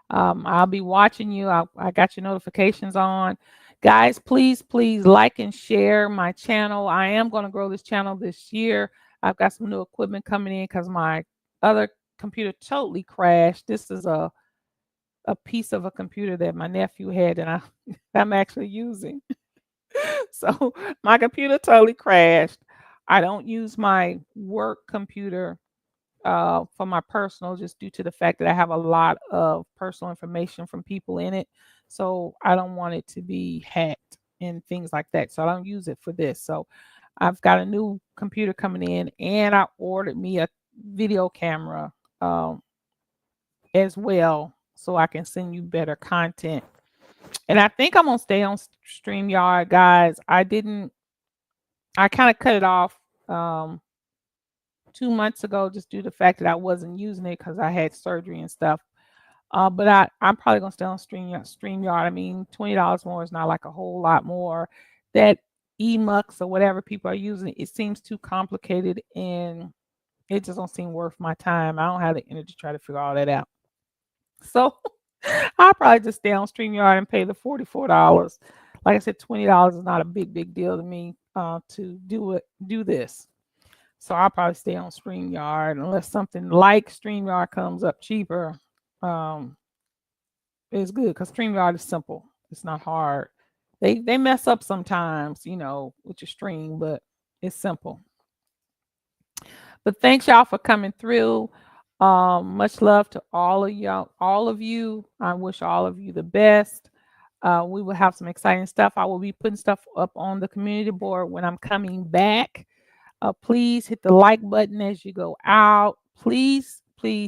I'll be watching you. I got your notifications on. Guys, please like and share my channel. I am going to grow this channel this year. I've got some new equipment coming in because my other computer totally crashed. This is a piece of a computer that my nephew had and I'm actually using. So my computer totally crashed. I don't use my work computer for my personal, just due to the fact that I have a lot of personal information from people in it. So I don't want it to be hacked and things like that. So I don't use it for this. So I've got a new computer coming in, and I ordered me a video camera um, as well, so I can send you better content. And I think I'm gonna stay on StreamYard, guys. I kind of cut it off 2 months ago just due to the fact that I wasn't using it because I had surgery and stuff. But I'm probably gonna stay on StreamYard. I mean, $20 more is not like a whole lot more. That Emux or whatever people are using, it seems too complicated and it just don't seem worth my time. I don't have the energy to try to figure all that out. So I'll probably just stay on StreamYard and pay the $44. Like I said, $20 is not a big deal to me to do this. So I'll probably stay on StreamYard unless something like StreamYard comes up cheaper. Um, it's good because StreamYard is simple. It's not hard. They mess up sometimes, with your stream, but it's simple. But thanks y'all for coming through. Much love to all of y'all, all of you. I wish all of you the best. We will have some exciting stuff. I will be putting stuff up on the community board when I'm coming back. Please hit the like button as you go out. Please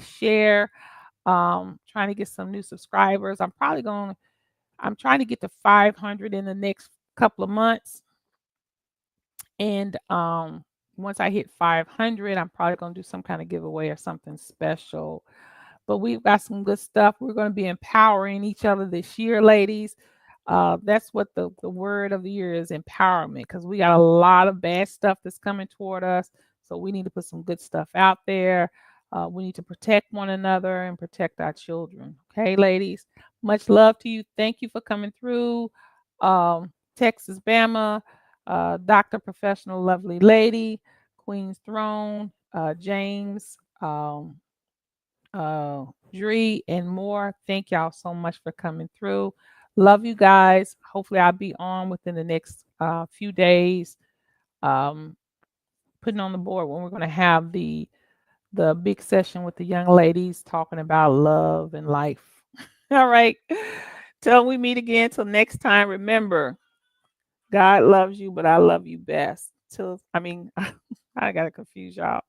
share. Trying to get some new subscribers. I'm trying to get to 500 in the next couple of months. And once I hit 500, I'm probably going to do some kind of giveaway or something special. But we've got some good stuff. We're going to be empowering each other this year, ladies. That's what the word of the year is, empowerment, because we got a lot of bad stuff that's coming toward us. So we need to put some good stuff out there. We need to protect one another and protect our children. Okay, ladies. Much love to you. Thank you for coming through. Texas Bama, Dr. Professional Lovely Lady, Queen's Throne, James, Dree, and more. Thank y'all so much for coming through. Love you guys. Hopefully, I'll be on within the next few days. Putting on the board when we're going to have the big session with the young ladies talking about love and life. All right. Till we meet again. Till next time. Remember, God loves you, but I love you best. I gotta confuse y'all.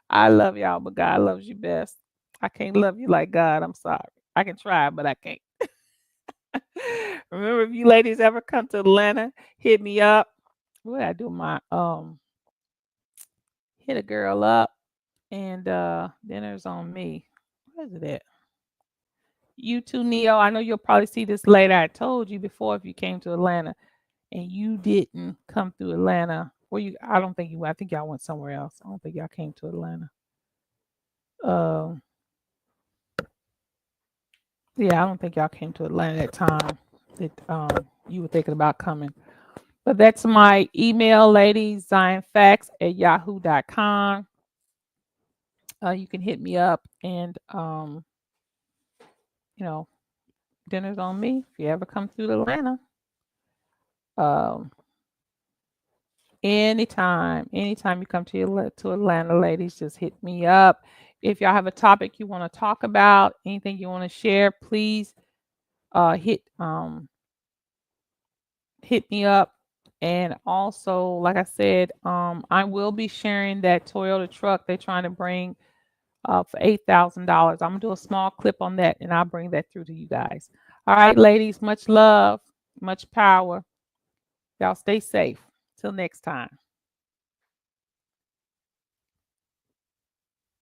I love y'all, but God loves you best. I can't love you like God. I'm sorry. I can try, but I can't. Remember, if you ladies ever come to Atlanta, hit me up. What did I do? My hit a girl up, and dinner's on me. What is it at? You too, Neo. I know you'll probably see this later. I told you before if you came to Atlanta and you didn't come through Atlanta. I don't think you. I think y'all went somewhere else. I don't think y'all came to Atlanta. Um, yeah, I don't think y'all came to Atlanta that time that you were thinking about coming. But that's my email, ladies, zionfacts@yahoo.com. You can hit me up, and you know, dinner's on me if you ever come through to Atlanta. Um, anytime you come to Atlanta, ladies, just hit me up. If y'all have a topic you want to talk about, anything you want to share, please hit me up. And also, like I said, I will be sharing that Toyota truck they're trying to bring for $8,000. I'm gonna do a small clip on that, and I'll bring that through to you guys. All right, ladies, much love, much power. Y'all stay safe. Till next time.